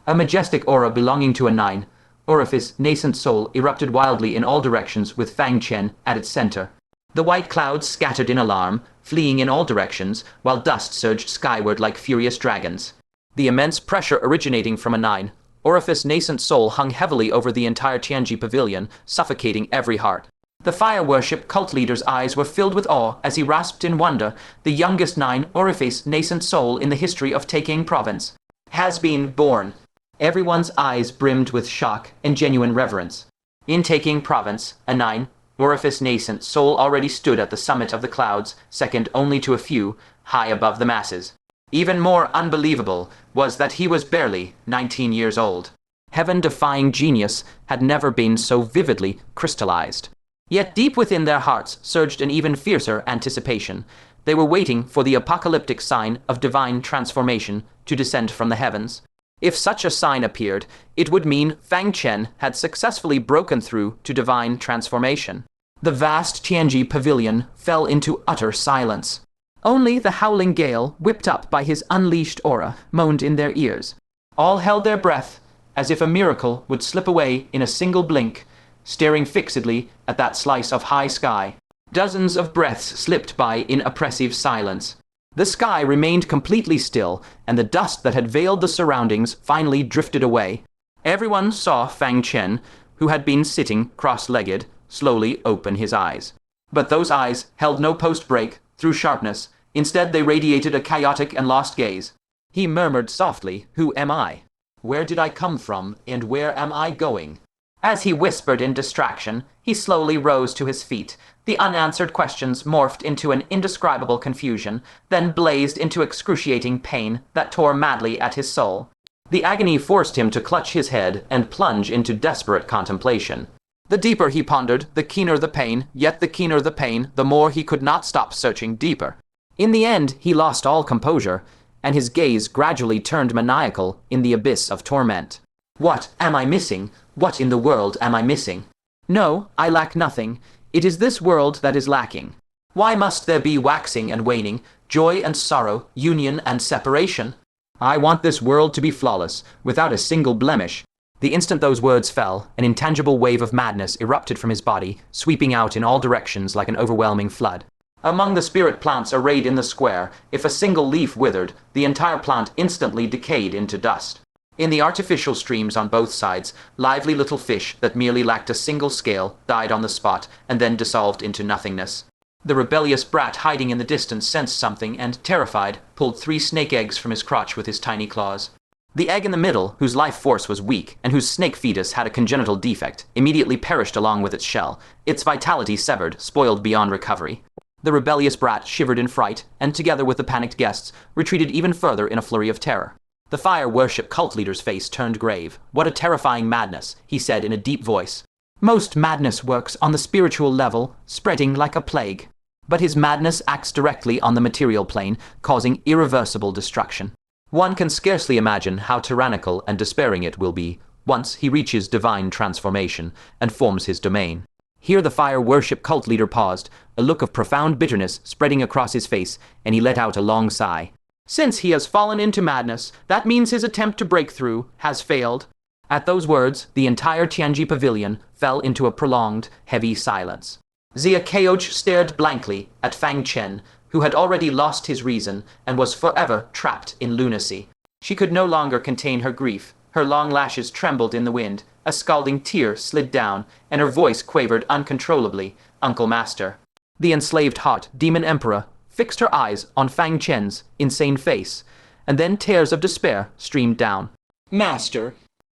A majestic aura belonging to a Nine-Orifice Nascent Soul erupted wildly in all directions with Fang Chen at its center. The white clouds scattered in alarm, fleeing in all directions, while dust surged skyward like furious dragons. The immense pressure originating from a Nine-Orifice Nascent Soul hung heavily over the entire Tianji Pavilion, suffocating every heart. The fire worship cult leader's eyes were filled with awe as he rasped in wonder. The youngest Nine-Orifice Nascent Soul in the history of Taking Province has been born. Everyone's eyes brimmed with shock and genuine reverence. In Taking Province, a Nine-Orifice Nascent Soul already stood at the summit of the clouds, second only to a few, high above the masses. Even more unbelievable was that he was barely 19 years old. Heaven-defying genius had never been so vividly crystallized. Yet deep within their hearts surged an even fiercer anticipation. They were waiting for the apocalyptic sign of divine transformation to descend from the heavens. If such a sign appeared, it would mean Fang Chen had successfully broken through to divine transformation. The vast Tianji Pavilion fell into utter silence. Only the howling gale, whipped up by his unleashed aura, moaned in their ears. All held their breath, as if a miracle would slip away in a single blink, staring fixedly at that slice of high sky. Dozens of breaths slipped by in oppressive silence. The sky remained completely still, and the dust that had veiled the surroundings finally drifted away. Everyone saw Fang Chen, who had been sitting cross-legged, slowly open his eyes. But those eyes held no post-break through sharpness. Instead, they radiated a chaotic and lost gaze. He murmured softly, "Who am I? Where did I come from, and where am I going?" As he whispered in distraction, he slowly rose to his feet. The unanswered questions morphed into an indescribable confusion, then blazed into excruciating pain that tore madly at his soul. The agony forced him to clutch his head and plunge into desperate contemplation. The deeper he pondered, the keener the pain, yet the keener the pain, the more he could not stop searching deeper. In the end, he lost all composure, and his gaze gradually turned maniacal in the abyss of torment. What am I missing? What in the world am I missing? No, I lack nothing. It is this world that is lacking. Why must there be waxing and waning, joy and sorrow, union and separation? I want this world to be flawless, without a single blemish. The instant those words fell, an intangible wave of madness erupted from his body, sweeping out in all directions like an overwhelming flood. Among the spirit plants arrayed in the square, if a single leaf withered, the entire plant instantly decayed into dust. In the artificial streams on both sides, lively little fish that merely lacked a single scale died on the spot and then dissolved into nothingness. The rebellious brat hiding in the distance sensed something and, terrified, pulled 3 snake eggs from his crotch with his tiny claws. The egg in the middle, whose life force was weak and whose snake fetus had a congenital defect, immediately perished along with its shell, its vitality severed, spoiled beyond recovery. The rebellious brat shivered in fright, and together with the panicked guests, retreated even further in a flurry of terror. The fire worship cult leader's face turned grave. "What a terrifying madness," he said in a deep voice. "Most madness works on the spiritual level, spreading like a plague. But his madness acts directly on the material plane, causing irreversible destruction. One can scarcely imagine how tyrannical and despairing it will be once he reaches divine transformation and forms his domain." Here the fire worship cult leader paused, a look of profound bitterness spreading across his face, and he let out a long sigh. "Since he has fallen into madness, that means his attempt to break through has failed." At those words, the entire Tianji Pavilion fell into a prolonged, heavy silence. Xia Keoch stared blankly at Fang Chen, who had already lost his reason and was forever trapped in lunacy. She could no longer contain her grief. Her long lashes trembled in the wind, a scalding tear slid down, and her voice quavered uncontrollably, "Uncle Master." The enslaved heart, Demon Emperor, fixed her eyes on Fang Chen's insane face, and then tears of despair streamed down. "Master!"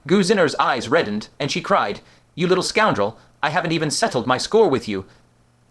Gu Zinner's eyes reddened, and she cried, "You little scoundrel, I haven't even settled my score with you.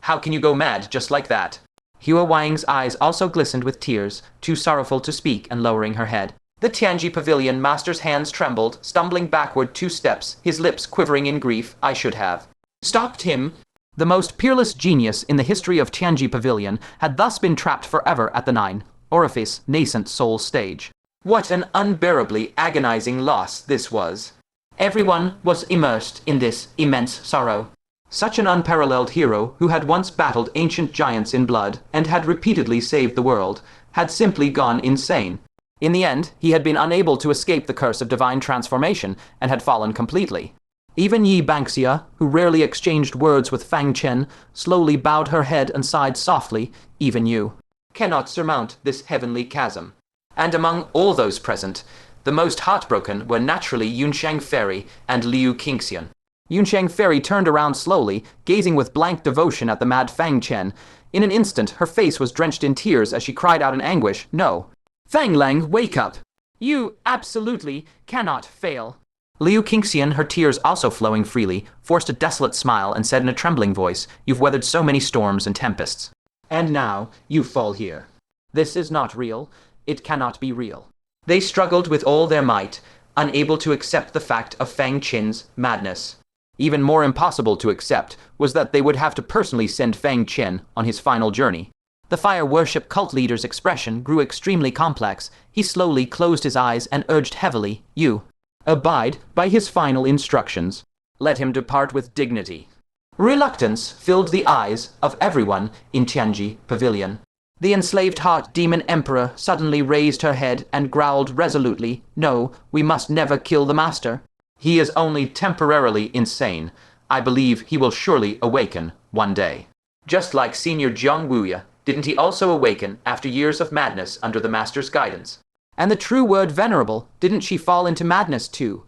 How can you go mad just like that?" Hua Wang's eyes also glistened with tears, too sorrowful to speak and lowering her head. The Tianji Pavilion master's hands trembled, stumbling backward 2 steps, his lips quivering in grief. "I should have stopped him." The most peerless genius in the history of Tianji Pavilion had thus been trapped forever at the Nine-Orifice Nascent Soul stage. What an unbearably agonizing loss this was. Everyone was immersed in this immense sorrow. Such an unparalleled hero, who had once battled ancient giants in blood and had repeatedly saved the world, had simply gone insane. In the end, he had been unable to escape the curse of divine transformation and had fallen completely. Even Yi Bangxia, who rarely exchanged words with Fang Chen, slowly bowed her head and sighed softly. Even you cannot surmount this heavenly chasm. And among all those present, the most heartbroken were naturally Yunsheng Ferry and Liu Qingxian. Yunsheng Ferry turned around slowly, gazing with blank devotion at the mad Fang Chen. In an instant, her face was drenched in tears as she cried out in anguish, "No! Fang Lang, wake up! You absolutely cannot fail!" Liu Qingxian, her tears also flowing freely, forced a desolate smile and said in a trembling voice, "You've weathered so many storms and tempests. And now you fall here. This is not real. It cannot be real." They struggled with all their might, unable to accept the fact of Fang Chen's madness. Even more impossible to accept was that they would have to personally send Fang Chen on his final journey. The fire worship cult leader's expression grew extremely complex. He slowly closed his eyes and urged heavily, "You abide by his final instructions. Let him depart with dignity." Reluctance filled the eyes of everyone in Tianji Pavilion. The enslaved heart demon emperor suddenly raised her head and growled resolutely, "No, we must never kill the master. He is only temporarily insane. I believe he will surely awaken one day." Just like Senior Jiang Wuya, didn't he also awaken after years of madness under the master's guidance? And the true word venerable, didn't she fall into madness too,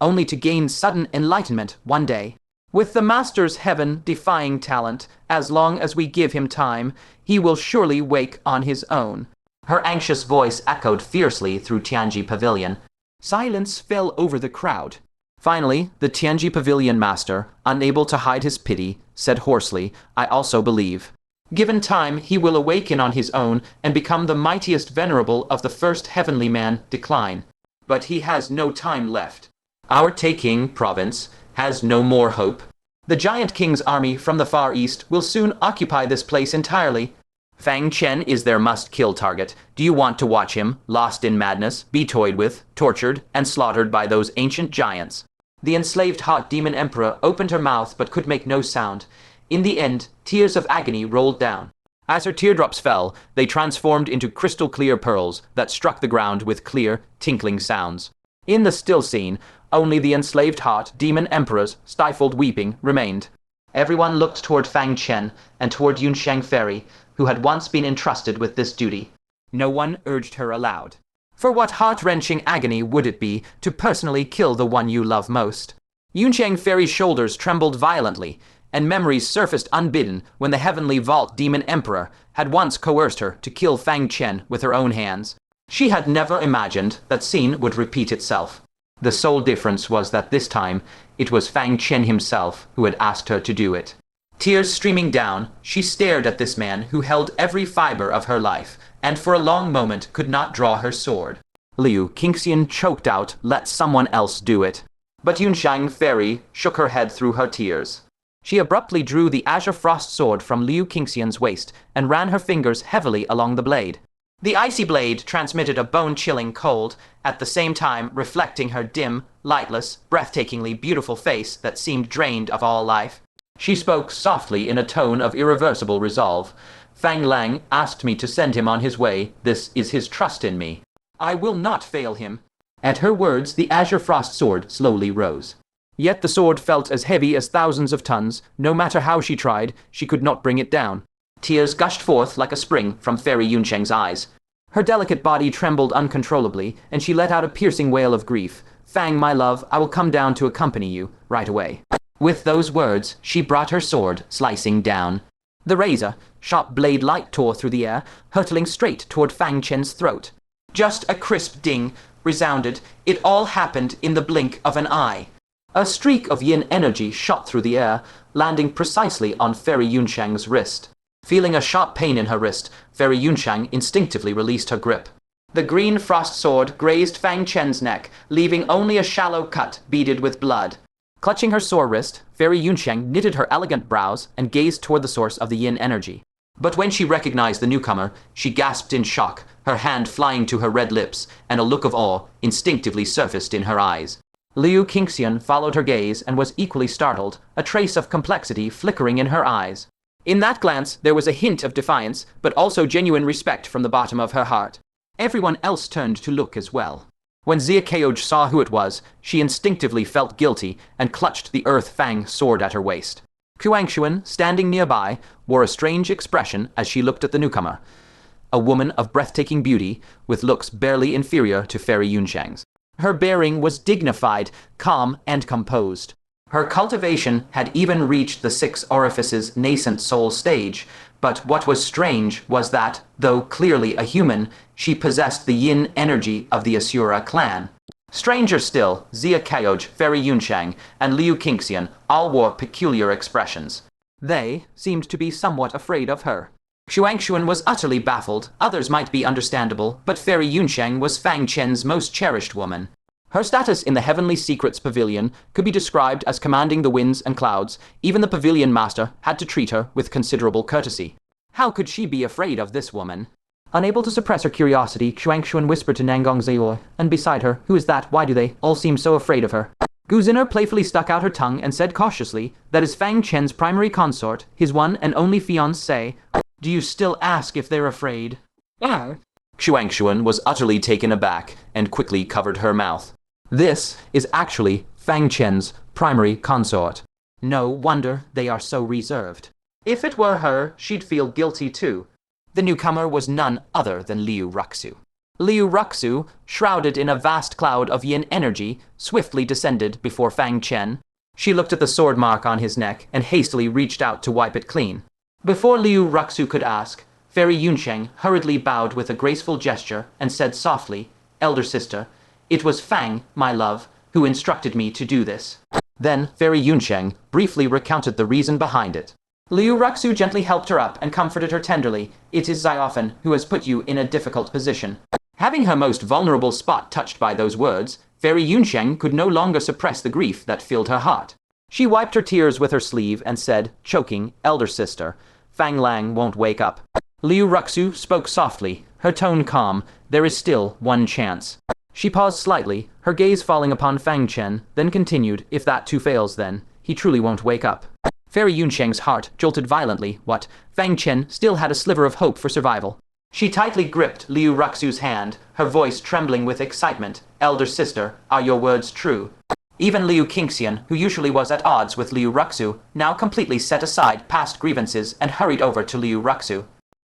only to gain sudden enlightenment one day? With the master's heaven-defying talent, as long as we give him time, he will surely wake on his own. Her anxious voice echoed fiercely through Tianji Pavilion. Silence fell over the crowd. Finally, the Tianji Pavilion master, unable to hide his pity, said hoarsely, "I also believe. Given time, he will awaken on his own and become the mightiest venerable of the first heavenly man, Decline. But he has no time left. Our Taking province has no more hope. The giant king's army from the far east will soon occupy this place entirely. Fang Chen is their must-kill target. Do you want to watch him, lost in madness, be toyed with, tortured, and slaughtered by those ancient giants?" The enslaved hot demon emperor opened her mouth but could make no sound. In the end, tears of agony rolled down. As her teardrops fell, they transformed into crystal-clear pearls that struck the ground with clear, tinkling sounds. In the still scene, only the enslaved heart demon emperor's stifled weeping remained. Everyone looked toward Fang Chen and toward Yunsheng Ferry, who had once been entrusted with this duty. No one urged her aloud. For what heart-wrenching agony would it be to personally kill the one you love most? Yunsheng Ferry's shoulders trembled violently, and memories surfaced unbidden when the heavenly vault demon emperor had once coerced her to kill Fang Chen with her own hands. She had never imagined that scene would repeat itself. The sole difference was that this time, it was Fang Chen himself who had asked her to do it. Tears streaming down, she stared at this man who held every fiber of her life, and for a long moment could not draw her sword. Liu Qingxian choked out, "Let someone else do it." But Yunsheng Ferry shook her head through her tears. She abruptly drew the azure frost sword from Liu Qingxian's waist and ran her fingers heavily along the blade. The icy blade transmitted a bone-chilling cold, at the same time reflecting her dim, lightless, breathtakingly beautiful face that seemed drained of all life. She spoke softly in a tone of irreversible resolve. "Fang Lang asked me to send him on his way. This is his trust in me. I will not fail him." At her words, the azure frost sword slowly rose. Yet the sword felt as heavy as thousands of tons. No matter how she tried, she could not bring it down. Tears gushed forth like a spring from Fairy Yunsheng's eyes. Her delicate body trembled uncontrollably, and she let out a piercing wail of grief. "Fang, my love, I will come down to accompany you, right away." With those words, she brought her sword, slicing down. The razor, sharp blade light tore through the air, hurtling straight toward Fang Chen's throat. Just a crisp ding resounded. It all happened in the blink of an eye. A streak of yin energy shot through the air, landing precisely on Fairy Yunsheng's wrist. Feeling a sharp pain in her wrist, Fairy Yunsheng instinctively released her grip. The green frost sword grazed Fang Chen's neck, leaving only a shallow cut beaded with blood. Clutching her sore wrist, Fairy Yunsheng knitted her elegant brows and gazed toward the source of the yin energy. But when she recognized the newcomer, she gasped in shock, her hand flying to her red lips, and a look of awe instinctively surfaced in her eyes. Liu Qingxian followed her gaze and was equally startled, a trace of complexity flickering in her eyes. In that glance, there was a hint of defiance, but also genuine respect from the bottom of her heart. Everyone else turned to look as well. When Xia Keoj saw who it was, she instinctively felt guilty and clutched the earth fang sword at her waist. Xuanxuan, standing nearby, wore a strange expression as she looked at the newcomer. A woman of breathtaking beauty, with looks barely inferior to Fairy Yunshang's. Her bearing was dignified, calm, and composed. Her cultivation had even reached the Nine-Orifice's Nascent Soul stage, but what was strange was that, though clearly a human, she possessed the yin energy of the Asura clan. Stranger still, Xia Keoj, Fairy Yunshang, and Liu Qingxian all wore peculiar expressions. They seemed to be somewhat afraid of her. Xuanxuan was utterly baffled. Others might be understandable, but Fairy Yunshang was Fang Chen's most cherished woman. Her status in the Heavenly Secrets Pavilion could be described as commanding the winds and clouds. Even the pavilion master had to treat her with considerable courtesy. How could she be afraid of this woman? Unable to suppress her curiosity, Xuanxuan whispered to Nangong Zeyoi, and beside her, "Who is that? Why do they all seem so afraid of her?" Gu Zinner playfully stuck out her tongue and said cautiously, "That is Fang Chen's primary consort, his one and only fiancée. Do you still ask if they're afraid?" Xuanxuan was utterly taken aback and quickly covered her mouth. This is actually Fang Chen's primary consort. No wonder they are so reserved. If it were her, she'd feel guilty too. The newcomer was none other than Liu Ruxue. Liu Ruxue, shrouded in a vast cloud of yin energy, swiftly descended before Fang Chen. She looked at the sword mark on his neck and hastily reached out to wipe it clean. Before Liu Ruxue could ask, Fairy Yunsheng hurriedly bowed with a graceful gesture and said softly, "Elder sister, it was Fang, my love, who instructed me to do this." Then Fairy Yunsheng briefly recounted the reason behind it. Liu Ruxue gently helped her up and comforted her tenderly. "It is Xiaofen who has put you in a difficult position." Having her most vulnerable spot touched by those words, Fairy Yunsheng could no longer suppress the grief that filled her heart. She wiped her tears with her sleeve and said, choking, "Elder sister, Fang Lang won't wake up." Liu Ruxue spoke softly, her tone calm. "There is still one chance." She paused slightly, her gaze falling upon Fang Chen, then continued, "If that too fails then, he truly won't wake up." Fairy Yunsheng's heart jolted violently. What? Fang Chen still had a sliver of hope for survival. She tightly gripped Liu Ruxue's hand, her voice trembling with excitement. "Elder sister, are your words true?" Even Liu Qingxian, who usually was at odds with Liu Ruxue, now completely set aside past grievances and hurried over to Liu Ruxue.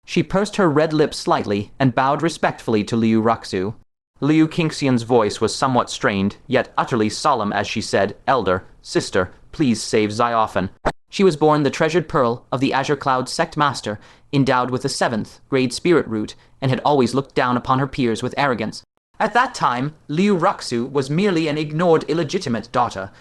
She pursed her red lips slightly and bowed respectfully to Liu Ruxue. Liu Qingxian's voice was somewhat strained, yet utterly solemn as she said, "Elder, sister, please save Xiaofen." She was born the treasured pearl of the Azure Cloud sect master, endowed with the 7th grade spirit root, and had always looked down upon her peers with arrogance. At that time, Liu Ruxue was merely an ignored illegitimate daughter,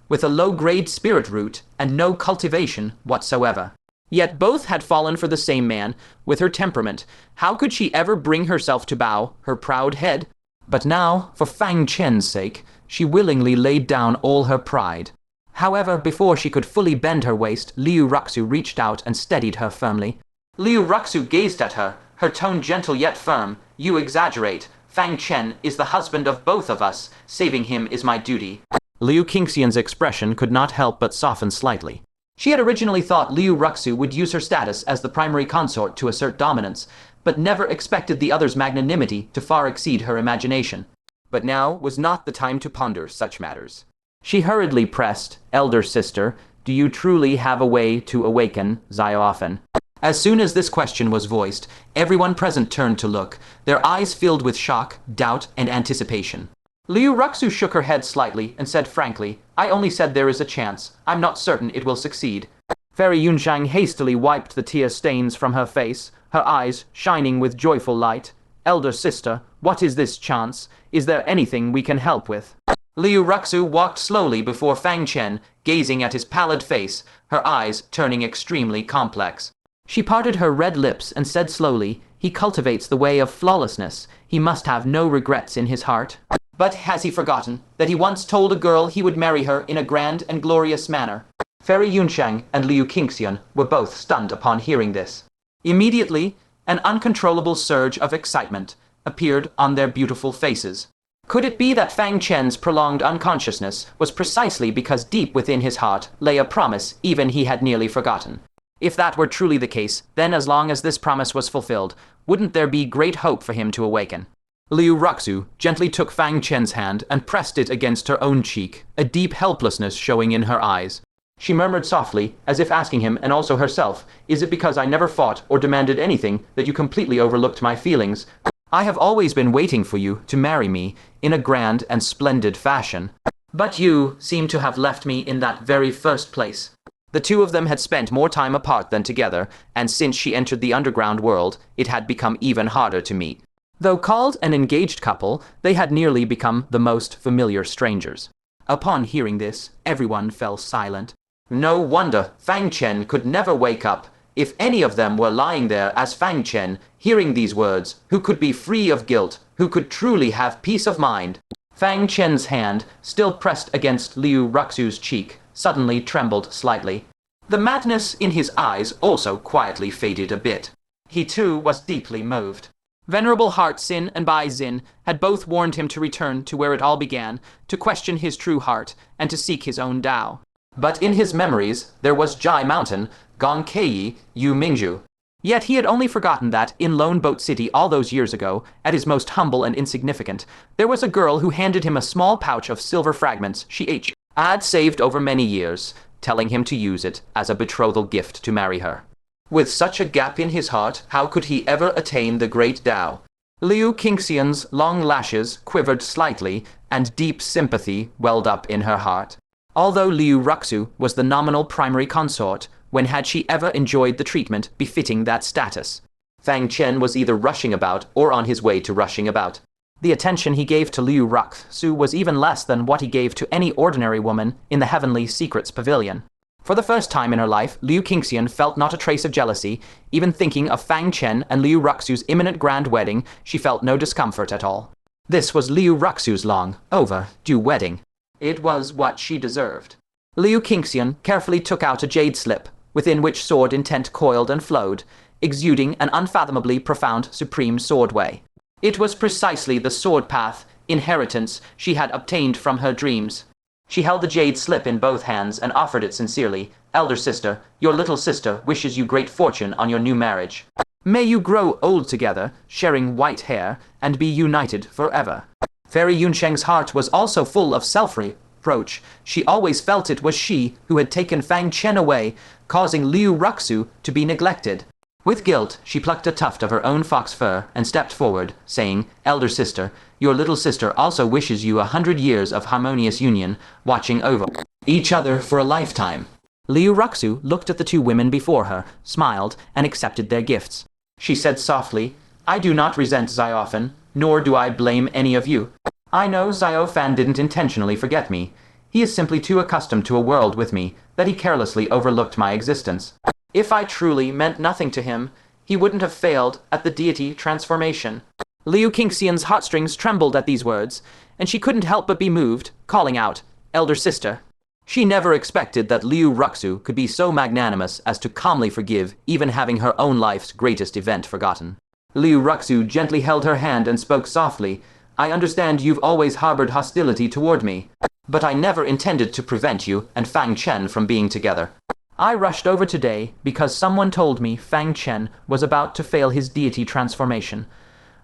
with a low-grade spirit root and no cultivation whatsoever. Yet both had fallen for the same man, with her temperament. How could she ever bring herself to bow her proud head? But now, for Fang Chen's sake, she willingly laid down all her pride. However, before she could fully bend her waist, Liu Ruxue reached out and steadied her firmly. Liu Ruxue gazed at her, her tone gentle yet firm. "You exaggerate. Fang Chen is the husband of both of us. Saving him is my duty." Liu Qingxian's expression could not help but soften slightly. She had originally thought Liu Ruxue would use her status as the primary consort to assert dominance, but never expected the other's magnanimity to far exceed her imagination. But now was not the time to ponder such matters. She hurriedly pressed, "Elder sister, do you truly have a way to awaken Xiaofen?" As soon as this question was voiced, everyone present turned to look, their eyes filled with shock, doubt, and anticipation. Liu Ruxue shook her head slightly and said frankly, "I only said there is a chance. I'm not certain it will succeed." Fairy Yunshang hastily wiped the tear stains from her face, her eyes shining with joyful light. "Elder sister, what is this chance? Is there anything we can help with?" Liu Ruxue walked slowly before Fang Chen, gazing at his pallid face, her eyes turning extremely complex. She parted her red lips and said slowly, "He cultivates the way of flawlessness. He must have no regrets in his heart. But has he forgotten that he once told a girl he would marry her in a grand and glorious manner?" Fairy Yunshang and Liu Qingxian were both stunned upon hearing this. Immediately, an uncontrollable surge of excitement appeared on their beautiful faces. Could it be that Fang Chen's prolonged unconsciousness was precisely because deep within his heart lay a promise even he had nearly forgotten? If that were truly the case, then as long as this promise was fulfilled, wouldn't there be great hope for him to awaken? Liu Ruxue gently took Fang Chen's hand and pressed it against her own cheek, a deep helplessness showing in her eyes. She murmured softly, as if asking him and also herself, "Is it because I never fought or demanded anything that you completely overlooked my feelings? I have always been waiting for you to marry me in a grand and splendid fashion. But you seem to have left me in that very first place." The two of them had spent more time apart than together, and since she entered the underground world, it had become even harder to meet. Though called an engaged couple, they had nearly become the most familiar strangers. Upon hearing this, everyone fell silent. No wonder Fang Chen could never wake up. If any of them were lying there as Fang Chen, hearing these words, who could be free of guilt, who could truly have peace of mind? Fang Chen's hand, still pressed against Liu Ruxue's cheek, suddenly trembled slightly. The madness in his eyes also quietly faded a bit. He too was deeply moved. Venerable Heart Sin and Bai Xin had both warned him to return to where it all began, to question his true heart, and to seek his own Tao. But in his memories, there was Jai Mountain, Gong Keiyi, Yu Mingzhu. Yet he had only forgotten that, in Lone Boat City all those years ago, at his most humble and insignificant, there was a girl who handed him a small pouch of silver fragments she had saved over many years, telling him to use it as a betrothal gift to marry her. With such a gap in his heart, how could he ever attain the great Tao? Liu Qingxian's long lashes quivered slightly, and deep sympathy welled up in her heart. Although Liu Ruxue was the nominal primary consort, when had she ever enjoyed the treatment befitting that status? Fang Chen was either rushing about or on his way to rushing about. The attention he gave to Liu Ruxue was even less than what he gave to any ordinary woman in the Heavenly Secrets Pavilion. For the first time in her life, Liu Qingxian felt not a trace of jealousy. Even thinking of Fang Chen and Liu Ruxue's imminent grand wedding, she felt no discomfort at all. This was Liu Ruxue's long-overdue wedding. It was what she deserved. Liu Qingxian carefully took out a jade slip, within which sword intent coiled and flowed, exuding an unfathomably profound supreme sword way. It was precisely the sword path, inheritance, she had obtained from her dreams. She held the jade slip in both hands and offered it sincerely. "Elder sister, your little sister wishes you great fortune on your new marriage. May you grow old together, sharing white hair, and be united forever." Fairy Yunsheng's heart was also full of self-reproach. She always felt it was she who had taken Fang Chen away, causing Liu Ruxue to be neglected. With guilt, she plucked a tuft of her own fox fur and stepped forward, saying, "Elder sister, your little sister also wishes you 100 years of harmonious union, watching over each other for a lifetime." Liu Ruxue looked at the two women before her, smiled, and accepted their gifts. She said softly, "I do not resent Xiaofan, nor do I blame any of you. I know Xiaofan didn't intentionally forget me. He is simply too accustomed to a world with me that he carelessly overlooked my existence. If I truly meant nothing to him, he wouldn't have failed at the deity transformation." Liu Qingxian's heartstrings trembled at these words, and she couldn't help but be moved, calling out, "Elder sister." She never expected that Liu Ruxue could be so magnanimous as to calmly forgive even having her own life's greatest event forgotten. Liu Ruxue gently held her hand and spoke softly, "I understand you've always harbored hostility toward me, but I never intended to prevent you and Fang Chen from being together. I rushed over today because someone told me Fang Chen was about to fail his deity transformation.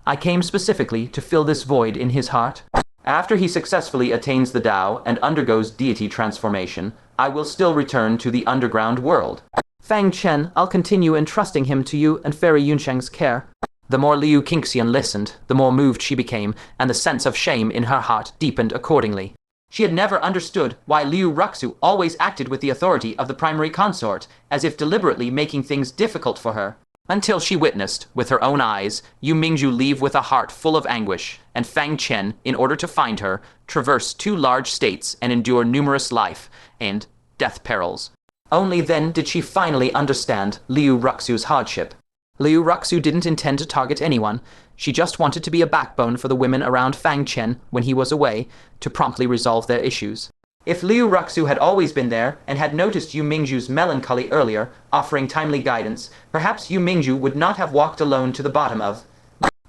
I came specifically to fill this void in his heart. After he successfully attains the Tao and undergoes deity transformation, I will still return to the underground world. Fang Chen, I'll continue entrusting him to you and Fairy Yunsheng's care." The more Liu Qingxian listened, the more moved she became, and the sense of shame in her heart deepened accordingly. She had never understood why Liu Ruxue always acted with the authority of the primary consort, as if deliberately making things difficult for her, until she witnessed, with her own eyes, Yu Mingzhu leave with a heart full of anguish, and Fang Chen, in order to find her, traverse 2 large states and endure numerous life and death perils. Only then did she finally understand Liu Ruxue's hardship. Liu Ruxue didn't intend to target anyone. She just wanted to be a backbone for the women around Fang Chen when he was away, to promptly resolve their issues. If Liu Ruxue had always been there and had noticed Yu Mingzhu's melancholy earlier, offering timely guidance, perhaps Yu Mingzhu would not have walked alone to the bottom of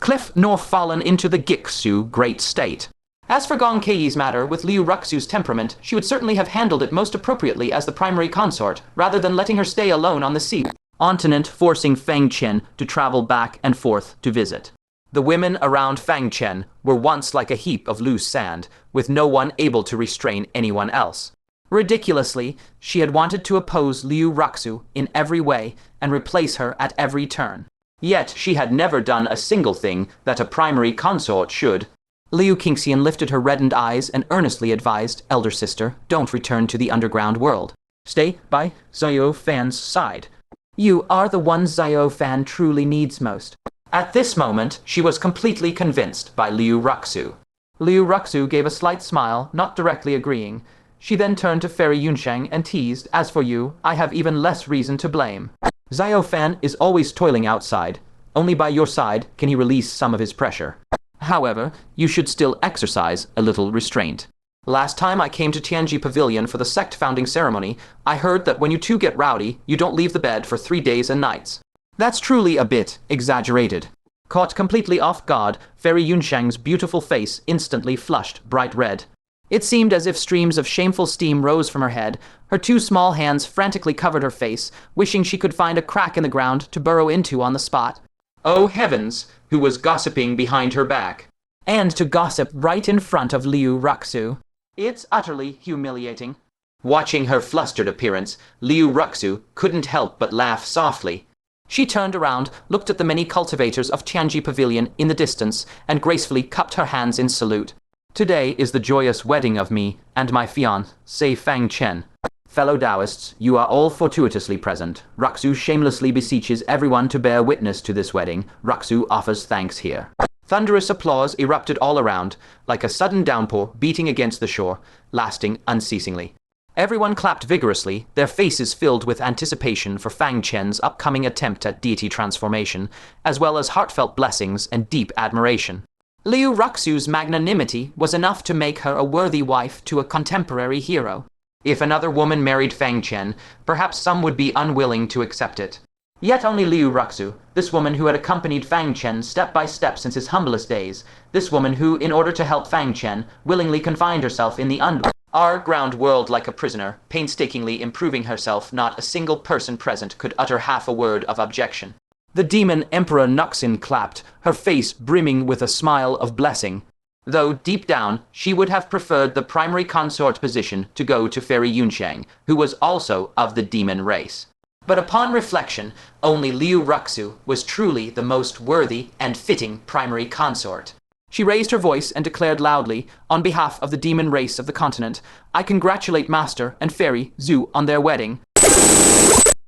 cliff nor fallen into the Gixu great state. As for Gong Kei's matter, with Liu Ruxue's temperament, she would certainly have handled it most appropriately as the primary consort, rather than letting her stay alone on the sea continent, forcing Fang Chen to travel back and forth to visit. The women around Fang Chen were once like a heap of loose sand, with no one able to restrain anyone else. Ridiculously, she had wanted to oppose Liu Ruxue in every way and replace her at every turn. Yet she had never done a single thing that a primary consort should. Liu Qingxian lifted her reddened eyes and earnestly advised, "Elder sister, don't return to the underground world. Stay by Xiao Fan's side. You are the one Xiao Fan truly needs most." At this moment, she was completely convinced by Liu Ruxue. Liu Ruxue gave a slight smile, not directly agreeing. She then turned to Fairy Yunsheng and teased, "As for you, I have even less reason to blame. Xiao Fan is always toiling outside. Only by your side can he release some of his pressure. However, you should still exercise a little restraint. Last time I came to Tianji Pavilion for the sect founding ceremony, I heard that when you two get rowdy, you don't leave the bed for 3 days and nights. That's truly a bit exaggerated." Caught completely off guard, Fairy Yunsheng's beautiful face instantly flushed bright red. It seemed as if streams of shameful steam rose from her head. Her 2 small hands frantically covered her face, wishing she could find a crack in the ground to burrow into on the spot. Oh heavens, who was gossiping behind her back? And to gossip right in front of Liu Ruxue. It's utterly humiliating. Watching her flustered appearance, Liu Ruxue couldn't help but laugh softly. She turned around, looked at the many cultivators of Tianji Pavilion in the distance, and gracefully cupped her hands in salute. "Today is the joyous wedding of me and my fiancé Fang Chen. Fellow Taoists, you are all fortuitously present. Ruxue shamelessly beseeches everyone to bear witness to this wedding. Ruxue offers thanks here." Thunderous applause erupted all around, like a sudden downpour beating against the shore, lasting unceasingly. Everyone clapped vigorously, their faces filled with anticipation for Fang Chen's upcoming attempt at deity transformation, as well as heartfelt blessings and deep admiration. Liu Ruxue's magnanimity was enough to make her a worthy wife to a contemporary hero. If another woman married Fang Chen, perhaps some would be unwilling to accept it. Yet only Liu Ruxue, this woman who had accompanied Fang Chen step by step since his humblest days, this woman who, in order to help Fang Chen, willingly confined herself in the underground world like a prisoner, painstakingly improving herself, not a single person present could utter half a word of objection. The demon Emperor Nuxin clapped, her face brimming with a smile of blessing. Though, deep down, she would have preferred the primary consort position to go to Fairy Yunsheng, who was also of the demon race. But upon reflection, only Liu Ruxue was truly the most worthy and fitting primary consort. She raised her voice and declared loudly, on behalf of the demon race of the continent, "I congratulate Master and Fairy Zhu on their wedding."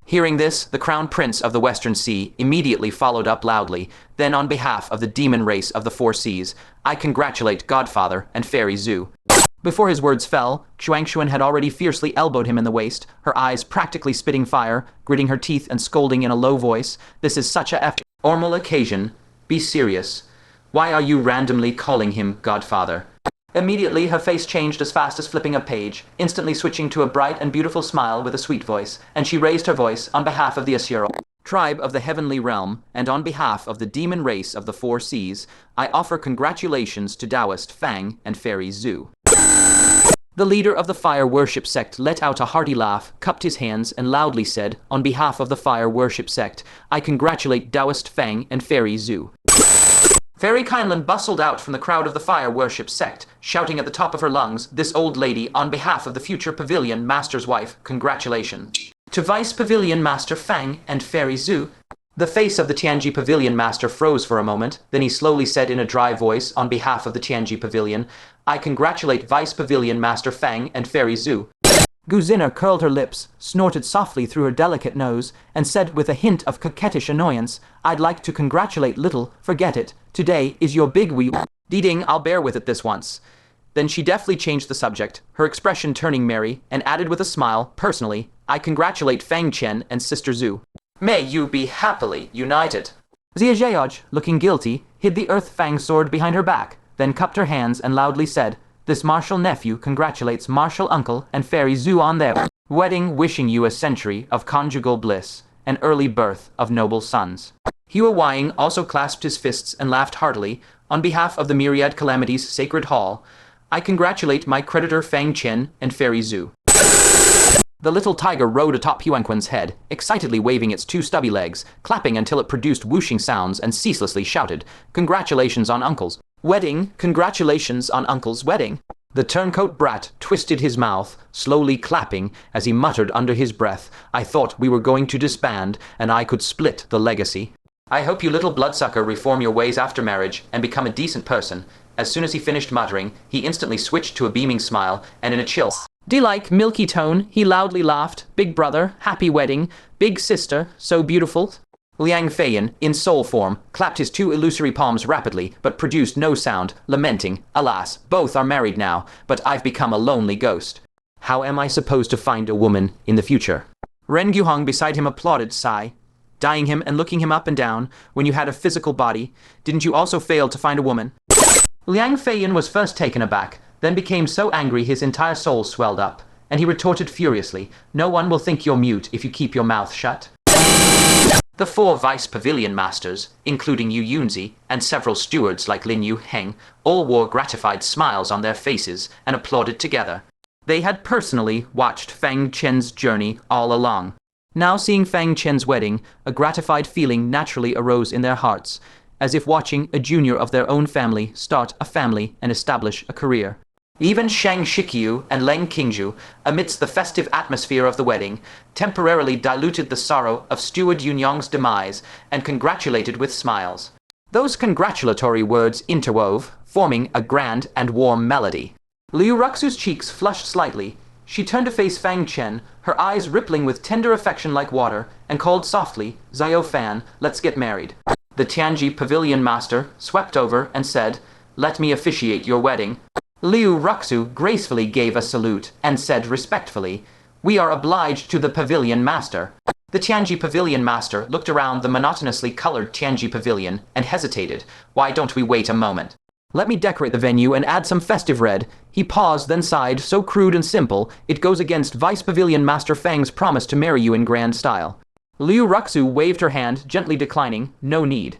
Hearing this, the Crown Prince of the Western Sea immediately followed up loudly, then on behalf of the demon race of the Four Seas, "I congratulate Godfather and Fairy Zhu." Before his words fell, Xuanxuan had already fiercely elbowed him in the waist, her eyes practically spitting fire, gritting her teeth and scolding in a low voice, "This is such a formal occasion. Be serious. Why are you randomly calling him Godfather?" Immediately, her face changed as fast as flipping a page, instantly switching to a bright and beautiful smile with a sweet voice, and she raised her voice on behalf of the Ascension tribe of the heavenly realm, and on behalf of the demon race of the Four Seas, I offer congratulations to Taoist Fang and Fairy Zhu. The leader of the fire worship sect let out a hearty laugh, cupped his hands, and loudly said, on behalf of the fire worship sect, I congratulate Taoist Fang and Fairy Zhu. Fairy Kindlin bustled out from the crowd of the fire worship sect, shouting at the top of her lungs, "This old lady, on behalf of the future Pavilion Master's wife, congratulations to Vice Pavilion Master Fang and Fairy Zhu." The face of the Tianji Pavilion Master froze for a moment, then he slowly said in a dry voice, on behalf of the Tianji Pavilion, I congratulate Vice Pavilion Master Fang and Fairy Zhu. Guzina curled her lips, snorted softly through her delicate nose, and said with a hint of coquettish annoyance, I'd like to congratulate little, forget it, today is your big wee... Ding, I'll bear with it this once. Then she deftly changed the subject, her expression turning merry, and added with a smile, personally, I congratulate Fang Chen and Sister Zhu. May you be happily united. Xia Zheoj, looking guilty, hid the earth fang sword behind her back, then cupped her hands and loudly said, This martial nephew congratulates martial uncle and Fairy Zhu on their wedding, wishing you a century of conjugal bliss, an early birth of noble sons. Hua Wang also clasped his fists and laughed heartily, on behalf of the Myriad Calamities Sacred Hall. I congratulate my creditor Fang Chen and Fairy Zhu. The little tiger rode atop Huanquan's head, excitedly waving its two stubby legs, clapping until it produced whooshing sounds and ceaselessly shouted, "Congratulations on Uncle's wedding! Congratulations on Uncle's wedding!" The turncoat brat twisted his mouth, slowly clapping, as he muttered under his breath, "I thought we were going to disband, and I could split the legacy. I hope you little bloodsucker reform your ways after marriage and become a decent person." As soon as he finished muttering, he instantly switched to a beaming smile, and in a chill, D-like milky tone, he loudly laughed, "Big brother, happy wedding, big sister, so beautiful." Liang Feiyan, in soul form, clapped his two illusory palms rapidly, but produced no sound, lamenting, "Alas, both are married now, but I've become a lonely ghost. How am I supposed to find a woman in the future?" Ren Guhong beside him applauded, sigh, "Dying him and looking him up and down, when you had a physical body, didn't you also fail to find a woman?" Liang Feiyan was first taken aback, then became so angry his entire soul swelled up, and he retorted furiously, "No one will think you're mute if you keep your mouth shut." The four vice pavilion masters, including Yu Yunzi and several stewards like Lin Yu Heng, all wore gratified smiles on their faces and applauded together. They had personally watched Fang Chen's journey all along. Now seeing Fang Chen's wedding, a gratified feeling naturally arose in their hearts, as if watching a junior of their own family start a family and establish a career. Even Shang Shiqiu and Leng Qingzhu, amidst the festive atmosphere of the wedding, temporarily diluted the sorrow of Steward Yunyong's demise and congratulated with smiles. Those congratulatory words interwove, forming a grand and warm melody. Liu Ruxue's cheeks flushed slightly. She turned to face Fang Chen, her eyes rippling with tender affection like water, and called softly, "Xiao Fan, let's get married." The Tianji Pavilion Master swept over and said, "Let me officiate your wedding." Liu Ruxue gracefully gave a salute and said respectfully, "We are obliged to the Pavilion Master." The Tianji Pavilion Master looked around the monotonously colored Tianji Pavilion and hesitated. "Why don't we wait a moment? Let me decorate the venue and add some festive red." He paused, then sighed, "So crude and simple, it goes against Vice Pavilion Master Fang's promise to marry you in grand style." Liu Ruxue waved her hand, gently declining, "No need.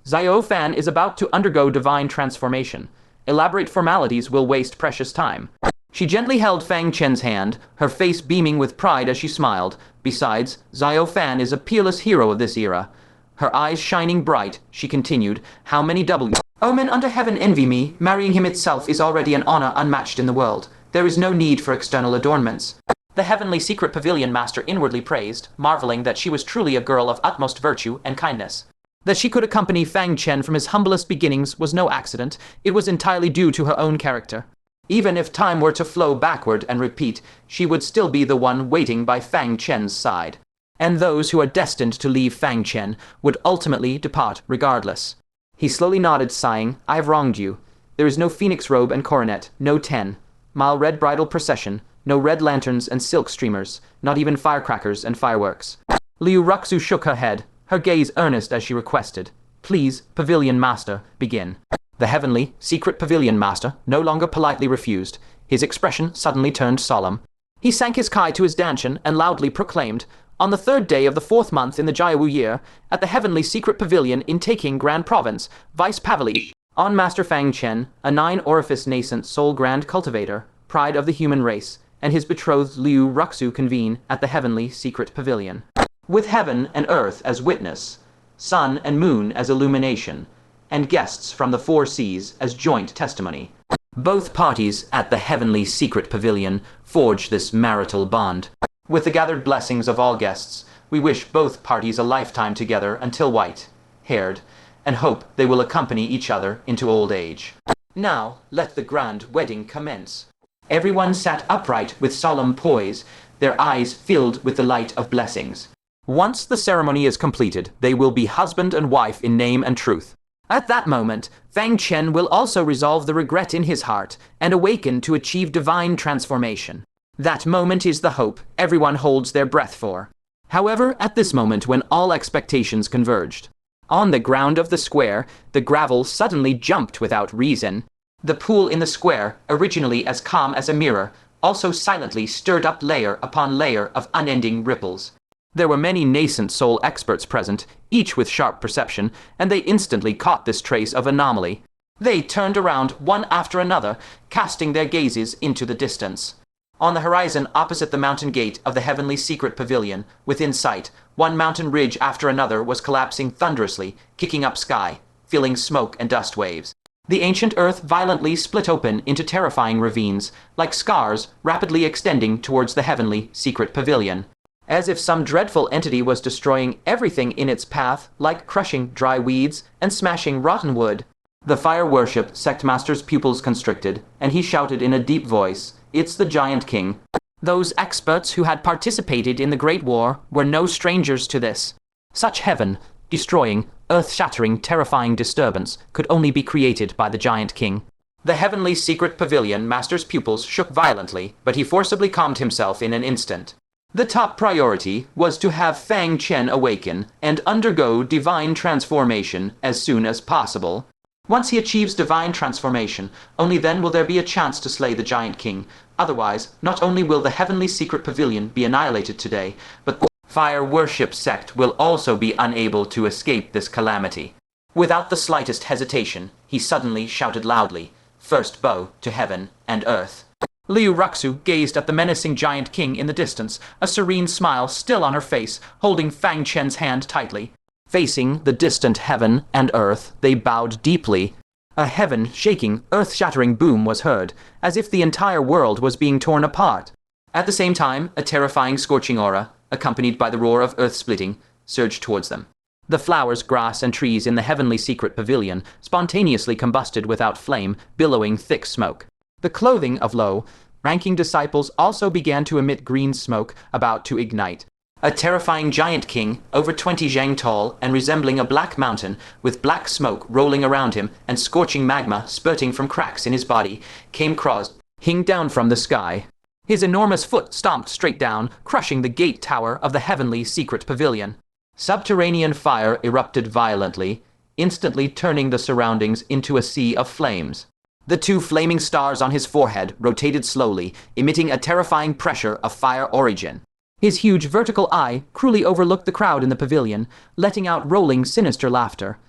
Xiao Fan is about to undergo divine transformation. Elaborate formalities will waste precious time." She gently held Fang Chen's hand, her face beaming with pride as she smiled. "Besides, Xiao Fan is a peerless hero of this era." Her eyes shining bright, she continued, "How many men under heaven envy me. Marrying him itself is already an honor unmatched in the world. There is no need for external adornments." The heavenly secret pavilion master inwardly praised, marveling that she was truly a girl of utmost virtue and kindness. That she could accompany Fang Chen from his humblest beginnings was no accident, it was entirely due to her own character. Even if time were to flow backward and repeat, she would still be the one waiting by Fang Chen's side. And those who are destined to leave Fang Chen would ultimately depart regardless. He slowly nodded, sighing, "I've wronged you. There is no phoenix robe and coronet, no 10-mile red bridal procession, no red lanterns and silk streamers, not even firecrackers and fireworks." Liu Ruxue shook her head, her gaze earnest as she requested, "Please, Pavilion Master, begin." The heavenly, secret Pavilion Master no longer politely refused. His expression suddenly turned solemn. He sank his kai to his dantian and loudly proclaimed, "On the 3rd day of the 4th month in the Jiawu year, at the heavenly secret pavilion in Taking Grand Province, Vice Pavilion, on Master Fang Chen, a Nine-Orifice Nascent Soul Grand Cultivator, pride of the human race, and his betrothed Liu Ruxue convene at the heavenly secret pavilion. With heaven and earth as witness, sun and moon as illumination, and guests from the 4 seas as joint testimony. Both parties at the heavenly secret pavilion forge this marital bond. With the gathered blessings of all guests, we wish both parties a lifetime together until white-haired, and hope they will accompany each other into old age. Now let the grand wedding commence." Everyone sat upright with solemn poise, their eyes filled with the light of blessings. Once the ceremony is completed, they will be husband and wife in name and truth. At that moment, Fang Chen will also resolve the regret in his heart and awaken to achieve divine transformation. That moment is the hope everyone holds their breath for. However, at this moment when all expectations converged, on the ground of the square, the gravel suddenly jumped without reason. The pool in the square, originally as calm as a mirror, also silently stirred up layer upon layer of unending ripples. There were many nascent soul experts present, each with sharp perception, and they instantly caught this trace of anomaly. They turned around one after another, casting their gazes into the distance. On the horizon opposite the mountain gate of the heavenly secret pavilion, within sight, one mountain ridge after another was collapsing thunderously, kicking up sky, filling smoke and dust waves. The ancient earth violently split open into terrifying ravines, like scars rapidly extending towards the heavenly secret pavilion. As if some dreadful entity was destroying everything in its path, like crushing dry weeds and smashing rotten wood. The fire worship sectmaster's pupils constricted, and he shouted in a deep voice, "It's the Giant King." Those experts who had participated in the Great War were no strangers to this. Such heaven-destroying, earth-shattering, terrifying disturbance could only be created by the Giant King. The heavenly secret pavilion master's pupils shook violently, but he forcibly calmed himself in an instant. The top priority was to have Fang Chen awaken and undergo divine transformation as soon as possible. Once he achieves divine transformation, only then will there be a chance to slay the Giant King. Otherwise, not only will the heavenly secret pavilion be annihilated today, but the fire worship sect will also be unable to escape this calamity. Without the slightest hesitation, he suddenly shouted loudly, "First bow to heaven and earth." Liu Ruxue gazed at the menacing Giant King in the distance, a serene smile still on her face, holding Fang Chen's hand tightly. Facing the distant heaven and earth, they bowed deeply. A heaven-shaking, earth-shattering boom was heard, as if the entire world was being torn apart. At the same time, a terrifying scorching aura, accompanied by the roar of earth-splitting, surged towards them. The flowers, grass, and trees in the heavenly secret pavilion spontaneously combusted without flame, billowing thick smoke. The clothing of low-ranking disciples also began to emit green smoke, about to ignite. A terrifying Giant King, over 20 zhang tall and resembling a black mountain, with black smoke rolling around him and scorching magma spurting from cracks in his body, came crashing down from the sky. His enormous foot stomped straight down, crushing the gate tower of the heavenly secret pavilion. Subterranean fire erupted violently, instantly turning the surroundings into a sea of flames. The two flaming stars on his forehead rotated slowly, emitting a terrifying pressure of fire origin. His huge vertical eye cruelly overlooked the crowd in the pavilion, letting out rolling, sinister laughter.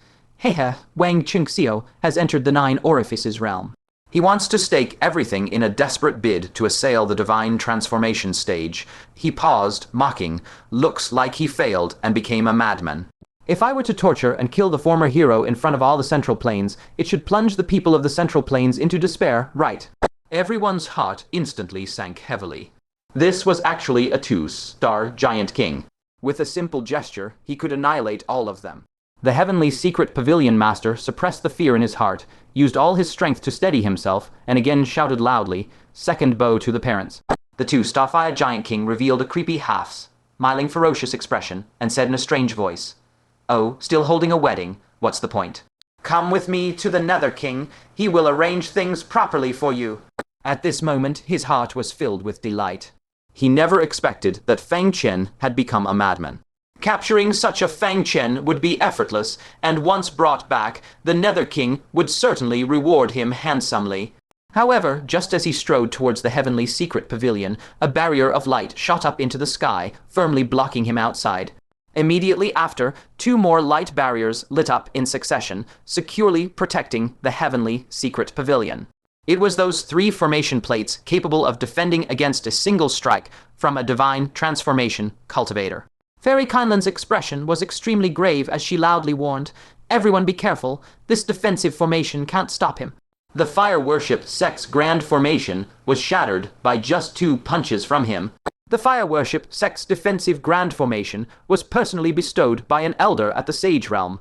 Hehe, Wang Qingxiu has entered the Nine-Orifices realm. He wants to stake everything in a desperate bid to assail the divine transformation stage. He paused, mocking, looks like he failed and became a madman. If I were to torture and kill the former hero in front of all the Central Plains, it should plunge the people of the Central Plains into despair, right? Everyone's heart instantly sank heavily. This was actually a 2-star Giant King. With a simple gesture, he could annihilate all of them. The heavenly secret pavilion master suppressed the fear in his heart, used all his strength to steady himself, and again shouted loudly, "Second bow to the parents." The 2-star Giant King revealed a creepy half-smiling ferocious expression, and said in a strange voice, "Oh, still holding a wedding? What's the point? Come with me to the Nether King. He will arrange things properly for you." At this moment, his heart was filled with delight. He never expected that Fang Chen had become a madman. Capturing such a Fang Chen would be effortless, and once brought back, the Nether King would certainly reward him handsomely. However, just as he strode towards the heavenly secret pavilion, a barrier of light shot up into the sky, firmly blocking him outside. Immediately after, 2 more light barriers lit up in succession, securely protecting the heavenly secret pavilion. It was those 3 formation plates capable of defending against a single strike from a divine transformation cultivator. Fairy Kindland's expression was extremely grave as she loudly warned, "Everyone be careful, this defensive formation can't stop him." The fire worship sect's grand formation was shattered by just 2 punches from him. The fire worship sect's defensive grand formation was personally bestowed by an elder at the Sage Realm,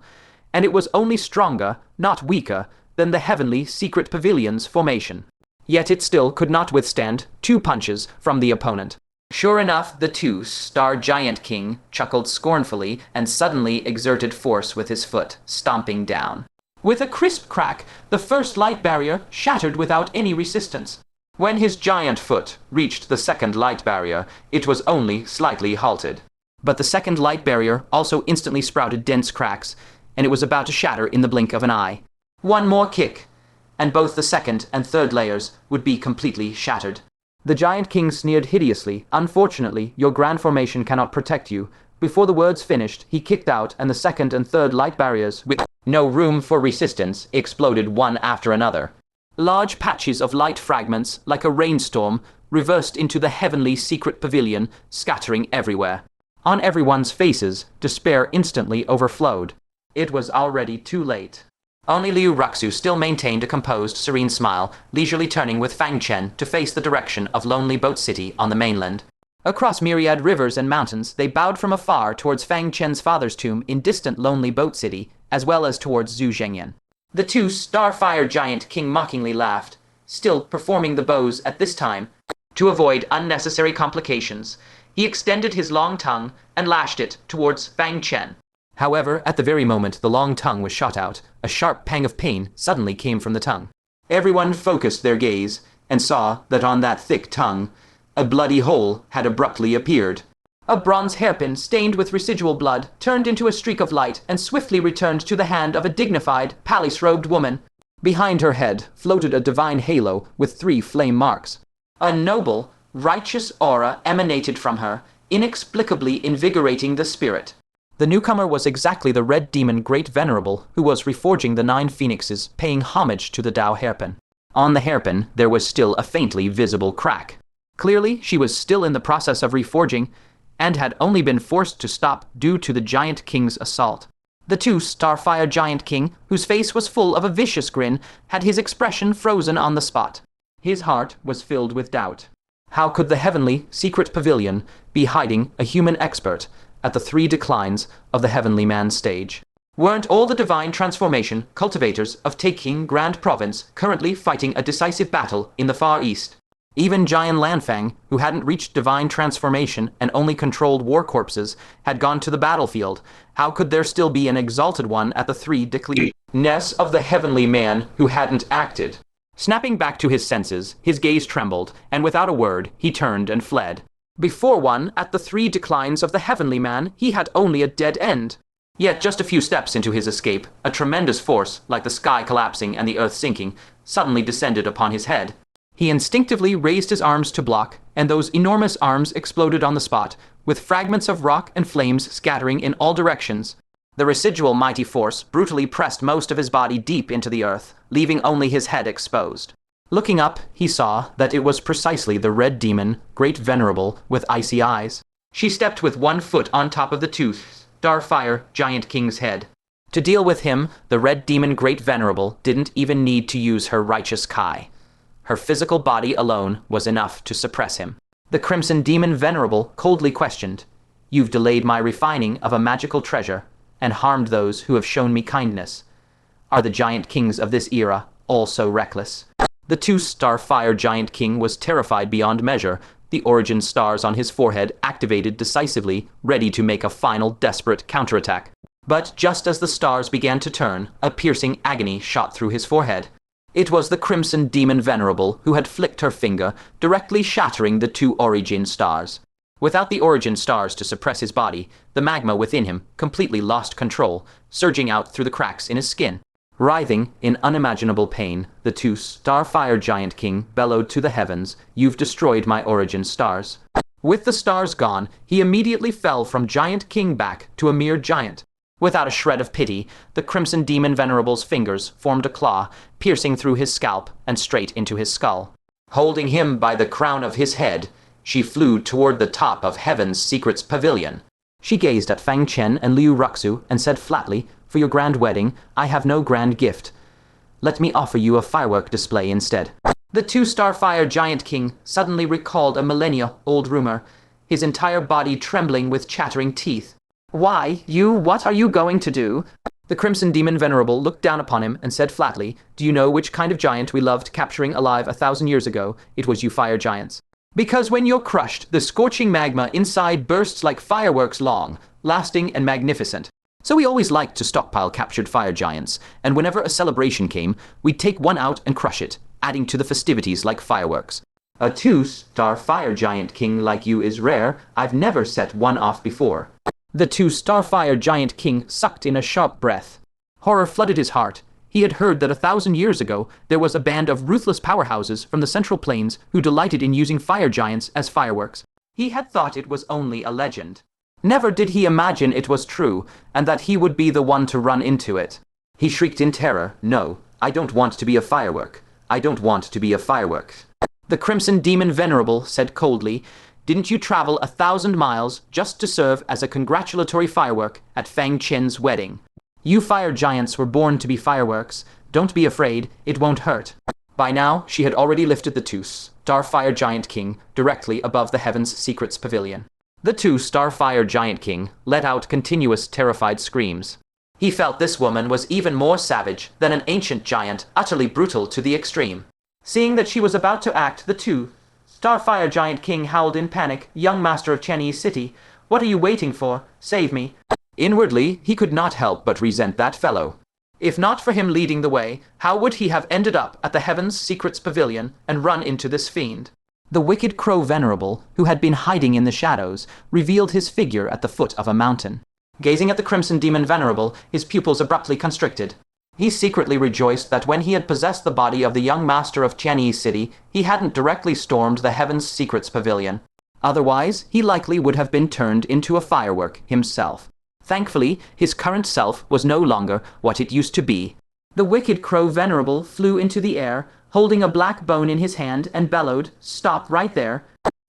and it was only stronger, not weaker, than the heavenly secret pavilion's formation. Yet it still could not withstand 2 punches from the opponent. Sure enough, the 2-star Giant King chuckled scornfully and suddenly exerted force with his foot, stomping down. With a crisp crack, the first light barrier shattered without any resistance. When his giant foot reached the second light barrier, it was only slightly halted. But the second light barrier also instantly sprouted dense cracks, and it was about to shatter in the blink of an eye. One more kick, and both the second and third layers would be completely shattered. The Giant King sneered hideously. "Unfortunately, your grand formation cannot protect you." Before the words finished, he kicked out, and the second and third light barriers, with No room for resistance, exploded one after another. Large patches of light fragments, like a rainstorm, reversed into the heavenly secret pavilion, scattering everywhere. On everyone's faces, despair instantly overflowed. It was already too late. Only Liu Ruxue still maintained a composed, serene smile, leisurely turning with Fang Chen to face the direction of Lonely Boat City on the mainland. Across myriad rivers and mountains, they bowed from afar towards Fang Chen's father's tomb in distant Lonely Boat City, as well as towards Zhu Zhengyan. The two Starfire Giant King mockingly laughed, still performing the bows at this time. To avoid unnecessary complications, he extended his long tongue and lashed it towards Fang Chen. However, at the very moment the long tongue was shot out, a sharp pang of pain suddenly came from the tongue. Everyone focused their gaze and saw that on that thick tongue, a bloody hole had abruptly appeared. A bronze hairpin stained with residual blood turned into a streak of light and swiftly returned to the hand of a dignified, palace-robed woman. Behind her head floated a divine halo with 3 flame marks. A noble, righteous aura emanated from her, inexplicably invigorating the spirit. The newcomer was exactly the red demon Great Venerable who was reforging the 9 phoenixes, paying homage to the Tao hairpin. On the hairpin there was still a faintly visible crack. Clearly, she was still in the process of reforging, and had only been forced to stop due to the Giant King's assault. The 2 Starfire Giant King, whose face was full of a vicious grin, had his expression frozen on the spot. His heart was filled with doubt. How could the heavenly, secret pavilion be hiding a human expert at the 3 declines of the heavenly man stage? Weren't all the divine transformation cultivators of Taking Grand Province currently fighting a decisive battle in the Far East? Even Jian Lanfang, who hadn't reached divine transformation and only controlled war corpses, had gone to the battlefield. How could there still be an exalted one at the 3 declines of the heavenly man who hadn't acted? Snapping back to his senses, his gaze trembled, and without a word, he turned and fled. Before one, at the 3 declines of the heavenly man, he had only a dead end. Yet just a few steps into his escape, a tremendous force, like the sky collapsing and the earth sinking, suddenly descended upon his head. He instinctively raised his arms to block, and those enormous arms exploded on the spot, with fragments of rock and flames scattering in all directions. The residual mighty force brutally pressed most of his body deep into the earth, leaving only his head exposed. Looking up, he saw that it was precisely the red demon, Great Venerable, with icy eyes. She stepped with 1 foot on top of the 2 Starfire Giant King's head. To deal with him, the red demon Great Venerable didn't even need to use her righteous Kai. Her physical body alone was enough to suppress him. The Crimson Demon Venerable coldly questioned, "You've delayed my refining of a magical treasure, and harmed those who have shown me kindness. Are the giant kings of this era all so reckless?" The 2 Starfire Giant King was terrified beyond measure, the origin stars on his forehead activated decisively, ready to make a final desperate counterattack. But just as the stars began to turn, a piercing agony shot through his forehead. It was the Crimson Demon Venerable who had flicked her finger, directly shattering the 2 origin stars. Without the origin stars to suppress his body, the magma within him completely lost control, surging out through the cracks in his skin. Writhing in unimaginable pain, the 2 Starfire Giant King bellowed to the heavens, "You've destroyed my origin stars." With the stars gone, he immediately fell from Giant King back to a mere giant. Without a shred of pity, the Crimson Demon Venerable's fingers formed a claw, piercing through his scalp and straight into his skull. Holding him by the crown of his head, she flew toward the top of Heaven's Secrets Pavilion. She gazed at Fang Chen and Liu Ruxue and said flatly, "For your grand wedding, I have no grand gift. Let me offer you a firework display instead." The 2 Starfire Giant King suddenly recalled a millennia-old rumor, his entire body trembling with chattering teeth. "Why, what are you going to do?" The Crimson Demon Venerable looked down upon him and said flatly, "Do you know which kind of giant we loved capturing alive 1,000 years ago? It was you fire giants. Because when you're crushed, the scorching magma inside bursts like fireworks long, lasting and magnificent. So we always liked to stockpile captured fire giants, and whenever a celebration came, we'd take one out and crush it, adding to the festivities like fireworks. A 2 Starfire Giant King like you is rare. I've never set one off before." The 2 Starfire Giant King sucked in a sharp breath. Horror flooded his heart. He had heard that 1,000 years ago there was a band of ruthless powerhouses from the Central Plains who delighted in using fire giants as fireworks. He had thought it was only a legend. Never did he imagine it was true, and that he would be the one to run into it. He shrieked in terror. No, I don't want to be a firework. I don't want to be a firework. The Crimson Demon Venerable said coldly, "Didn't you travel 1,000 miles just to serve as a congratulatory firework at Fang Chen's wedding? You fire giants were born to be fireworks. Don't be afraid, it won't hurt." By now, she had already lifted the two Starfire Giant King directly above the Heaven's Secrets Pavilion. The two Starfire Giant King let out continuous terrified screams. He felt this woman was even more savage than an ancient giant, utterly brutal to the extreme. Seeing that she was about to act, the two Starfire Giant King howled in panic, "Young master of Chenyi City, what are you waiting for? Save me." Inwardly, he could not help but resent that fellow. If not for him leading the way, how would he have ended up at the Heaven's Secrets Pavilion and run into this fiend? The Wicked Crow Venerable, who had been hiding in the shadows, revealed his figure at the foot of a mountain. Gazing at the Crimson Demon Venerable, his pupils abruptly constricted. He secretly rejoiced that when he had possessed the body of the young master of Chenyi City, he hadn't directly stormed the Heaven's Secrets Pavilion. Otherwise, he likely would have been turned into a firework himself. Thankfully, his current self was no longer what it used to be. The Wicked Crow Venerable flew into the air, holding a black bone in his hand, and bellowed, "Stop right there."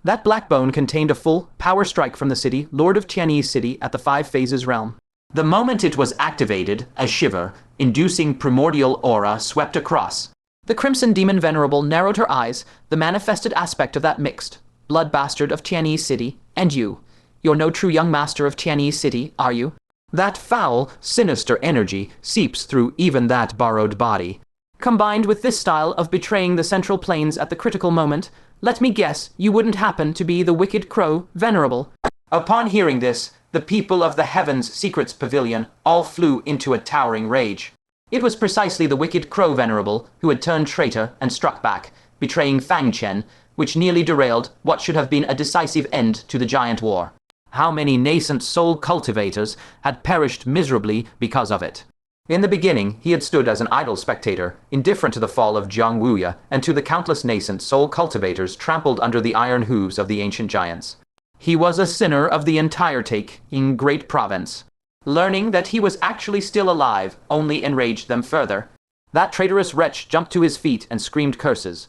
That black bone contained a full power strike from the city, Lord of Chenyi City at the Five Phases realm. The moment it was activated, a shiver, inducing primordial aura swept across. The Crimson Demon Venerable narrowed her eyes, the manifested aspect of that mixed blood bastard of Chenyi City, and you. You're no true young master of Chenyi City, are you? That foul, sinister energy seeps through even that borrowed body. Combined with this style of betraying the central planes at the critical moment, let me guess you wouldn't happen to be the Wicked Crow Venerable. Upon hearing this, the people of the Heaven's Secrets Pavilion all flew into a towering rage. It was precisely the Wicked Crow Venerable who had turned traitor and struck back, betraying Fang Chen, which nearly derailed what should have been a decisive end to the giant war. How many nascent soul cultivators had perished miserably because of it? In the beginning, he had stood as an idle spectator, indifferent to the fall of Jiang Wuya and to the countless nascent soul cultivators trampled under the iron hooves of the ancient giants. He was a sinner of the entire take in Great Province. Learning that he was actually still alive only enraged them further. That traitorous wretch jumped to his feet and screamed curses.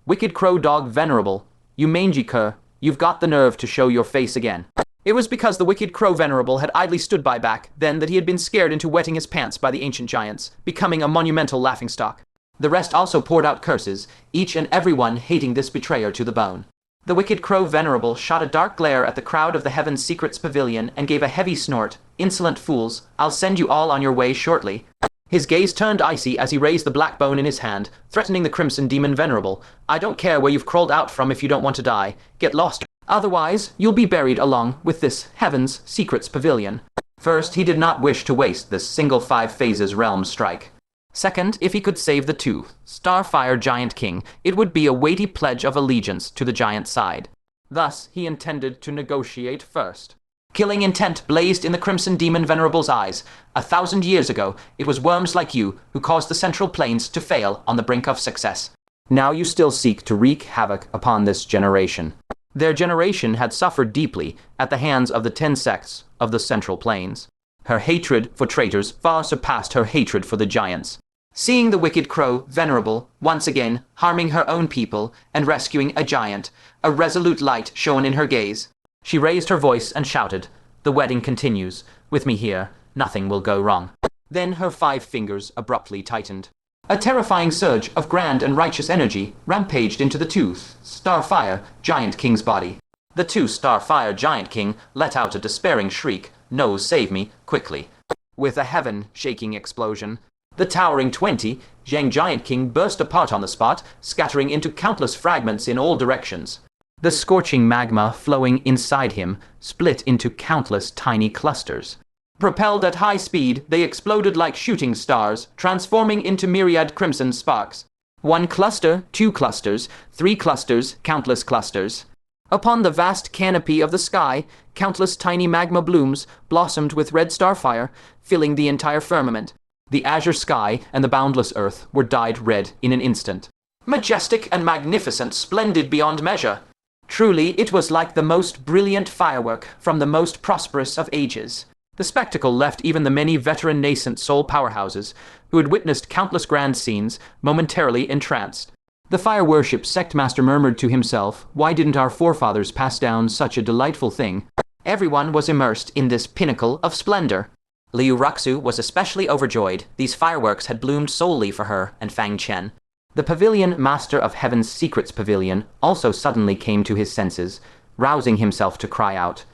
"Wicked Crow Dog Venerable, you mangy cur, you've got the nerve to show your face again." It was because the Wicked Crow Venerable had idly stood by back then that he had been scared into wetting his pants by the ancient giants, becoming a monumental laughingstock. The rest also poured out curses, each and every one hating this betrayer to the bone. The Wicked Crow Venerable shot a dark glare at the crowd of the Heaven's Secrets Pavilion and gave a heavy snort. "Insolent fools, I'll send you all on your way shortly." His gaze turned icy as he raised the black bone in his hand, threatening the Crimson Demon Venerable. "I don't care where you've crawled out from if you don't want to die. Get lost. Otherwise, you'll be buried along with this Heaven's Secrets Pavilion." First, he did not wish to waste this single Five Phases realm strike. Second, if he could save the two Starfire Giant King, it would be a weighty pledge of allegiance to the giant side. Thus, he intended to negotiate first. Killing intent blazed in the Crimson Demon Venerable's eyes. 1,000 years ago, it was worms like you who caused the Central Plains to fail on the brink of success. Now you still seek to wreak havoc upon this generation. Their generation had suffered deeply at the hands of the 10 sects of the Central Plains. Her hatred for traitors far surpassed her hatred for the giants. Seeing the Wicked Crow Venerable once again harming her own people and rescuing a giant, a resolute light shone in her gaze. She raised her voice and shouted, "The wedding continues. With me here, nothing will go wrong." Then her 5 fingers abruptly tightened. A terrifying surge of grand and righteous energy rampaged into the two Starfire Giant King's body. The two Starfire Giant King let out a despairing shriek, "No, save me, quickly." With a heaven-shaking explosion, the towering 20 Zhang Giant King burst apart on the spot, scattering into countless fragments in all directions. The scorching magma flowing inside him split into countless tiny clusters. Propelled at high speed, they exploded like shooting stars, transforming into myriad crimson sparks. 1 cluster, 2 clusters, 3 clusters, countless clusters. Upon the vast canopy of the sky, countless tiny magma blooms blossomed with red starfire, filling the entire firmament. The azure sky and the boundless earth were dyed red in an instant. Majestic and magnificent, splendid beyond measure. Truly, it was like the most brilliant firework from the most prosperous of ages. The spectacle left even the many veteran nascent soul powerhouses, who had witnessed countless grand scenes, momentarily entranced. The fire worship sect master murmured to himself, why didn't our forefathers pass down such a delightful thing? Everyone was immersed in this pinnacle of splendor. Liu Ruxue was especially overjoyed. These fireworks had bloomed solely for her and Fang Chen. The pavilion master of Heaven's Secrets Pavilion also suddenly came to his senses, rousing himself to cry out,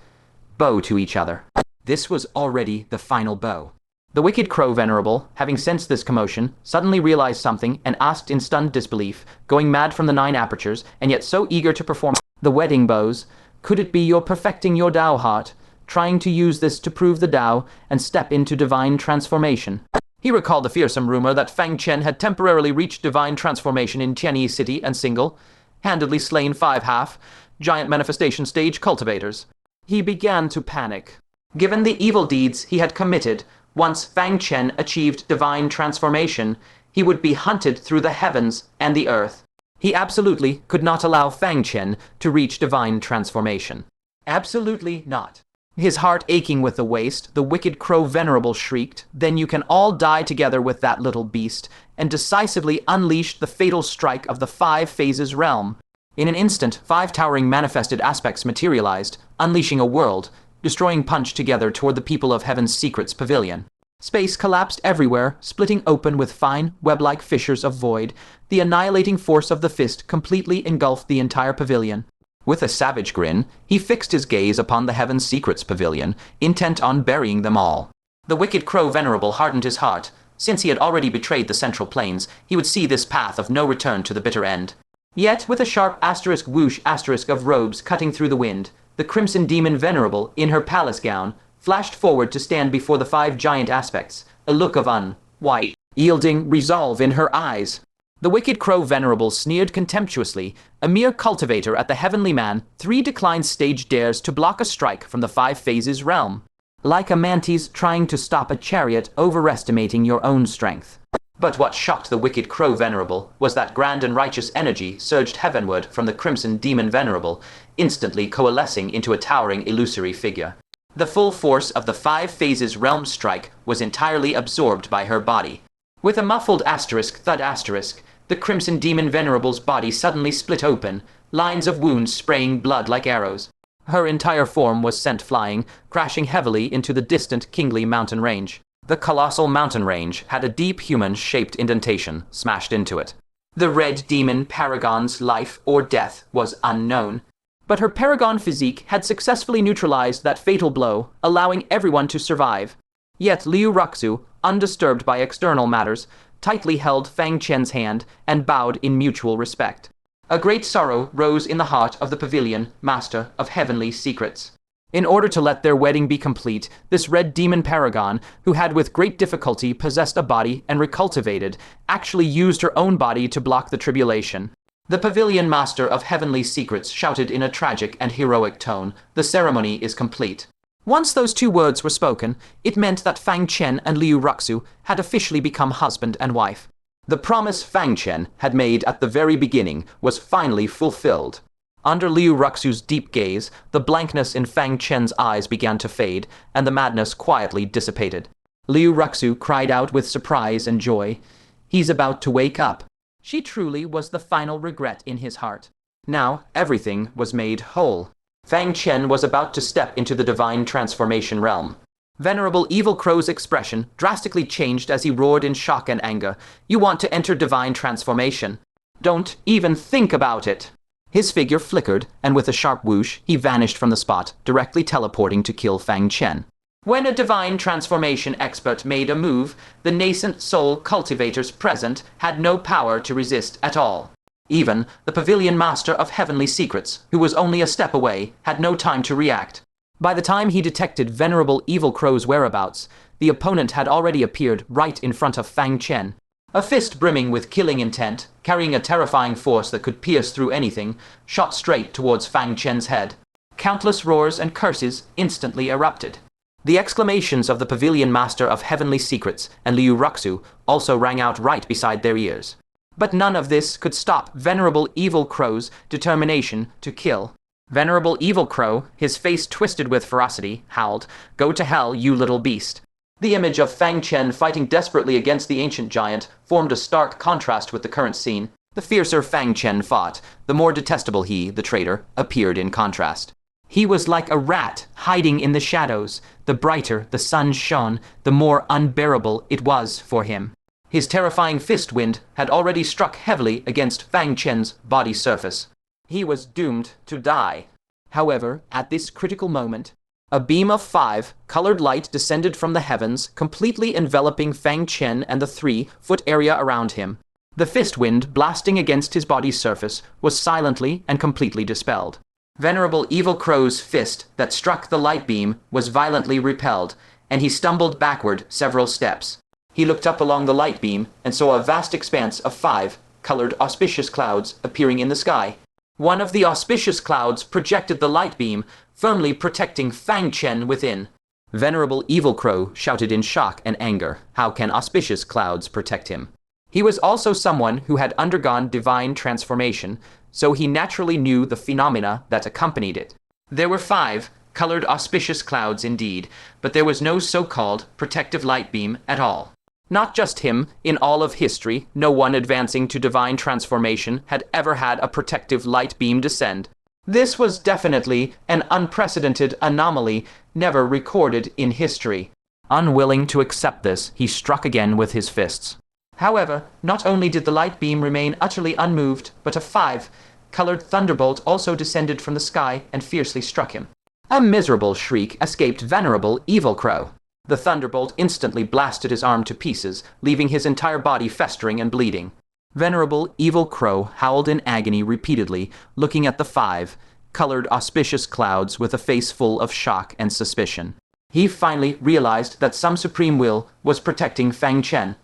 bow to each other. This was already the final bow. The wicked crow venerable, having sensed this commotion, suddenly realized something and asked in stunned disbelief, going mad from the 9 apertures and yet so eager to perform the wedding bows, could it be you're perfecting your Tao heart, trying to use this to prove the Tao and step into divine transformation? He recalled the fearsome rumor that Fang Chen had temporarily reached divine transformation in Tianyi City and single-handedly slain 5 giant manifestation stage cultivators. He began to panic. Given the evil deeds he had committed, once Fang Chen achieved divine transformation, he would be hunted through the heavens and the earth. He absolutely could not allow Fang Chen to reach divine transformation. Absolutely not. His heart aching with the waste, the wicked crow venerable shrieked, then you can all die together with that little beast, and decisively unleashed the fatal strike of the 5 phases realm. In an instant, 5 towering manifested aspects materialized, unleashing a world, destroying punch together toward the people of Heaven's Secrets Pavilion. Space collapsed everywhere, splitting open with fine, web-like fissures of void. The annihilating force of the fist completely engulfed the entire pavilion. With a savage grin, he fixed his gaze upon the Heaven's Secrets Pavilion, intent on burying them all. The wicked crow venerable hardened his heart. Since he had already betrayed the Central Plains, he would see this path of no return to the bitter end. Yet, with a sharp asterisk whoosh asterisk of robes cutting through the wind, the crimson demon venerable, in her palace gown, flashed forward to stand before the 5 giant aspects, a look of white, yielding resolve in her eyes. The wicked crow venerable sneered contemptuously, a mere cultivator at the heavenly man, 3 declined stage dares to block a strike from the 5 phases realm. Like a mantis trying to stop a chariot, overestimating your own strength. But what shocked the wicked crow venerable was that grand and righteous energy surged heavenward from the crimson demon venerable, instantly coalescing into a towering illusory figure. The full force of the 5 phases realm strike was entirely absorbed by her body. With a muffled asterisk thud asterisk, the crimson demon venerable's body suddenly split open, lines of wounds spraying blood like arrows. Her entire form was sent flying, crashing heavily into the distant Kingly mountain range. The colossal mountain range had a deep human-shaped indentation smashed into it. The red demon paragon's life or death was unknown, but her paragon physique had successfully neutralized that fatal blow, allowing everyone to survive. Yet Liu Ruxue, undisturbed by external matters, tightly held Fang Chen's hand and bowed in mutual respect. A great sorrow rose in the heart of the pavilion master of heavenly secrets. In order to let their wedding be complete, this red demon paragon, who had with great difficulty possessed a body and recultivated, actually used her own body to block the tribulation. The pavilion master of heavenly secrets shouted in a tragic and heroic tone, "The ceremony is complete." Once those 2 words were spoken, it meant that Fang Chen and Liu Ruxue had officially become husband and wife. The promise Fang Chen had made at the very beginning was finally fulfilled. Under Liu Ruxue's deep gaze, the blankness in Fang Chen's eyes began to fade, and the madness quietly dissipated. Liu Ruxue cried out with surprise and joy. He's about to wake up. She truly was the final regret in his heart. Now everything was made whole. Fang Chen was about to step into the divine transformation realm. Venerable Evil Crow's expression drastically changed as he roared in shock and anger. You want to enter divine transformation? Don't even think about it. His figure flickered, and with a sharp whoosh, he vanished from the spot, directly teleporting to kill Fang Chen. When a divine transformation expert made a move, the nascent soul cultivators present had no power to resist at all. Even the pavilion master of heavenly secrets, who was only a step away, had no time to react. By the time he detected Venerable Evil Crow's whereabouts, the opponent had already appeared right in front of Fang Chen. A fist brimming with killing intent, carrying a terrifying force that could pierce through anything, shot straight towards Fang Chen's head. Countless roars and curses instantly erupted. The exclamations of the pavilion master of heavenly secrets and Liu Ruxue also rang out right beside their ears. But none of this could stop Venerable Evil Crow's determination to kill. Venerable Evil Crow, his face twisted with ferocity, howled, "Go to hell, you little beast." The image of Fang Chen fighting desperately against the ancient giant formed a stark contrast with the current scene. The fiercer Fang Chen fought, the more detestable he, the traitor, appeared in contrast. He was like a rat hiding in the shadows. The brighter the sun shone, the more unbearable it was for him. His terrifying fist wind had already struck heavily against Fang Chen's body surface. He was doomed to die. However, at this critical moment, a beam of 5 colored light descended from the heavens, completely enveloping Fang Chen and the 3-foot area around him. The fist wind blasting against his body's surface was silently and completely dispelled. Venerable Evil Crow's fist that struck the light beam was violently repelled, and he stumbled backward several steps. He looked up along the light beam and saw a vast expanse of 5 colored auspicious clouds appearing in the sky. One of the auspicious clouds projected the light beam, firmly protecting Fang Chen within. Venerable Evil Crow shouted in shock and anger. How can auspicious clouds protect him? He was also someone who had undergone divine transformation, so he naturally knew the phenomena that accompanied it. There were 5 colored auspicious clouds indeed, but there was no so-called protective light beam at all. Not just him, in all of history, no one advancing to divine transformation had ever had a protective light beam descend. This was definitely an unprecedented anomaly, never recorded in history. Unwilling to accept this, he struck again with his fists. However, not only did the light beam remain utterly unmoved, but a 5-colored thunderbolt also descended from the sky and fiercely struck him. A miserable shriek escaped Venerable Evil Crow. The thunderbolt instantly blasted his arm to pieces, leaving his entire body festering and bleeding. Venerable Evil Crow howled in agony repeatedly, looking at the 5-colored auspicious clouds with a face full of shock and suspicion. He finally realized that some supreme will was protecting Fang Chen.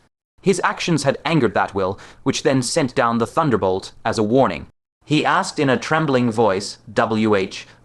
His actions had angered that will, which then sent down the thunderbolt as a warning. He asked in a trembling voice,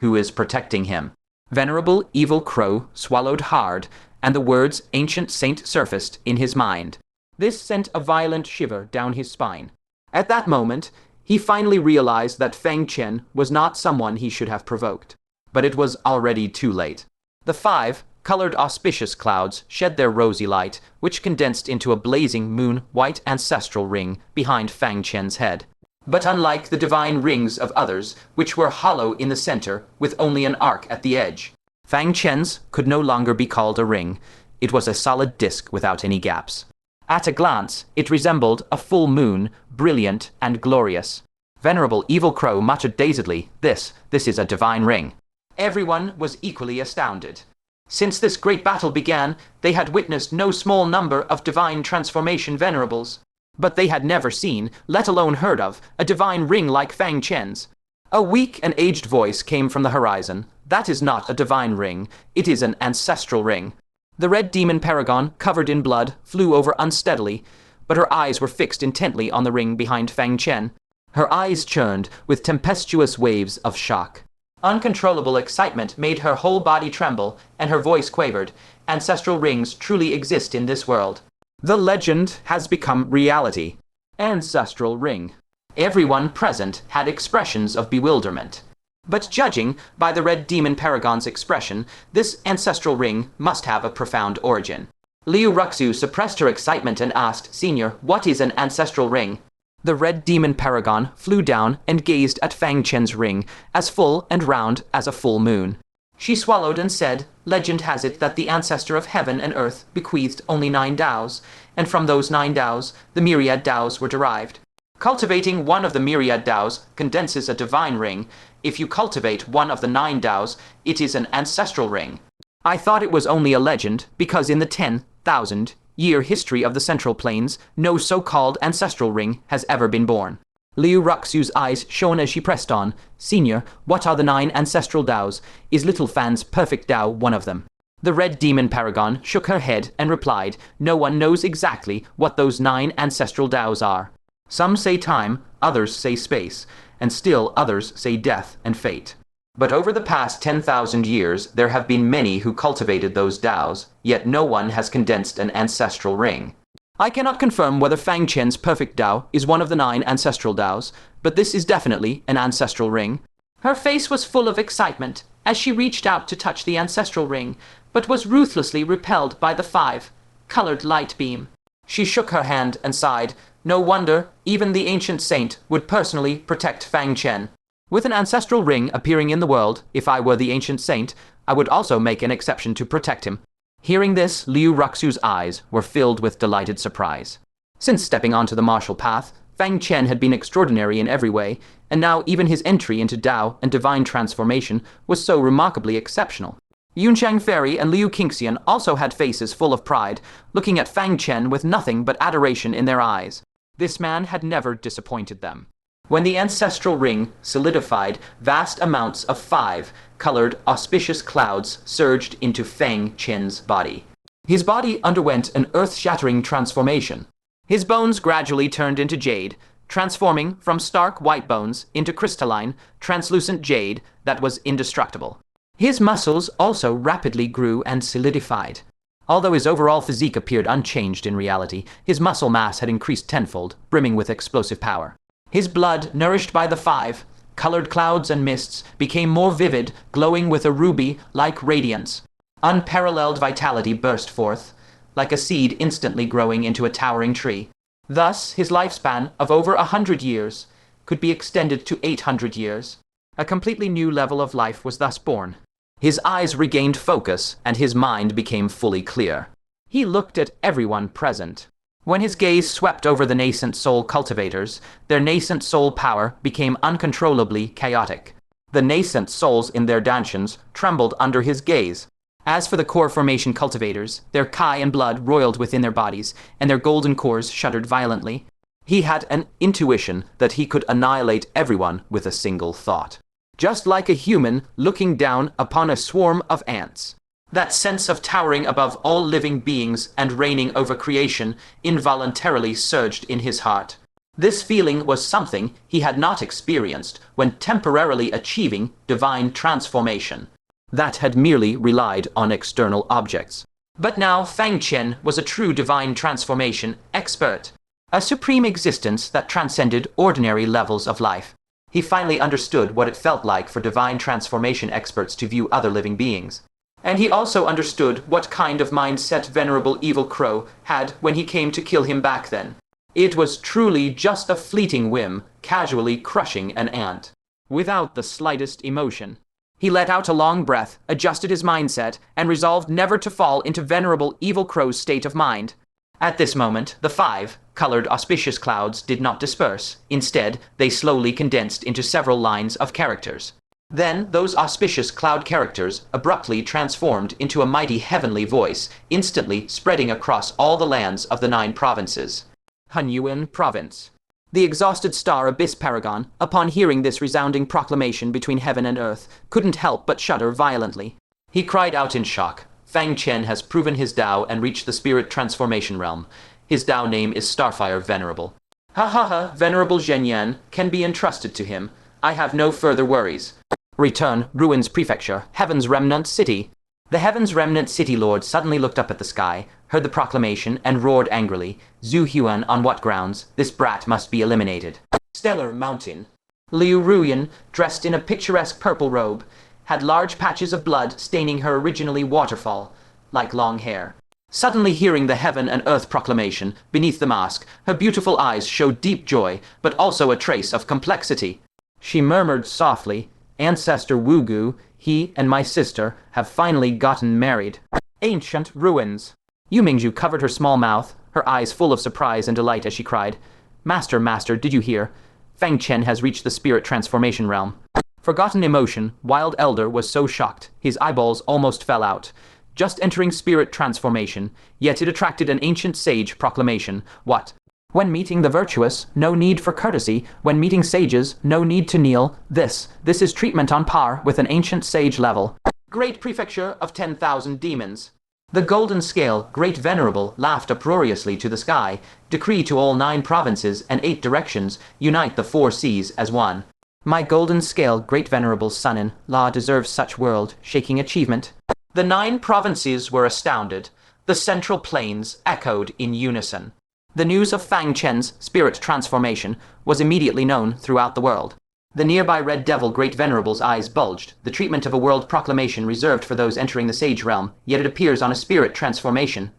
who is protecting him? Venerable Evil Crow swallowed hard, and the words ancient saint surfaced in his mind. This sent a violent shiver down his spine. At that moment, he finally realized that Fang Chen was not someone he should have provoked. But it was already too late. The 5-colored auspicious clouds shed their rosy light, which condensed into a blazing moon-white ancestral ring behind Fang Chen's head. But unlike the divine rings of others, which were hollow in the center with only an arc at the edge, Fang Chen's could no longer be called a ring. It was a solid disk without any gaps. At a glance, it resembled a full moon, brilliant and glorious. Venerable Evil Crow muttered dazedly, This is a divine ring." Everyone was equally astounded. Since this great battle began, they had witnessed no small number of divine transformation venerables. But they had never seen, let alone heard of, a divine ring like Fang Chen's. A weak and aged voice came from the horizon. "That is not a divine ring, it is an ancestral ring." The red demon paragon, covered in blood, flew over unsteadily, but her eyes were fixed intently on the ring behind Fang Chen. Her eyes churned with tempestuous waves of shock. Uncontrollable excitement made her whole body tremble, and her voice quavered. Ancestral rings truly exist in this world. The legend has become reality. Ancestral ring. Everyone present had expressions of bewilderment. But judging by the red demon paragon's expression, this ancestral ring must have a profound origin. Liu Ruxue suppressed her excitement and asked, "Senior, what is an ancestral ring?" The red demon paragon flew down and gazed at Fang Chen's ring, as full and round as a full moon. She swallowed and said, "Legend has it that the ancestor of heaven and earth bequeathed only 9 Taos, and from those 9 Taos, the myriad Taos were derived. Cultivating one of the myriad Taos condenses a divine ring. If you cultivate one of the 9 Taos, it is an ancestral ring. I thought it was only a legend, because in the 10,000-year history of the Central Plains, no so-called ancestral ring has ever been born." Liu Ruxue's eyes shone as she pressed on. "Senior, what are the 9 ancestral Taos? Is Little Fan's perfect Tao one of them?" The red demon paragon shook her head and replied, "No one knows exactly what those 9 ancestral Taos are. Some say time, others say space, and still others say death and fate. But over the past 10,000 years, there have been many who cultivated those Taos, yet no one has condensed an ancestral ring. I cannot confirm whether Fang Chen's perfect Tao is one of the 9 ancestral Taos, but this is definitely an ancestral ring. Her face was full of excitement as she reached out to touch the Ancestral Ring, but was ruthlessly repelled by the 5-colored light beam. She shook her hand and sighed. No wonder even the ancient saint would personally protect Fang Chen. With an Ancestral Ring appearing in the world, if I were the ancient saint, I would also make an exception to protect him. Hearing this, Liu Ruxue's eyes were filled with delighted surprise. Since stepping onto the martial path, Fang Chen had been extraordinary in every way, and now even his entry into Tao and divine transformation was so remarkably exceptional. Yunchang Fairy and Liu Qingxian also had faces full of pride, looking at Fang Chen with nothing but adoration in their eyes. This man had never disappointed them. When the Ancestral Ring solidified, vast amounts of 5-colored auspicious clouds surged into Fang Chen's body. His body underwent an earth-shattering transformation. His bones gradually turned into jade, transforming from stark white bones into crystalline, translucent jade that was indestructible. His muscles also rapidly grew and solidified. Although his overall physique appeared unchanged in reality, his muscle mass had increased tenfold, brimming with explosive power. His blood, nourished by the 5-colored clouds and mists, became more vivid, glowing with a ruby-like radiance. Unparalleled vitality burst forth, like a seed instantly growing into a towering tree. Thus, his lifespan of over 100 years could be extended to 800 years. A completely new level of life was thus born. His eyes regained focus, and his mind became fully clear. He looked at everyone present. When his gaze swept over the nascent soul cultivators, their nascent soul power became uncontrollably chaotic. The nascent souls in their dantians trembled under his gaze. As for the core formation cultivators, their kai and blood roiled within their bodies, and their golden cores shuddered violently. He had an intuition that he could annihilate everyone with a single thought. Just like a human looking down upon a swarm of ants. That sense of towering above all living beings and reigning over creation involuntarily surged in his heart. This feeling was something he had not experienced when temporarily achieving divine transformation. That had merely relied on external objects. But now Fang Chen was a true divine transformation expert, a supreme existence that transcended ordinary levels of life. He finally understood what it felt like for divine transformation experts to view other living beings. And he also understood what kind of mindset Venerable Evil Crow had when he came to kill him back then. It was truly just a fleeting whim, casually crushing an ant, without the slightest emotion. He let out a long breath, adjusted his mindset, and resolved never to fall into Venerable Evil Crow's state of mind. At this moment, the 5-colored auspicious clouds did not disperse. Instead, they slowly condensed into several lines of characters. Then, those auspicious cloud characters abruptly transformed into a mighty heavenly voice, instantly spreading across all the lands of the 9 provinces. Hunyuan Province. The exhausted star Abyss Paragon, upon hearing this resounding proclamation between heaven and earth, couldn't help but shudder violently. He cried out in shock. Fang Chen has proven his Tao and reached the spirit transformation realm. His Tao name is Starfire Venerable. Ha ha ha, Venerable Zhenyan can be entrusted to him. I have no further worries. Return, Ruins Prefecture, Heaven's Remnant City. The Heaven's Remnant City Lord suddenly looked up at the sky, heard the proclamation, and roared angrily. Zhu Huan, on what grounds? This brat must be eliminated. Stellar Mountain. Liu Ruxue, dressed in a picturesque purple robe, had large patches of blood staining her originally waterfall, like long hair. Suddenly hearing the heaven and earth proclamation beneath the mask, her beautiful eyes showed deep joy, but also a trace of complexity. She murmured softly, Ancestor Wugu, he and my sister have finally gotten married. Ancient Ruins. Yu Mingju covered her small mouth, her eyes full of surprise and delight as she cried, Master, Master, did you hear? Fang Chen has reached the spirit transformation realm. Forgotten emotion, Wild Elder was so shocked, his eyeballs almost fell out. Just entering spirit transformation, yet it attracted an ancient sage proclamation. What? When meeting the virtuous, no need for courtesy. When meeting sages, no need to kneel. This is treatment on par with an ancient sage level. Great Prefecture of 10,000 Demons. The Golden Scale, Great Venerable, laughed uproariously to the sky. Decree to all 9 provinces and 8 directions, unite the 4 seas as one. My Golden Scale, Great Venerable son-in-law deserves such world-shaking achievement. The 9 provinces were astounded. The central plains echoed in unison. The news of Fang Chen's spirit transformation was immediately known throughout the world. The nearby Red Devil Great Venerable's eyes bulged, the treatment of a world proclamation reserved for those entering the Sage Realm, yet it appears on a spirit transformation,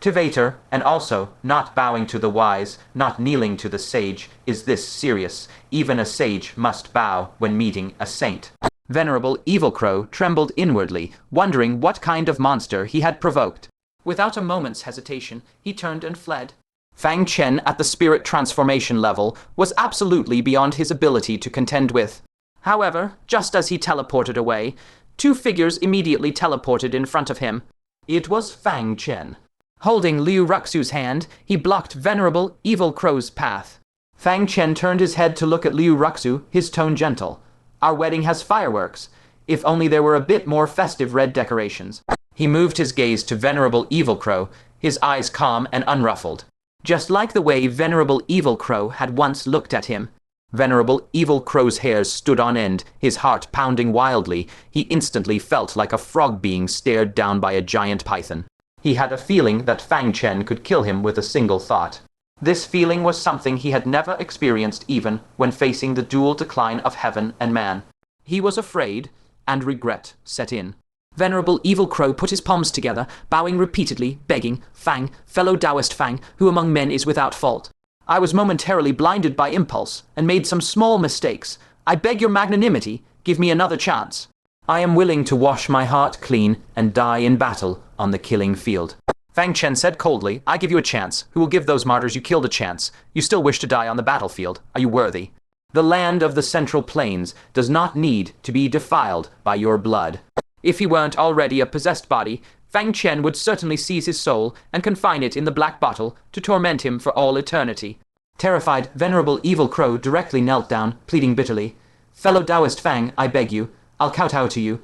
cultivator, and also, not bowing to the wise, not kneeling to the sage. Is this serious? Even a sage must bow when meeting a saint. Venerable Evil Crow trembled inwardly, wondering what kind of monster he had provoked. Without a moment's hesitation, he turned and fled. Fang Chen at the spirit transformation level was absolutely beyond his ability to contend with. However, just as he teleported away, two figures immediately teleported in front of him. It was Fang Chen. Holding Liu Ruxue's hand, he blocked Venerable Evil Crow's path. Fang Chen turned his head to look at Liu Ruxue, his tone gentle. Our wedding has fireworks. If only there were a bit more festive red decorations. He moved his gaze to Venerable Evil Crow, his eyes calm and unruffled. Just like the way Venerable Evil Crow had once looked at him. Venerable Evil Crow's hairs stood on end, his heart pounding wildly. He instantly felt like a frog being stared down by a giant python. He had a feeling that Fang Chen could kill him with a single thought. This feeling was something he had never experienced even when facing the dual decline of heaven and man. He was afraid, and regret set in. Venerable Evil Crow put his palms together, bowing repeatedly, begging, Fang, fellow Taoist Fang, who among men is without fault. I was momentarily blinded by impulse, and made some small mistakes. I beg your magnanimity, give me another chance. I am willing to wash my heart clean and die in battle on the killing field. Fang Chen said coldly, I give you a chance. Who will give those martyrs you killed a chance? You still wish to die on the battlefield. Are you worthy? The land of the Central Plains does not need to be defiled by your blood. If he weren't already a possessed body, Fang Chen would certainly seize his soul and confine it in the black bottle to torment him for all eternity. Terrified, Venerable Evil Crow directly knelt down, pleading bitterly, Fellow Taoist Fang, I beg you, I'll kowtow to you.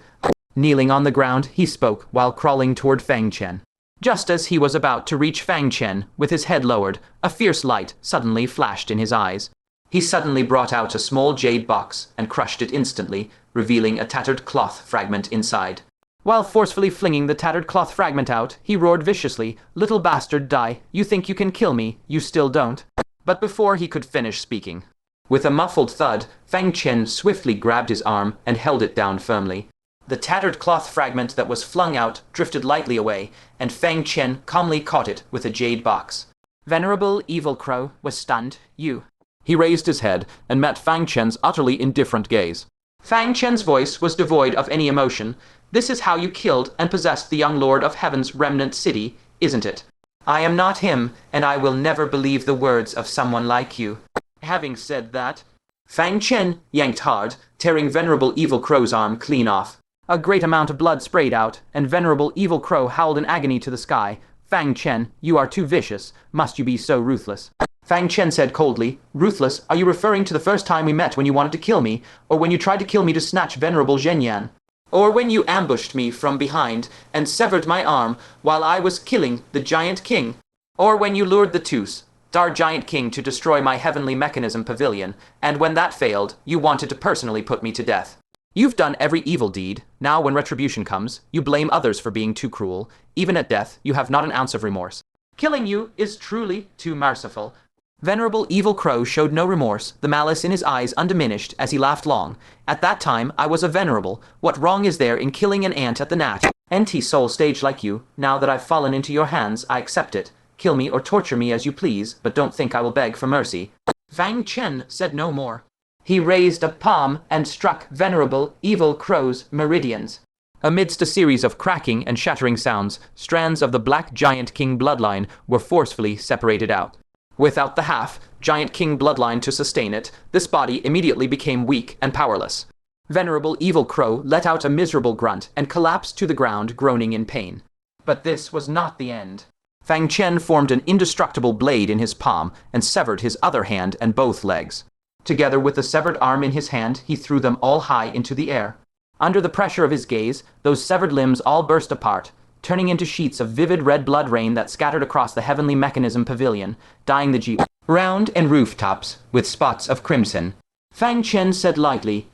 Kneeling on the ground, he spoke while crawling toward Fang Chen. Just as he was about to reach Fang Chen, with his head lowered, a fierce light suddenly flashed in his eyes. He suddenly brought out a small jade box and crushed it instantly, revealing a tattered cloth fragment inside. While forcefully flinging the tattered cloth fragment out, he roared viciously, Little bastard, die. You think you can kill me, you still don't. But before he could finish speaking, with a muffled thud, Fang Chen swiftly grabbed his arm and held it down firmly. The tattered cloth fragment that was flung out drifted lightly away, and Fang Chen calmly caught it with a jade box. Venerable Evil Crow was stunned. You. He raised his head and met Fang Chen's utterly indifferent gaze. Fang Chen's voice was devoid of any emotion. This is how you killed and possessed the young lord of Heaven's remnant city, isn't it? I am not him, and I will never believe the words of someone like you. Having said that, Fang Chen yanked hard, tearing Venerable Evil Crow's arm clean off. A great amount of blood sprayed out, and Venerable Evil Crow howled in agony to the sky. Fang Chen, you are too vicious. Must you be so ruthless? Fang Chen said coldly, Ruthless, are you referring to the first time we met when you wanted to kill me, or when you tried to kill me to snatch Venerable Zhenyan? Or when you ambushed me from behind and severed my arm while I was killing the Giant King? Or when you lured the Toos, our Giant King, to destroy my heavenly mechanism pavilion, and when that failed, you wanted to personally put me to death? You've done every evil deed. Now when retribution comes, you blame others for being too cruel. Even at death, you have not an ounce of remorse. Killing you is truly too merciful. Venerable Evil Crow showed no remorse, the malice in his eyes undiminished as he laughed long. At that time, I was a venerable. What wrong is there in killing an ant at the gnat? Anti-soul stage like you. Now that I've fallen into your hands, I accept it. Kill me or torture me as you please, but don't think I will beg for mercy. Fang Chen said no more. He raised a palm and struck Venerable Evil Crow's meridians. Amidst a series of cracking and shattering sounds, strands of the Black Giant King bloodline were forcefully separated out. Without the half Giant King bloodline to sustain it, this body immediately became weak and powerless. Venerable Evil Crow let out a miserable grunt and collapsed to the ground, groaning in pain. But this was not the end. Fang Chen formed an indestructible blade in his palm and severed his other hand and both legs. Together with the severed arm in his hand, he threw them all high into the air. Under the pressure of his gaze, those severed limbs all burst apart, turning into sheets of vivid red blood rain that scattered across the heavenly mechanism pavilion, dyeing the ground and rooftops with spots of crimson. Fang Chen said lightly,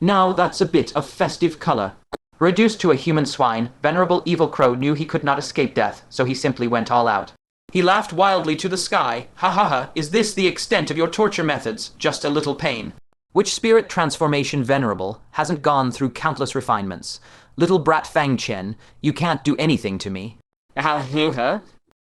Now that's a bit of festive color. Reduced to a human swine, Venerable Evil Crow knew he could not escape death, so he simply went all out. He laughed wildly to the sky. Ha ha ha, is this the extent of your torture methods? Just a little pain. Which spirit transformation venerable hasn't gone through countless refinements? Little brat Fang Chen, you can't do anything to me.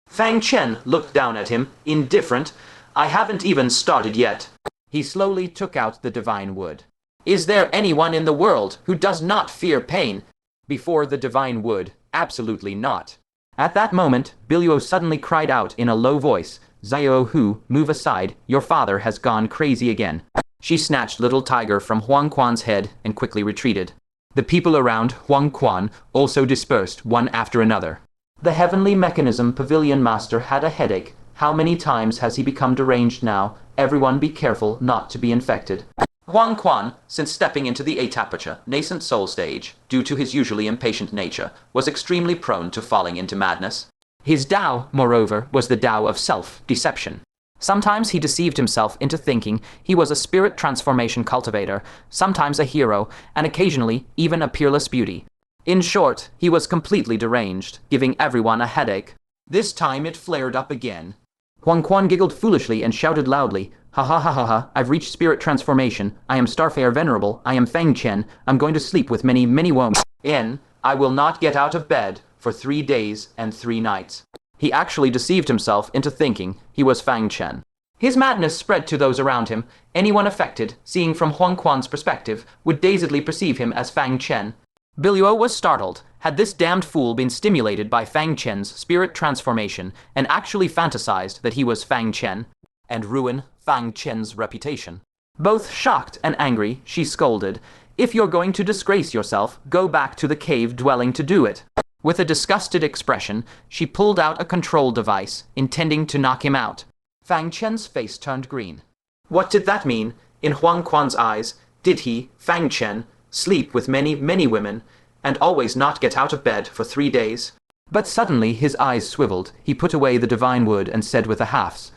Fang Chen looked down at him, indifferent. I haven't even started yet. He slowly took out the divine wood. Is there anyone in the world who does not fear pain? Before the divine wood, absolutely not. At that moment, Biluo suddenly cried out in a low voice, Xiao Hu, move aside, your father has gone crazy again. She snatched little tiger from Huang Quan's head and quickly retreated. The people around Huang Quan also dispersed one after another. The heavenly mechanism pavilion master had a headache. How many times has he become deranged now? Everyone be careful not to be infected. Huang Quan, since stepping into the Ancestral Nascent Soul stage, due to his usually impatient nature, was extremely prone to falling into madness. His Tao, moreover, was the Tao of self-deception. Sometimes he deceived himself into thinking he was a spirit transformation cultivator, sometimes a hero, and occasionally even a peerless beauty. In short, he was completely deranged, giving everyone a headache. This time it flared up again. Huang Quan giggled foolishly and shouted loudly, ha ha ha ha ha, I've reached spirit transformation, I am Starfare Venerable, I am Fang Chen, I'm going to sleep with many, many women. I will not get out of bed for 3 days and 3 nights. He actually deceived himself into thinking he was Fang Chen. His madness spread to those around him. Anyone affected, seeing from Huang Quan's perspective, would dazedly perceive him as Fang Chen. Biluo was startled. Had this damned fool been stimulated by Fang Chen's spirit transformation and actually fantasized that he was Fang Chen, and ruin Fang Chen's reputation? Both shocked and angry, she scolded, if you're going to disgrace yourself, go back to the cave dwelling to do it. With a disgusted expression, she pulled out a control device, intending to knock him out. Fang Chen's face turned green. What did that mean? In Huang Quan's eyes, did he, Fang Chen, sleep with many, many women, and always not get out of bed for 3 days? But suddenly his eyes swiveled. He put away the divine wood and said with a half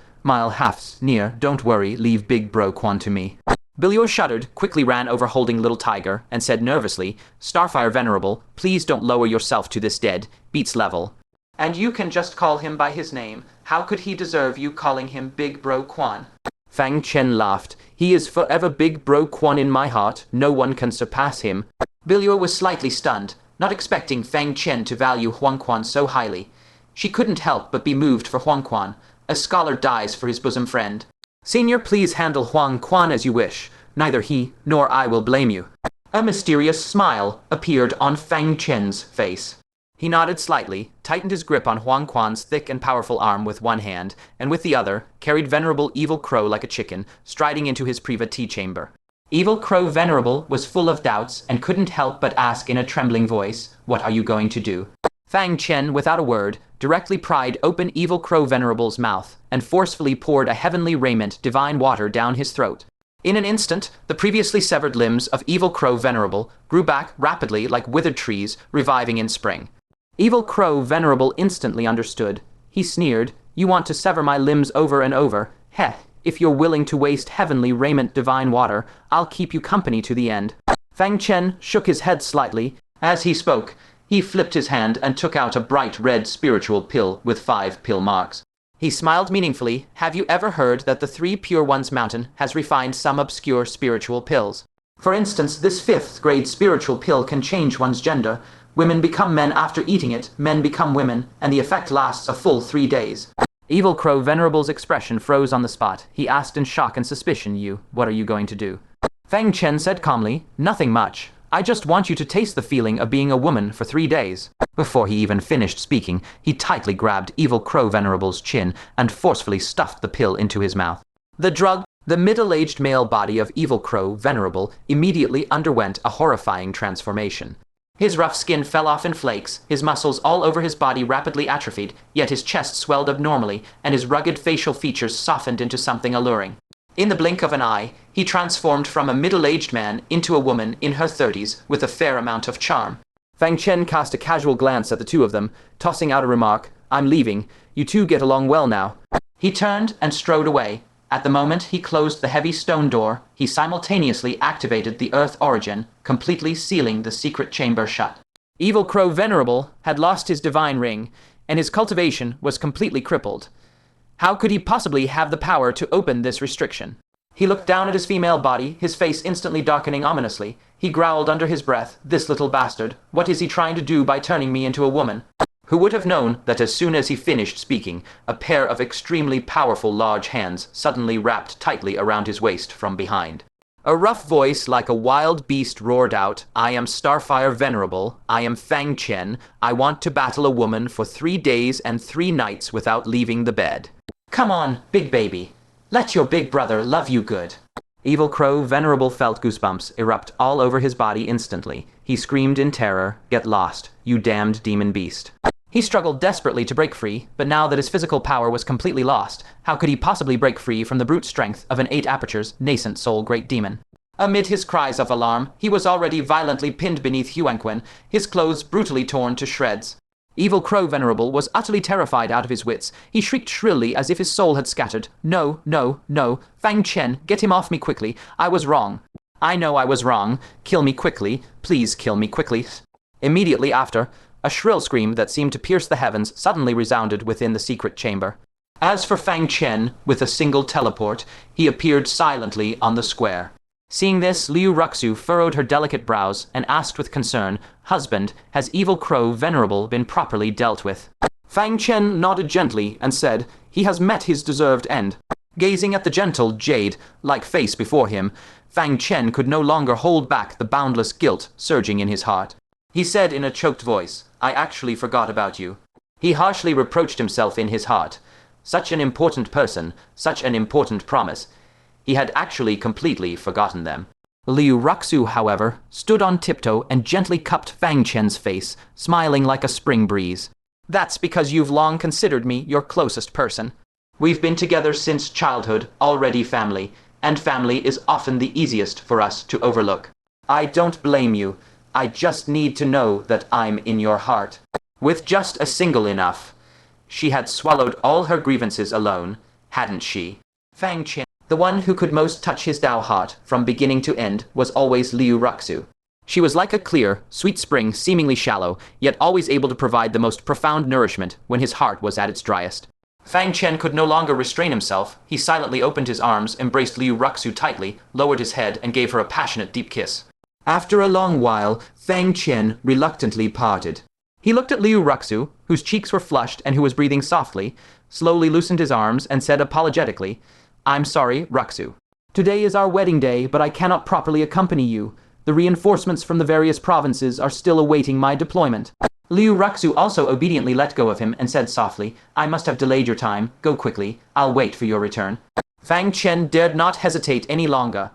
sneer, don't worry, leave big bro Quan to me. Biluo shuddered, quickly ran over holding little tiger, and said nervously, Starfire Venerable, please don't lower yourself to this dead, beats level. And you can just call him by his name. How could he deserve you calling him Big Bro Quan? Fang Chen laughed. He is forever Big Bro Quan in my heart. No one can surpass him. Biluo was slightly stunned, not expecting Fang Chen to value Huang Quan so highly. She couldn't help but be moved for Huang Quan. A scholar dies for his bosom friend. Senior, please handle Huang Quan as you wish. Neither he nor I will blame you. A mysterious smile appeared on Fang Chen's face. He nodded slightly, tightened his grip on Huang Quan's thick and powerful arm with one hand, and with the other, carried Venerable Evil Crow like a chicken, striding into his private chamber. Evil Crow Venerable was full of doubts and couldn't help but ask in a trembling voice, what are you going to do? Fang Chen, without a word, directly pried open Evil Crow Venerable's mouth and forcefully poured a heavenly raiment divine water down his throat. In an instant, the previously severed limbs of Evil Crow Venerable grew back rapidly like withered trees, reviving in spring. Evil Crow Venerable instantly understood. He sneered, you want to sever my limbs over and over? Heh, if you're willing to waste heavenly raiment divine water, I'll keep you company to the end. Fang Chen shook his head slightly. As he spoke, he flipped his hand and took out a bright red spiritual pill with 5 pill marks. He smiled meaningfully. Have you ever heard that the 3 Pure Ones mountain has refined some obscure spiritual pills? For instance, this 5th grade spiritual pill can change one's gender. Women become men after eating it, men become women, and the effect lasts a full 3 days. Evil Crow Venerable's expression froze on the spot. He asked in shock and suspicion, what are you going to do? Fang Chen said calmly, nothing much. I just want you to taste the feeling of being a woman for 3 days. Before he even finished speaking, he tightly grabbed Evil Crow Venerable's chin and forcefully stuffed the pill into his mouth. The middle-aged male body of Evil Crow Venerable immediately underwent a horrifying transformation. His rough skin fell off in flakes, his muscles all over his body rapidly atrophied, yet his chest swelled abnormally, and his rugged facial features softened into something alluring. In the blink of an eye, he transformed from a middle-aged man into a woman in her 30s with a fair amount of charm. Fang Chen cast a casual glance at the two of them, tossing out a remark, I'm leaving. You two get along well now. He turned and strode away. At the moment he closed the heavy stone door, he simultaneously activated the Earth Origin, completely sealing the secret chamber shut. Evil Crow Venerable had lost his divine ring, and his cultivation was completely crippled. How could he possibly have the power to open this restriction? He looked down at his female body, his face instantly darkening ominously. He growled under his breath, "This little bastard, what is he trying to do by turning me into a woman?" Who would have known that as soon as he finished speaking, a pair of extremely powerful large hands suddenly wrapped tightly around his waist from behind. A rough voice like a wild beast roared out, "I am Starfire Venerable. I am Fang Chen. I want to battle a woman for 3 days and 3 nights without leaving the bed. Come on, big baby. Let your big brother love you good." Evil Crow Venerable felt goosebumps erupt all over his body instantly. He screamed in terror, "Get lost, you damned demon beast." He struggled desperately to break free, but now that his physical power was completely lost, how could he possibly break free from the brute strength of an 8 apertures nascent soul great demon? Amid his cries of alarm, he was already violently pinned beneath Huanquan, his clothes brutally torn to shreds. Evil Crow Venerable was utterly terrified out of his wits. He shrieked shrilly as if his soul had scattered. "No, no, no. Fang Chen, get him off me quickly. I was wrong. I know I was wrong. Kill me quickly. Please kill me quickly." Immediately after, a shrill scream that seemed to pierce the heavens suddenly resounded within the secret chamber. As for Fang Chen, with a single teleport, he appeared silently on the square. Seeing this, Liu Ruxue furrowed her delicate brows and asked with concern, "Husband, has Evil Crow Venerable been properly dealt with?" Fang Chen nodded gently and said, "He has met his deserved end." Gazing at the gentle, jade-like face before him, Fang Chen could no longer hold back the boundless guilt surging in his heart. He said in a choked voice, "I actually forgot about you." He harshly reproached himself in his heart. Such an important person, such an important promise. He had actually completely forgotten them. Liu Ruxue, however, stood on tiptoe and gently cupped Fang Chen's face, smiling like a spring breeze. "That's because you've long considered me your closest person. We've been together since childhood, already family, and family is often the easiest for us to overlook. I don't blame you. I just need to know that I'm in your heart." With just a single enough. She had swallowed all her grievances alone, hadn't she? Fang Chen, the one who could most touch his Tao heart from beginning to end, was always Liu Ruxue. She was like a clear, sweet spring, seemingly shallow, yet always able to provide the most profound nourishment when his heart was at its driest. Fang Chen could no longer restrain himself. He silently opened his arms, embraced Liu Ruxue tightly, lowered his head, and gave her a passionate deep kiss. After a long while, Fang Chen reluctantly parted. He looked at Liu Ruxue, whose cheeks were flushed and who was breathing softly, slowly loosened his arms, and said apologetically, "I'm sorry, Ruxue. Today is our wedding day, but I cannot properly accompany you. The reinforcements from the various provinces are still awaiting my deployment." Liu Ruxue also obediently let go of him and said softly, "I must have delayed your time. Go quickly. I'll wait for your return." Fang Chen dared not hesitate any longer.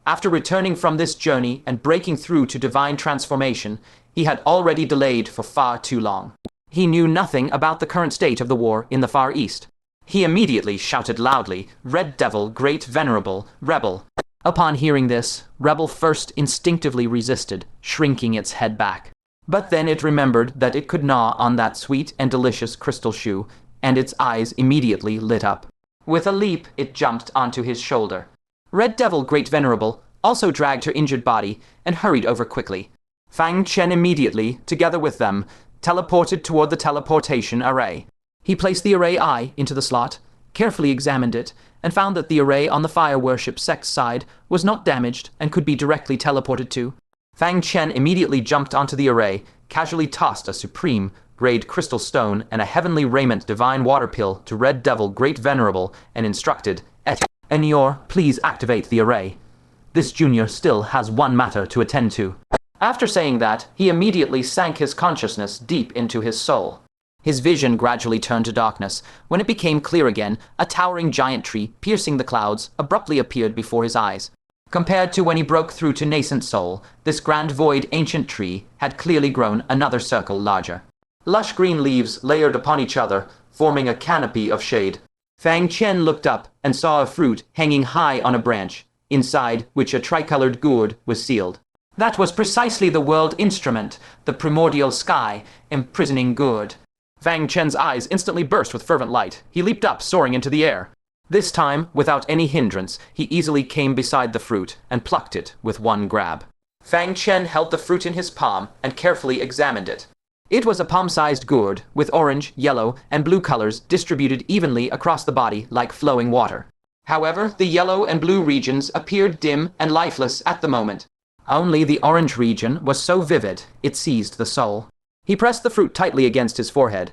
After returning from this journey and breaking through to divine transformation, he had already delayed for far too long. He knew nothing about the current state of the war in the Far East. He immediately shouted loudly, "Red Devil, Great Venerable, Rebel." Upon hearing this, Rebel first instinctively resisted, shrinking its head back. But then it remembered that it could gnaw on that sweet and delicious crystal shoe, and its eyes immediately lit up. With a leap, it jumped onto his shoulder. Red Devil, Great Venerable, also dragged her injured body and hurried over quickly. Fang Chen immediately, together with them, teleported toward the teleportation array. He placed the array eye into the slot, carefully examined it, and found that the array on the fire worship sex side was not damaged and could be directly teleported to. Fang Chen immediately jumped onto the array, casually tossed a supreme grade crystal stone and a heavenly raiment divine water pill to Red Devil Great Venerable and instructed, "Enior, please activate the array. This junior still has one matter to attend to." After saying that, he immediately sank his consciousness deep into his soul. His vision gradually turned to darkness. When it became clear again, a towering giant tree, piercing the clouds, abruptly appeared before his eyes. Compared to when he broke through to Nascent Soul, this grand void ancient tree had clearly grown another circle larger. Lush green leaves layered upon each other, forming a canopy of shade. Fang Chen looked up and saw a fruit hanging high on a branch, inside which a tricolored gourd was sealed. That was precisely the world instrument, the primordial sky, imprisoning gourd. Fang Chen's eyes instantly burst with fervent light. He leaped up, soaring into the air. This time, without any hindrance, he easily came beside the fruit and plucked it with one grab. Fang Chen held the fruit in his palm and carefully examined it. It was a palm-sized gourd, with orange, yellow, and blue colors distributed evenly across the body like flowing water. However, the yellow and blue regions appeared dim and lifeless at the moment. Only the orange region was so vivid, it seized the soul. He pressed the fruit tightly against his forehead.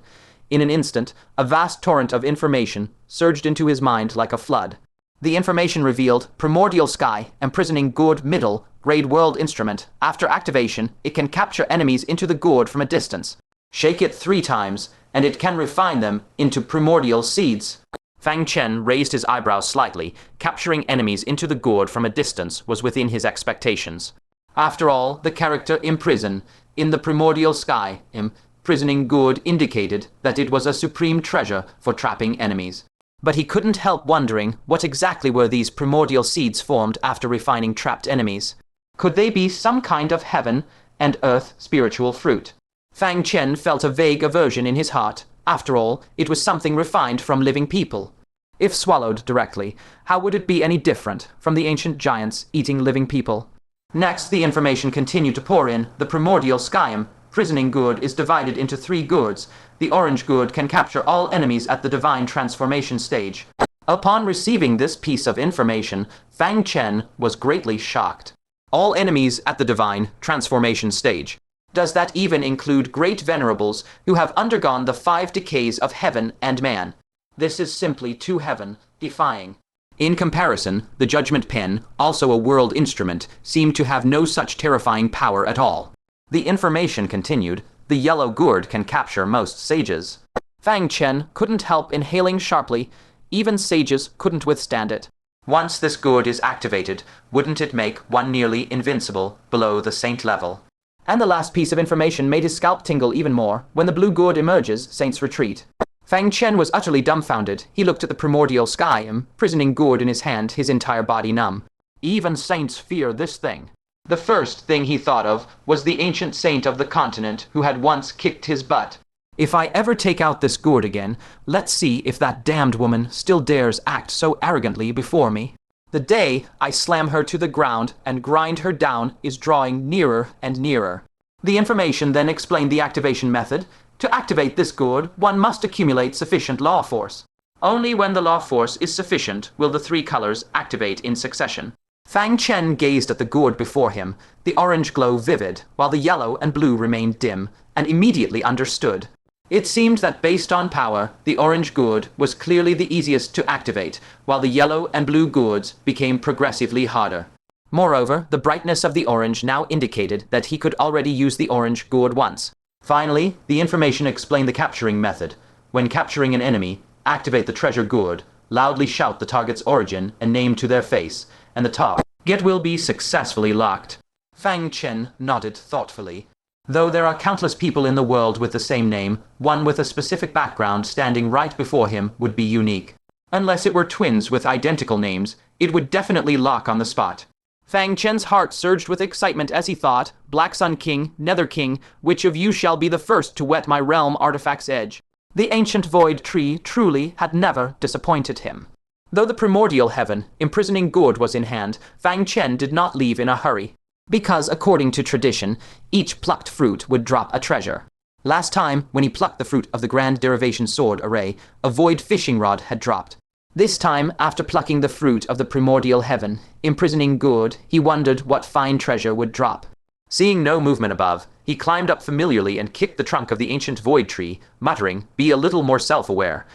In an instant, a vast torrent of information surged into his mind like a flood. The information revealed primordial sky, imprisoning gourd middle, grade world instrument. After activation, it can capture enemies into the gourd from a distance. Shake it 3 times, and it can refine them into primordial seeds. Fang Chen raised his eyebrows slightly. Capturing enemies into the gourd from a distance was within his expectations. After all, the character imprison in the primordial sky, imprisoning gourd indicated that it was a supreme treasure for trapping enemies. But he couldn't help wondering what exactly were these primordial seeds formed after refining trapped enemies. Could they be some kind of heaven and earth spiritual fruit? Fang Chen felt a vague aversion in his heart. After all, it was something refined from living people. If swallowed directly, how would it be any different from the ancient giants eating living people? Next, the information continued to pour in. The primordial skyam, prisoning gourd, is divided into 3 gourds. The orange gourd can capture all enemies at the divine transformation stage. Upon receiving this piece of information, Fang Chen was greatly shocked. All enemies at the divine transformation stage. Does that even include great venerables who have undergone the 5 decays of heaven and man? This is simply too heaven-defying. In comparison, the Judgment Pen, also a world instrument, seemed to have no such terrifying power at all. The information continued. The yellow gourd can capture most sages. Fang Chen couldn't help inhaling sharply. Even sages couldn't withstand it. Once this gourd is activated, wouldn't it make one nearly invincible below the saint level? And the last piece of information made his scalp tingle even more. When the blue gourd emerges, saints retreat. Fang Chen was utterly dumbfounded. He looked at the primordial sky, imprisoning gourd in his hand, his entire body numb. Even saints fear this thing. The first thing he thought of was the ancient saint of the continent who had once kicked his butt. If I ever take out this gourd again, let's see if that damned woman still dares act so arrogantly before me. The day I slam her to the ground and grind her down is drawing nearer and nearer. The information then explained the activation method. To activate this gourd, one must accumulate sufficient law force. Only when the law force is sufficient will the 3 colors activate in succession. Fang Chen gazed at the gourd before him, the orange glow vivid, while the yellow and blue remained dim, and immediately understood. It seemed that based on power, the orange gourd was clearly the easiest to activate, while the yellow and blue gourds became progressively harder. Moreover, the brightness of the orange now indicated that he could already use the orange gourd once. Finally, the information explained the capturing method. When capturing an enemy, activate the treasure gourd, loudly shout the target's origin and name to their face, and the target will be successfully locked. Fang Chen nodded thoughtfully. Though there are countless people in the world with the same name, one with a specific background standing right before him would be unique. Unless it were twins with identical names, it would definitely lock on the spot. Fang Chen's heart surged with excitement as he thought, Black Sun King, Nether King, which of you shall be the first to wet my realm artifact's edge? The ancient void tree truly had never disappointed him. Though the primordial heaven, imprisoning gourd was in hand, Fang Chen did not leave in a hurry. Because, according to tradition, each plucked fruit would drop a treasure. Last time, when he plucked the fruit of the Grand Derivation Sword array, a void fishing rod had dropped. This time, after plucking the fruit of the primordial heaven, imprisoning gourd, he wondered what fine treasure would drop. Seeing no movement above, he climbed up familiarly and kicked the trunk of the ancient void tree, muttering, "Be a little more self-aware.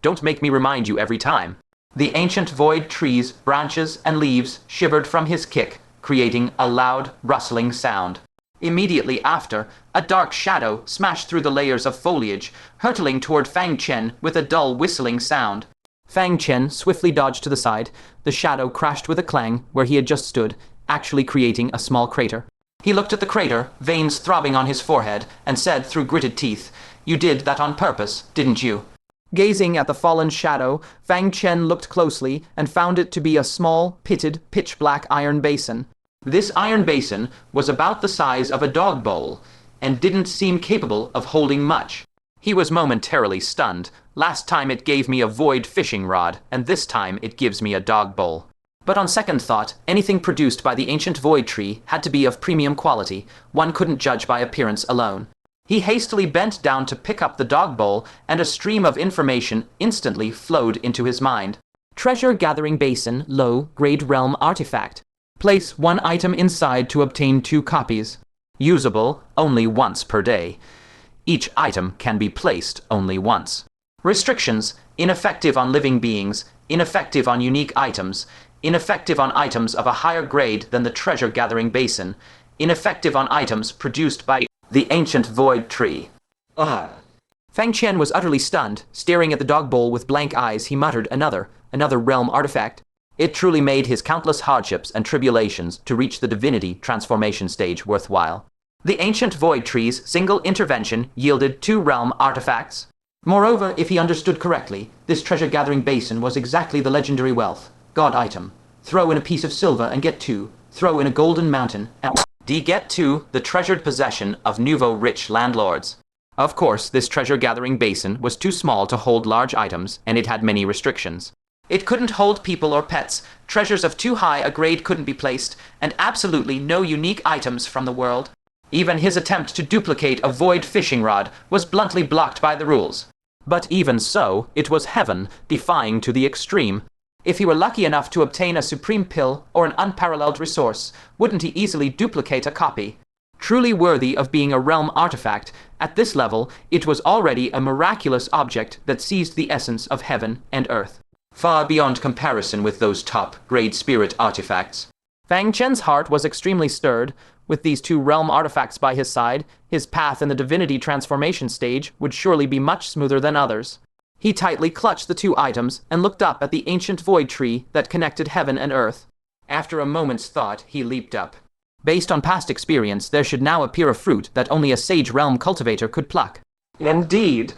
Don't make me remind you every time." The ancient void tree's branches and leaves shivered from his kick, creating a loud, rustling sound. Immediately after, a dark shadow smashed through the layers of foliage, hurtling toward Fang Chen with a dull whistling sound. Fang Chen swiftly dodged to the side. The shadow crashed with a clang where he had just stood, actually creating a small crater. He looked at the crater, veins throbbing on his forehead, and said through gritted teeth, "You did that on purpose, didn't you?" Gazing at the fallen shadow, Fang Chen looked closely and found it to be a small, pitted, pitch-black iron basin. This iron basin was about the size of a dog bowl, and didn't seem capable of holding much. He was momentarily stunned. Last time it gave me a void fishing rod, and this time it gives me a dog bowl. But on second thought, anything produced by the ancient void tree had to be of premium quality. One couldn't judge by appearance alone. He hastily bent down to pick up the dog bowl, and a stream of information instantly flowed into his mind. Treasure Gathering Basin, low-grade realm artifact. Place 1 item inside to obtain 2 copies. Usable only once per day. Each item can be placed only once. Restrictions: ineffective on living beings, ineffective on unique items, ineffective on items of a higher grade than the Treasure Gathering Basin, ineffective on items produced by the Ancient Void Tree. Fang Chen was utterly stunned. Staring at the dog bowl with blank eyes, he muttered, another realm artifact. It truly made his countless hardships and tribulations to reach the divinity transformation stage worthwhile. The Ancient Void Tree's single intervention yielded 2 realm artifacts. Moreover, if he understood correctly, this treasure-gathering basin was exactly the legendary wealth. God item. Throw in a piece of silver and get 2. Throw in a golden mountain and get 2, the treasured possession of nouveau rich landlords. Of course, this treasure-gathering basin was too small to hold large items, and it had many restrictions. It couldn't hold people or pets, treasures of too high a grade couldn't be placed, and absolutely no unique items from the world. Even his attempt to duplicate a void fishing rod was bluntly blocked by the rules. But even so, it was heaven, defying to the extreme. If he were lucky enough to obtain a supreme pill or an unparalleled resource, wouldn't he easily duplicate a copy? Truly worthy of being a realm artifact, at this level, it was already a miraculous object that seized the essence of heaven and earth. Far beyond comparison with those top-grade spirit artifacts. Fang Chen's heart was extremely stirred. With these 2 realm artifacts by his side, his path in the divinity transformation stage would surely be much smoother than others. He tightly clutched the 2 items and looked up at the ancient void tree that connected heaven and earth. After a moment's thought, he leaped up. Based on past experience, there should now appear a fruit that only a sage realm cultivator could pluck. Indeed.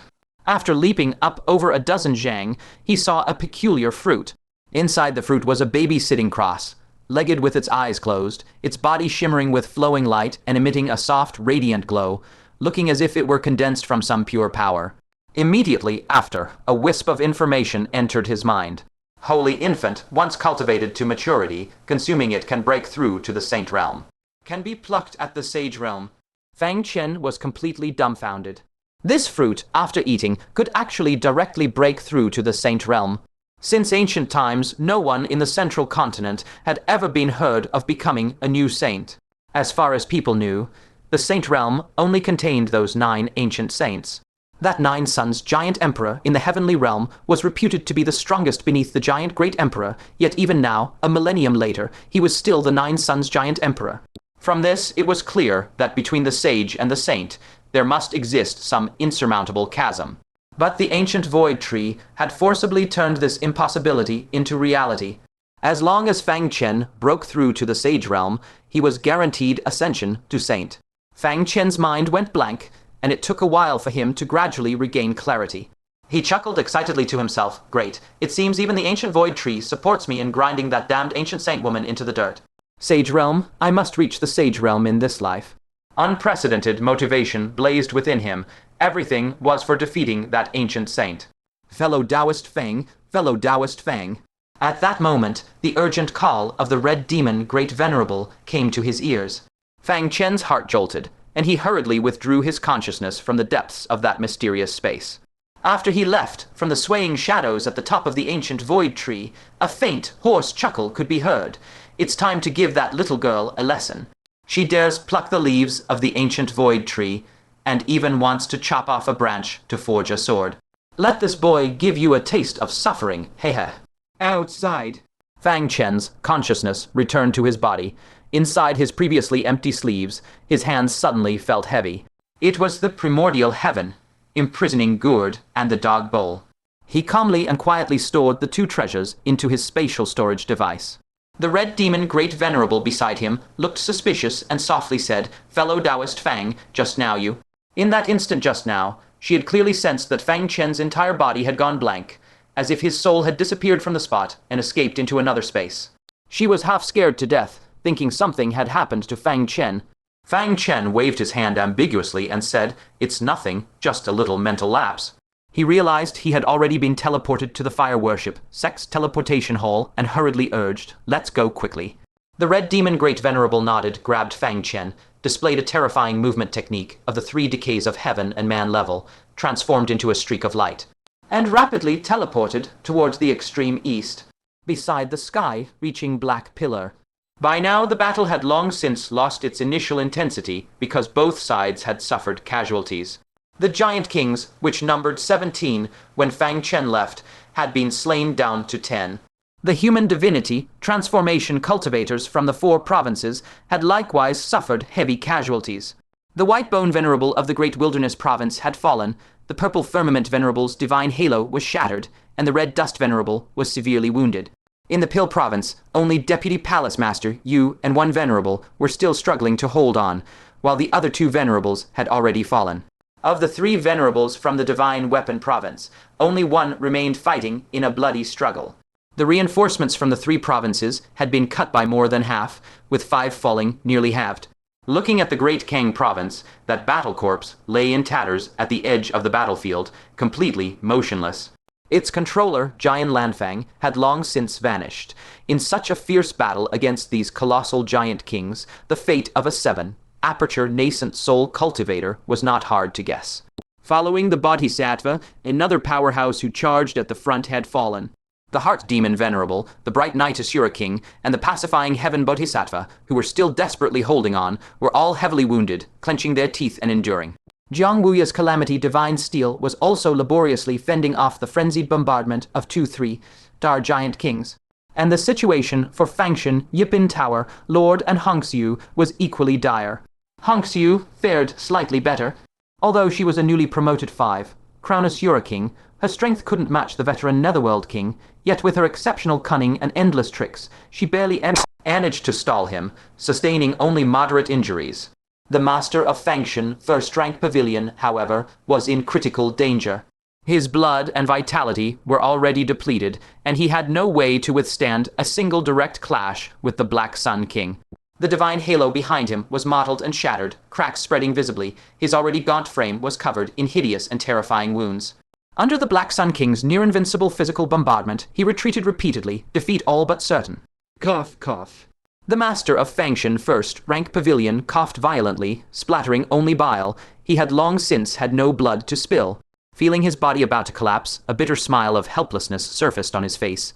After leaping up over a dozen zhang, he saw a peculiar fruit. Inside the fruit was a baby sitting cross, legged with its eyes closed, its body shimmering with flowing light and emitting a soft, radiant glow, looking as if it were condensed from some pure power. Immediately after, a wisp of information entered his mind. Holy infant, once cultivated to maturity, consuming it can break through to the saint realm. Can be plucked at the sage realm. Fang Chen was completely dumbfounded. This fruit, after eating, could actually directly break through to the saint realm. Since ancient times, no one in the central continent had ever been heard of becoming a new saint. As far as people knew, the saint realm only contained those 9 ancient saints. That 9 Suns giant emperor in the heavenly realm was reputed to be the strongest beneath the giant great emperor, yet even now, a millennium later, he was still the 9 Suns giant emperor. From this, it was clear that between the sage and the saint, there must exist some insurmountable chasm. But the ancient void tree had forcibly turned this impossibility into reality. As long as Fang Chen broke through to the sage realm, he was guaranteed ascension to saint. Fang Chen's mind went blank, and it took a while for him to gradually regain clarity. He chuckled excitedly to himself. Great, it seems even the ancient void tree supports me in grinding that damned ancient saint woman into the dirt. Sage realm, I must reach the sage realm in this life. Unprecedented motivation blazed within him. Everything was for defeating that ancient saint. Fellow Taoist Fang, fellow Taoist Fang. At that moment, the urgent call of the red demon Great Venerable came to his ears. Fang Chen's heart jolted, and he hurriedly withdrew his consciousness from the depths of that mysterious space. After he left, from the swaying shadows at the top of the ancient void tree, a faint, hoarse chuckle could be heard. It's time to give that little girl a lesson. She dares pluck the leaves of the ancient void tree, and even wants to chop off a branch to forge a sword. Let this boy give you a taste of suffering, hehe. Outside. Fang Chen's consciousness returned to his body. Inside his previously empty sleeves, his hands suddenly felt heavy. It was the primordial heaven, imprisoning gourd and the dog bowl. He calmly and quietly stored the 2 treasures into his spatial storage device. The red demon Great Venerable beside him looked suspicious and softly said, Fellow Taoist Fang, just now you. In that instant just now, she had clearly sensed that Fang Chen's entire body had gone blank, as if his soul had disappeared from the spot and escaped into another space. She was half scared to death, thinking something had happened to Fang Chen. Fang Chen waved his hand ambiguously and said, It's nothing, just a little mental lapse. He realized he had already been teleported to the fire worship, sex teleportation hall, and hurriedly urged, Let's go quickly. The red demon Great Venerable nodded, grabbed Fang Chen, displayed a terrifying movement technique of the 3 decays of heaven and man level, transformed into a streak of light, and rapidly teleported towards the extreme east. beside the sky reaching black pillar. By now the battle had long since lost its initial intensity because both sides had suffered casualties. The giant kings, which numbered 17 when Fang Chen left, had been slain down to 10. The human divinity transformation cultivators from the 4 provinces had likewise suffered heavy casualties. The white bone venerable of the Great Wilderness Province had fallen, the purple firmament venerable's divine halo was shattered, and the red dust venerable was severely wounded. In the Pill Province, only Deputy Palace Master Yu and 1 venerable were still struggling to hold on, while the other 2 venerables had already fallen. Of the 3 venerables from the Divine Weapon Province, only 1 remained fighting in a bloody struggle. The reinforcements from the 3 provinces had been cut by more than half, with 5 falling nearly halved. Looking at the Great Kang Province, that battle corpse lay in tatters at the edge of the battlefield, completely motionless. Its controller, Giant Lanfang, had long since vanished. In such a fierce battle against these colossal giant kings, the fate of a 7-aperture nascent soul cultivator was not hard to guess. Following the Bodhisattva, another powerhouse who charged at the front had fallen. The Heart Demon Venerable, the Bright Knight Asura King, and the Pacifying Heaven Bodhisattva, who were still desperately holding on, were all heavily wounded, clenching their teeth and enduring. Jiang Wuya's Calamity Divine Steel was also laboriously fending off the frenzied bombardment of 2-3-star giant kings. And the situation for Fangshan, Yipin Tower, Lord, and Hongxiu was equally dire. Hongxiu fared slightly better. Although she was a newly promoted 5-crown Asura King, her strength couldn't match the veteran Netherworld King, yet with her exceptional cunning and endless tricks, she barely managed to stall him, sustaining only moderate injuries. The Master of Fangshan First Rank Pavilion, however, was in critical danger. His blood and vitality were already depleted, and he had no way to withstand a single direct clash with the Black Sun King. The divine halo behind him was mottled and shattered, cracks spreading visibly. His already gaunt frame was covered in hideous and terrifying wounds. Under the Black Sun King's near-invincible physical bombardment, he retreated repeatedly, defeat all but certain. Cough, cough. The Master of Fangshan First Rank Pavilion coughed violently, splattering only bile. He had long since had no blood to spill. Feeling his body about to collapse, a bitter smile of helplessness surfaced on his face.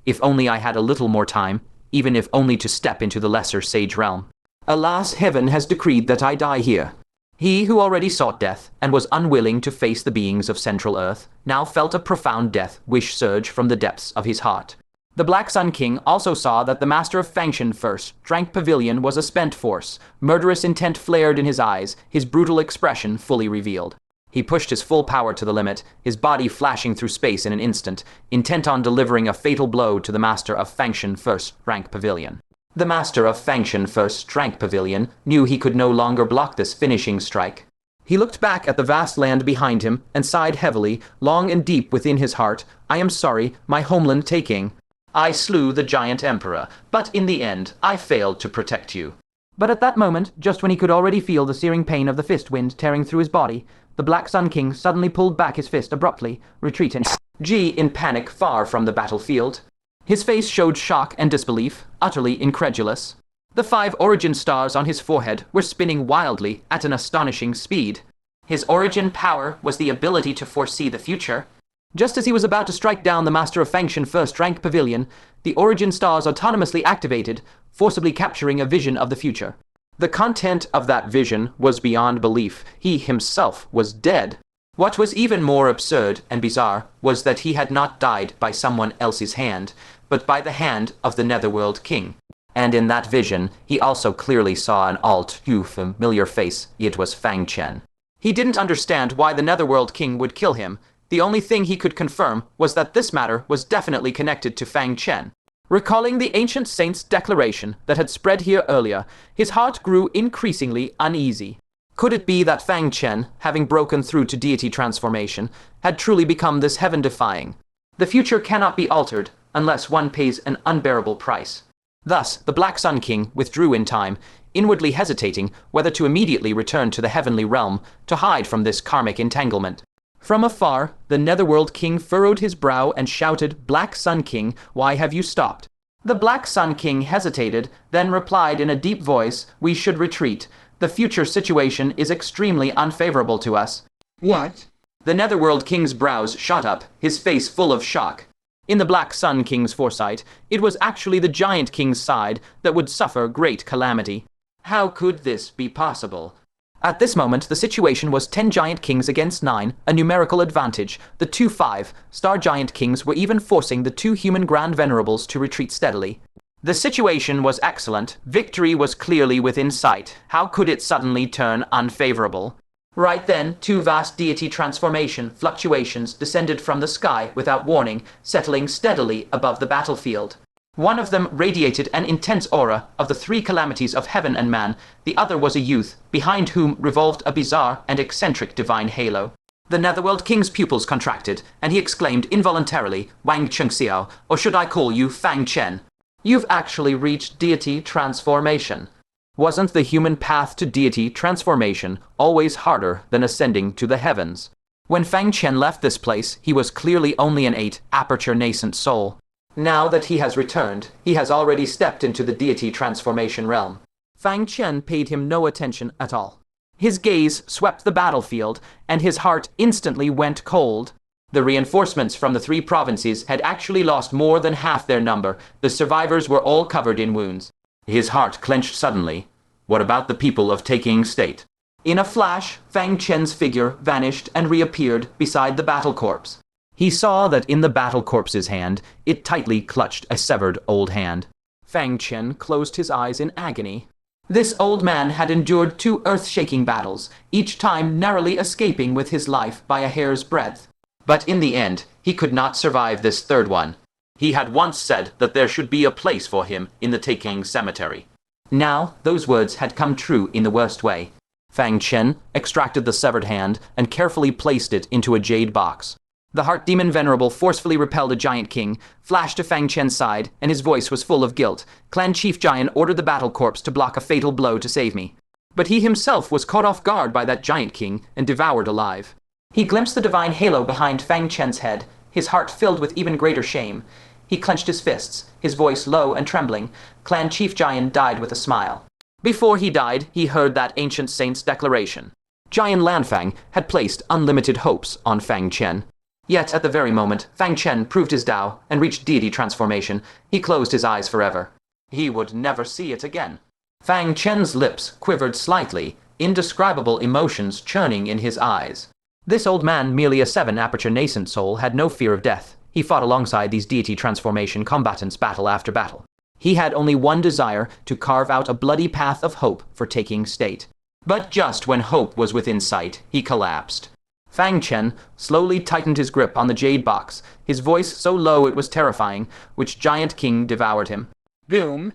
If only I had a little more time, even if only to step into the lesser sage realm. Alas, heaven has decreed that I die here. He who already sought death, and was unwilling to face the beings of Central Earth, now felt a profound death wish surge from the depths of his heart. The Black Sun King also saw that the Master of Fangshan First Rank Pavilion was a spent force. Murderous intent flared in his eyes, his brutal expression fully revealed. He pushed his full power to the limit, his body flashing through space in an instant, intent on delivering a fatal blow to the Master of Fangshan First Rank Pavilion. The Master of Fangshan First Rank Pavilion knew he could no longer block this finishing strike. He looked back at the vast land behind him and sighed heavily, long and deep within his heart. I am sorry, my homeland taking. I slew the giant emperor, but in the end, I failed to protect you. But at that moment, just when he could already feel the searing pain of the fist wind tearing through his body, the Black Sun King suddenly pulled back his fist abruptly, retreating. G in panic far from the battlefield. His face showed shock and disbelief, utterly incredulous. The 5 origin stars on his forehead were spinning wildly at an astonishing speed. His origin power was the ability to foresee the future. Just as he was about to strike down the Master of Fangshan First Rank Pavilion, the origin stars autonomously activated, forcibly capturing a vision of the future. The content of that vision was beyond belief. He himself was dead. What was even more absurd and bizarre was that he had not died by someone else's hand, but by the hand of the Netherworld King. And in that vision, he also clearly saw an all-too familiar face. It was Fang Chen. He didn't understand why the Netherworld King would kill him. The only thing he could confirm was that this matter was definitely connected to Fang Chen. Recalling the ancient saint's declaration that had spread here earlier, his heart grew increasingly uneasy. Could it be that Fang Chen, having broken through to deity transformation, had truly become this heaven-defying? The future cannot be altered unless one pays an unbearable price. Thus, the Black Sun King withdrew in time, inwardly hesitating whether to immediately return to the heavenly realm to hide from this karmic entanglement. From afar, the Netherworld King furrowed his brow and shouted, Black Sun King, why have you stopped? The Black Sun King hesitated, then replied in a deep voice, we should retreat. The future situation is extremely unfavorable to us. What? The Netherworld King's brows shot up, his face full of shock. In the Black Sun King's foresight, it was actually the Giant King's side that would suffer great calamity. How could this be possible? At this moment, the situation was 10 Giant Kings against 9, a numerical advantage. The 2 5-star Giant Kings were even forcing the 2 human Grand Venerables to retreat steadily. The situation was excellent. Victory was clearly within sight. How could it suddenly turn unfavorable? Right then, 2 vast deity transformation fluctuations descended from the sky without warning, settling steadily above the battlefield. One of them radiated an intense aura of the 3 calamities of heaven and man. The other was a youth, behind whom revolved a bizarre and eccentric divine halo. The Netherworld King's pupils contracted, and he exclaimed involuntarily, "Wang Chengxiao, or should I call you Fang Chen? You've actually reached deity transformation." Wasn't the human path to deity transformation always harder than ascending to the heavens? When Fang Chen left this place, he was clearly only an 8-aperture nascent soul. Now that he has returned, he has already stepped into the deity transformation realm. Fang Chen paid him no attention at all. His gaze swept the battlefield, and his heart instantly went cold. The reinforcements from the 3 provinces had actually lost more than half their number. The survivors were all covered in wounds. His heart clenched suddenly. What about the people of Taking State? In a flash, Fang Chen's figure vanished and reappeared beside the battle corpse. He saw that in the battle corpse's hand, it tightly clutched a severed old hand. Fang Chen closed his eyes in agony. This old man had endured 2 earth-shaking battles, each time narrowly escaping with his life by a hair's breadth. But in the end, he could not survive this 3rd one. He had once said that there should be a place for him in the Taking Cemetery. Now, those words had come true in the worst way. Fang Chen extracted the severed hand and carefully placed it into a jade box. The Heart Demon Venerable forcefully repelled a Giant King, flashed to Fang Chen's side, and his voice was full of guilt. Clan Chief Giant ordered the battle corpse to block a fatal blow to save me. But he himself was caught off guard by that Giant King and devoured alive. He glimpsed the divine halo behind Fang Chen's head, his heart filled with even greater shame. He clenched his fists, his voice low and trembling. Clan Chief Giant died with a smile. Before he died, he heard that ancient saint's declaration. Giant Lanfang had placed unlimited hopes on Fang Chen. Yet at the very moment Fang Chen proved his Tao and reached deity transformation, he closed his eyes forever. He would never see it again. Fang Chen's lips quivered slightly, indescribable emotions churning in his eyes. This old man, merely a 7-aperture nascent soul, had no fear of death. He fought alongside these deity transformation combatants battle after battle. He had only one desire, to carve out a bloody path of hope for Taking State. But just when hope was within sight, he collapsed. Fang Chen slowly tightened his grip on the jade box, his voice so low it was terrifying, which Giant King devoured him. Boom!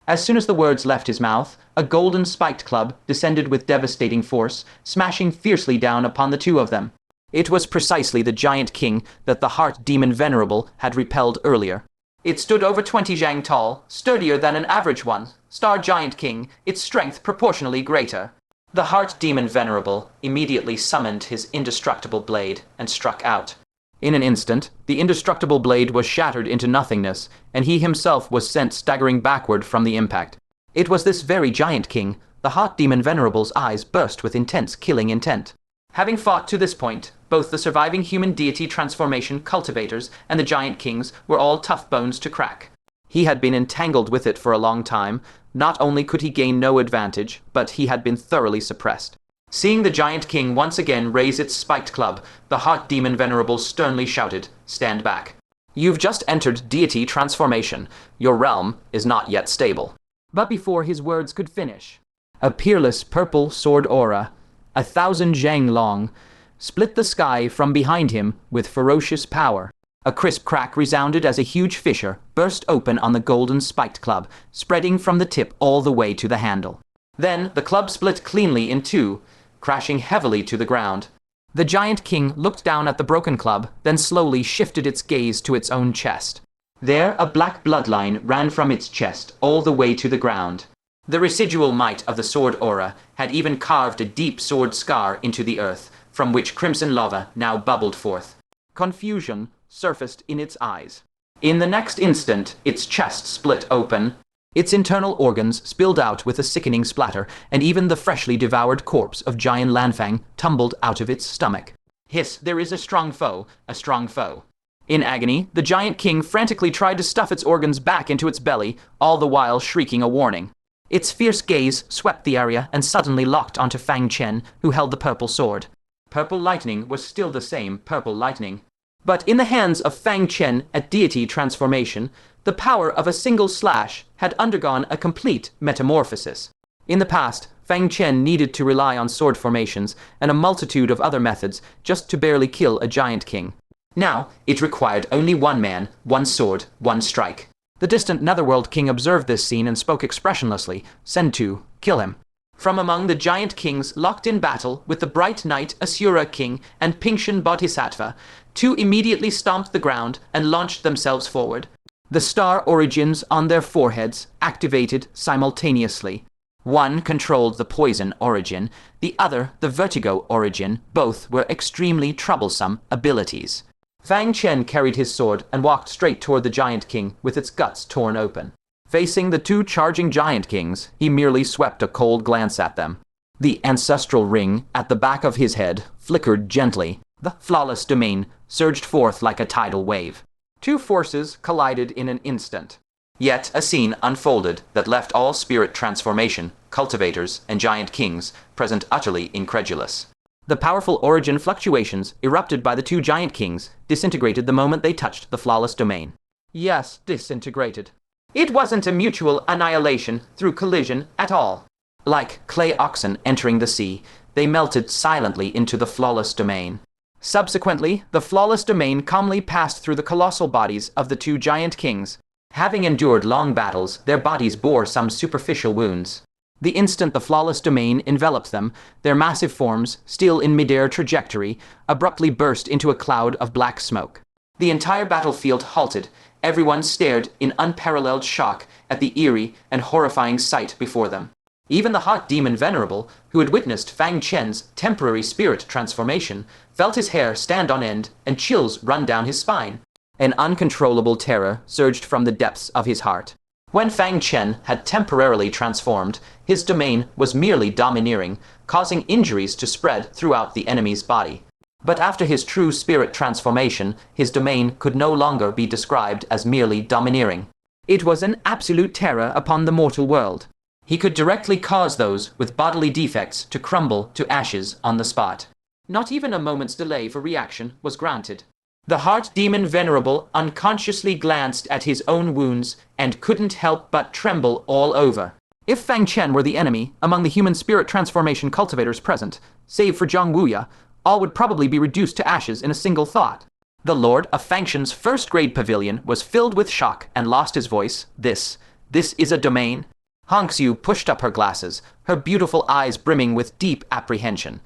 As soon as the words left his mouth, a golden spiked club descended with devastating force, smashing fiercely down upon the 2 of them. It was precisely the Giant King that the Heart Demon Venerable had repelled earlier. It stood over 20 zhang tall, sturdier than an average one. Star Giant King, its strength proportionally greater. The Heart Demon Venerable immediately summoned his indestructible blade and struck out. In an instant, the indestructible blade was shattered into nothingness, and he himself was sent staggering backward from the impact. It was this very Giant King. The Heart Demon Venerable's eyes burst with intense killing intent. Having fought to this point, both the surviving human deity transformation cultivators and the Giant Kings were all tough bones to crack. He had been entangled with it for a long time. Not only could he gain no advantage, but he had been thoroughly suppressed. Seeing the Giant King once again raise its spiked club, the Heart Demon Venerable sternly shouted, "Stand back. You've just entered deity transformation. Your realm is not yet stable." But before his words could finish, a peerless purple sword aura, 1,000 zhang long, split the sky from behind him with ferocious power. A crisp crack resounded as a huge fissure burst open on the golden spiked club, spreading from the tip all the way to the handle. Then the club split cleanly in 2, crashing heavily to the ground. The Giant King looked down at the broken club, then slowly shifted its gaze to its own chest. There a black bloodline ran from its chest all the way to the ground. The residual might of the sword aura had even carved a deep sword scar into the earth, from which crimson lava now bubbled forth. Confusion surfaced in its eyes. In the next instant, its chest split open. Its internal organs spilled out with a sickening splatter, and even the freshly devoured corpse of Giant Lanfang tumbled out of its stomach. Hiss, there is a strong foe, a strong foe. In agony, the giant king frantically tried to stuff its organs back into its belly, all the while shrieking a warning. Its fierce gaze swept the area and suddenly locked onto Fang Chen, who held the purple sword. Purple lightning was still the same purple lightning. But in the hands of Fang Chen at deity transformation, the power of a single slash had undergone a complete metamorphosis. In the past, Fang Chen needed to rely on sword formations and a multitude of other methods just to barely kill a giant king. Now, it required only one man, one sword, one strike. The distant Netherworld king observed this scene and spoke expressionlessly. "Send to, kill him." From among the giant kings locked in battle with the bright knight Asura king and Pingshan Bodhisattva, two immediately stomped the ground and launched themselves forward. The star origins on their foreheads activated simultaneously. One controlled the poison origin, the other the vertigo origin. Both were extremely troublesome abilities. Fang Chen carried his sword and walked straight toward the giant king with its guts torn open. Facing the two charging giant kings, he merely swept a cold glance at them. The ancestral ring at the back of his head flickered gently. The flawless domain surged forth like a tidal wave. Two forces collided in an instant. Yet a scene unfolded that left all spirit transformation, cultivators, and giant kings present utterly incredulous. The powerful origin fluctuations erupted by the two giant kings disintegrated the moment they touched the flawless domain. Yes, disintegrated. It wasn't a mutual annihilation through collision at all. Like clay oxen entering the sea, they melted silently into the flawless domain. Subsequently, the flawless domain calmly passed through the colossal bodies of the two giant kings. Having endured long battles, their bodies bore some superficial wounds. The instant the flawless domain enveloped them, their massive forms, still in midair trajectory, abruptly burst into a cloud of black smoke. The entire battlefield halted. Everyone stared in unparalleled shock at the eerie and horrifying sight before them. Even the hot demon Venerable, who had witnessed Fang Chen's temporary spirit transformation, felt his hair stand on end and chills run down his spine. An uncontrollable terror surged from the depths of his heart. When Fang Chen had temporarily transformed, his domain was merely domineering, causing injuries to spread throughout the enemy's body. But after his true spirit transformation, his domain could no longer be described as merely domineering. It was an absolute terror upon the mortal world. He could directly cause those with bodily defects to crumble to ashes on the spot. Not even a moment's delay for reaction was granted. The heart demon Venerable unconsciously glanced at his own wounds and couldn't help but tremble all over. If Fang Chen were the enemy among the human spirit transformation cultivators present, save for Zhang Wuya, all would probably be reduced to ashes in a single thought. The lord of Fang Chen's first-grade pavilion was filled with shock and lost his voice. This is a domain? Hong Xiu pushed up her glasses, her beautiful eyes brimming with deep apprehension.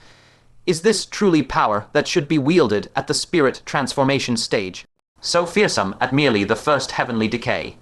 Is this truly power that should be wielded at the spirit transformation stage? So fearsome at merely the first heavenly decay.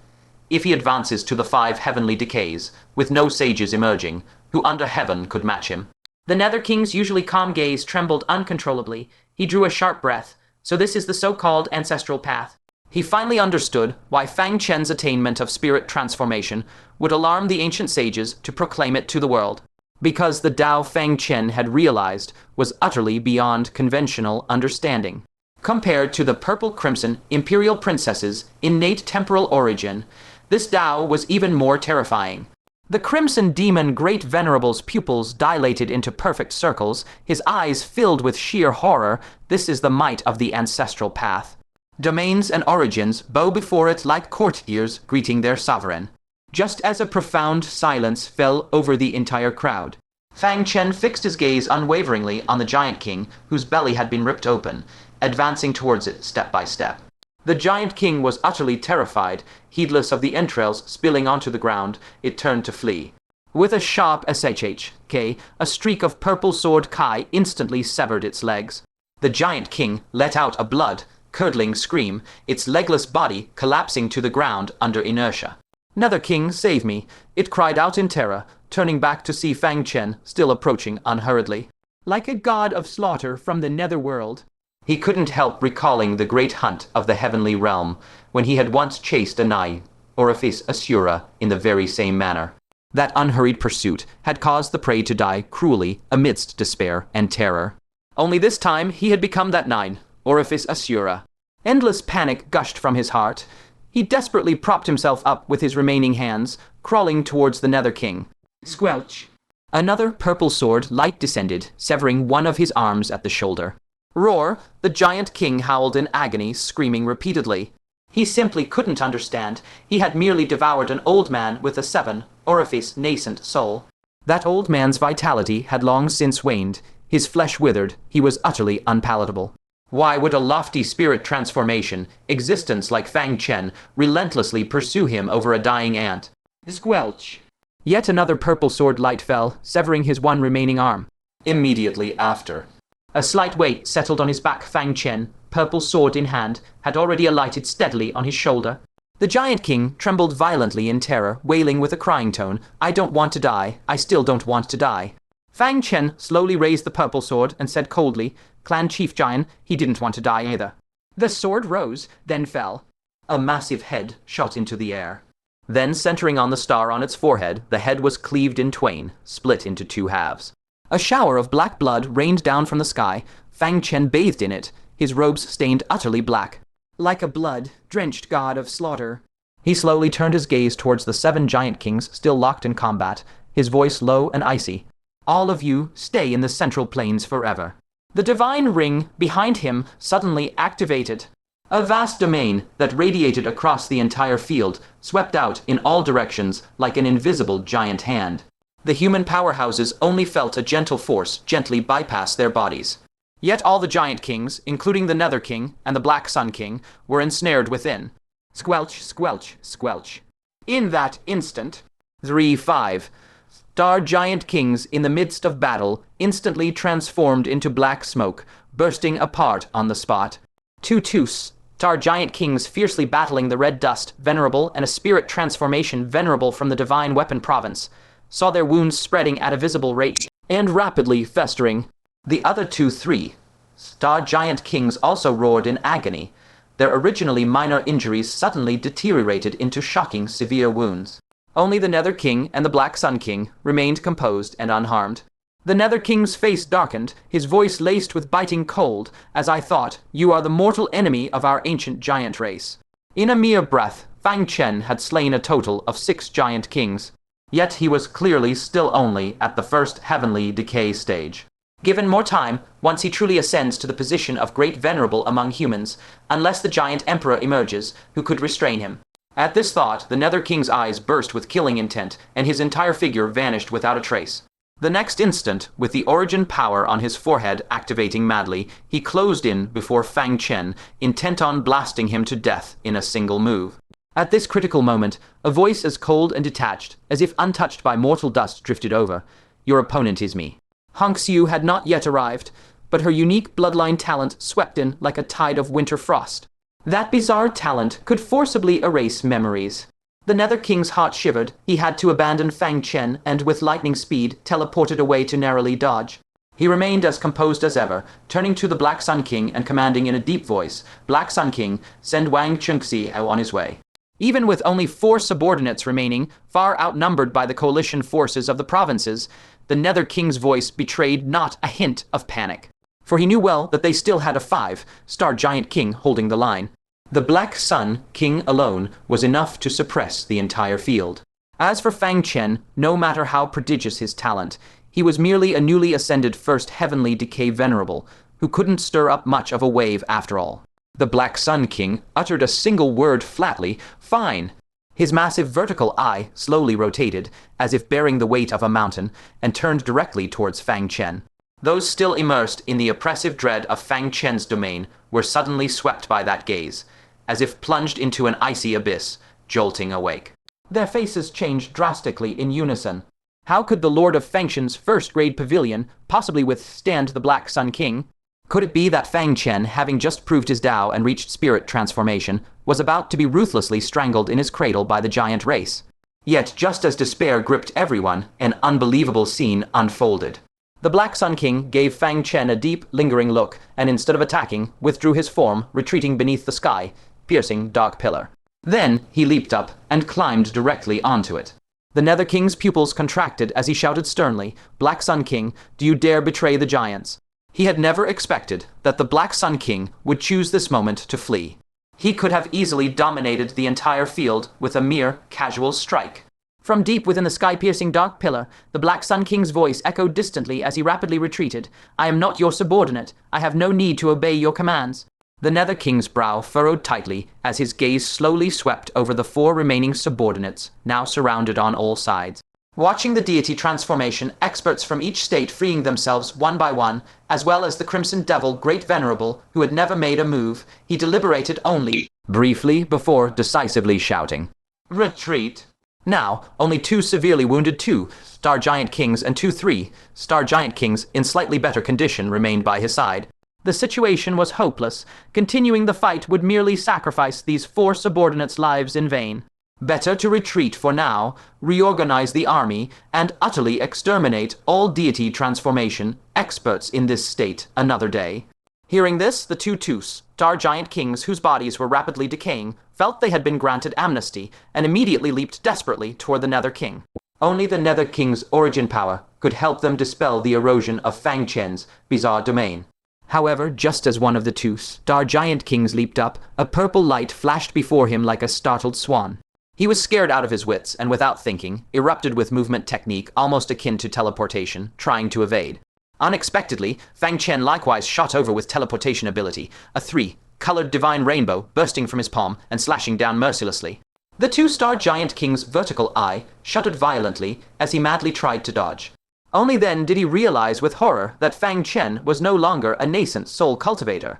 If he advances to the 5 heavenly decays, with no sages emerging, who under heaven could match him? The Nether King's usually calm gaze trembled uncontrollably. He drew a sharp breath. So this is the so-called ancestral path. He finally understood why Fang Chen's attainment of spirit transformation would alarm the ancient sages to proclaim it to the world. Because the Tao Fang Chen had realized was utterly beyond conventional understanding. Compared to the purple-crimson imperial princess's innate temporal origin, this Tao was even more terrifying. The crimson demon Great Venerable's pupils dilated into perfect circles, his eyes filled with sheer horror. This is the might of the ancestral path. Domains and origins bow before it like courtiers greeting their sovereign. Just as a profound silence fell over the entire crowd, Fang Chen fixed his gaze unwaveringly on the giant king, whose belly had been ripped open, advancing towards it step by step. The giant king was utterly terrified. Heedless of the entrails spilling onto the ground, it turned to flee. With a sharp shhk, a streak of purple sword kai instantly severed its legs. The giant king let out a blood-curdling scream, its legless body collapsing to the ground under inertia. "Nether King, save me," it cried out in terror, turning back to see Fang Chen still approaching unhurriedly. Like a god of slaughter from the netherworld. He couldn't help recalling the great hunt of the heavenly realm, when he had once chased a Nine-Orifice Asura in the very same manner. That unhurried pursuit had caused the prey to die cruelly amidst despair and terror. Only this time he had become that Nine-Orifice Asura. Endless panic gushed from his heart. He desperately propped himself up with his remaining hands, crawling towards the Nether King. Squelch! Another purple sword light descended, severing one of his arms at the shoulder. Roar! The giant king howled in agony, screaming repeatedly. He simply couldn't understand. He had merely devoured an old man with a 7-orifice nascent soul. That old man's vitality had long since waned. His flesh withered. He was utterly unpalatable. Why would a lofty spirit transformation, existence like Fang Chen, relentlessly pursue him over a dying ant? Squelch! Yet another purple sword light fell, severing his one remaining arm. Immediately after, a slight weight settled on his back. Fang Chen, purple sword in hand, had already alighted steadily on his shoulder. The giant king trembled violently in terror, wailing with a crying tone, "I don't want to die. I still don't want to die." Fang Chen slowly raised the purple sword and said coldly, "Clan Chief Giant, he didn't want to die either." The sword rose, then fell. A massive head shot into the air. Then, centering on the star on its forehead, the head was cleaved in twain, split into two halves. A shower of black blood rained down from the sky. Fang Chen bathed in it, his robes stained utterly black. Like a blood-drenched god of slaughter. He slowly turned his gaze towards the 7 giant kings still locked in combat, his voice low and icy. "All of you, stay in the central plains forever." The divine ring behind him suddenly activated. A vast domain that radiated across the entire field, swept out in all directions like an invisible giant hand. The human powerhouses only felt a gentle force gently bypass their bodies. Yet all the giant kings, including the Nether King and the Black Sun King, were ensnared within. Squelch, squelch, squelch. In that instant, 3-5. Star giant kings in the midst of battle instantly transformed into black smoke, bursting apart on the spot. 2-2. Star giant kings fiercely battling the red dust, Venerable, and a spirit transformation Venerable from the divine weapon province, saw their wounds spreading at a visible rate and rapidly festering. The other 2-3. Star giant kings also roared in agony. Their originally minor injuries suddenly deteriorated into shocking severe wounds. Only the Nether King and the Black Sun King remained composed and unharmed. The Nether King's face darkened, his voice laced with biting cold, as I thought, "You are the mortal enemy of our ancient giant race." In a mere breath, Fang Chen had slain a total of 6 giant kings. Yet he was clearly still only at the first heavenly decay stage. Given more time, once he truly ascends to the position of great venerable among humans, unless the giant emperor emerges, who could restrain him. At this thought, the Nether King's eyes burst with killing intent, and his entire figure vanished without a trace. The next instant, with the origin power on his forehead activating madly, he closed in before Fang Chen, intent on blasting him to death in a single move. At this critical moment, a voice as cold and detached, as if untouched by mortal dust, drifted over. "Your opponent is me." Hong Xiu had not yet arrived, but her unique bloodline talent swept in like a tide of winter frost. That bizarre talent could forcibly erase memories. The Nether King's heart shivered. He had to abandon Fang Chen and, with lightning speed, teleported away to narrowly dodge. He remained as composed as ever, turning to the Black Sun King and commanding in a deep voice, "Black Sun King, send Wang Chengxi on his way." Even with only 4 subordinates remaining, far outnumbered by the coalition forces of the provinces, the Nether King's voice betrayed not a hint of panic. For he knew well that they still had a 5-star giant king holding the line. The Black Sun King alone was enough to suppress the entire field. As for Fang Chen, no matter how prodigious his talent, he was merely a newly ascended first heavenly decay venerable, who couldn't stir up much of a wave after all. The Black Sun King uttered a single word flatly, "Fine." His massive vertical eye slowly rotated, as if bearing the weight of a mountain, and turned directly towards Fang Chen. Those still immersed in the oppressive dread of Fang Chen's domain were suddenly swept by that gaze, as if plunged into an icy abyss, jolting awake. Their faces changed drastically in unison. How could the Lord of Fang Chen's first-grade pavilion possibly withstand the Black Sun King? Could it be that Fang Chen, having just proved his Tao and reached spirit transformation, was about to be ruthlessly strangled in his cradle by the giant race? Yet, just as despair gripped everyone, an unbelievable scene unfolded. The Black Sun King gave Fang Chen a deep, lingering look, and instead of attacking, withdrew his form, retreating beneath the sky, piercing dark pillar. Then he leaped up and climbed directly onto it. The Nether King's pupils contracted as he shouted sternly, "Black Sun King, do you dare betray the giants?" He had never expected that the Black Sun King would choose this moment to flee. He could have easily dominated the entire field with a mere casual strike. From deep within the sky-piercing dark pillar, the Black Sun King's voice echoed distantly as he rapidly retreated. "I am not your subordinate. I have no need to obey your commands." The Nether King's brow furrowed tightly as his gaze slowly swept over the 4 remaining subordinates, now surrounded on all sides. Watching the deity transformation, experts from each state freeing themselves one by one, as well as the Crimson Devil Great Venerable, who had never made a move, he deliberated only briefly before decisively shouting, "Retreat!" Now, only 2 severely wounded 2-star Giant Kings and 2 3-star Giant Kings in slightly better condition remained by his side. The situation was hopeless. Continuing the fight would merely sacrifice these 4 subordinates' lives in vain. Better to retreat for now, reorganize the army, and utterly exterminate all deity transformation experts in this state another day. Hearing this, the 2-star Giant Kings, whose bodies were rapidly decaying, felt they had been granted amnesty and immediately leaped desperately toward the Nether King. Only the Nether King's origin power could help them dispel the erosion of Fang Chen's bizarre domain. However, just as one of the 2-star Giant Kings leaped up, a purple light flashed before him like a startled swan. He was scared out of his wits and, without thinking, erupted with movement technique almost akin to teleportation, trying to evade. Unexpectedly, Fang Chen likewise shot over with teleportation ability, a 3-colored divine rainbow bursting from his palm and slashing down mercilessly. The 2-star Giant King's vertical eye shuddered violently as he madly tried to dodge. Only then did he realize with horror that Fang Chen was no longer a nascent soul cultivator,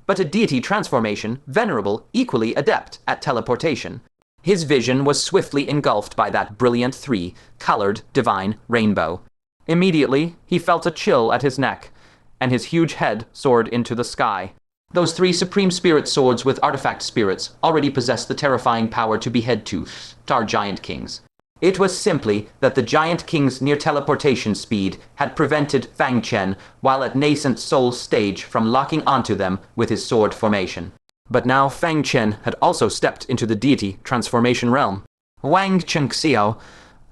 but a deity transformation venerable, equally adept at teleportation. His vision was swiftly engulfed by that brilliant 3-colored divine rainbow. Immediately, he felt a chill at his neck, and his huge head soared into the sky. Those 3 supreme spirit swords with artifact spirits already possessed the terrifying power to behead 2-star Giant Kings. It was simply that the Giant King's near teleportation speed had prevented Fang Chen, while at nascent soul stage, from locking onto them with his sword formation. But now Fang Chen had also stepped into the deity transformation realm. Wang Chengxiao,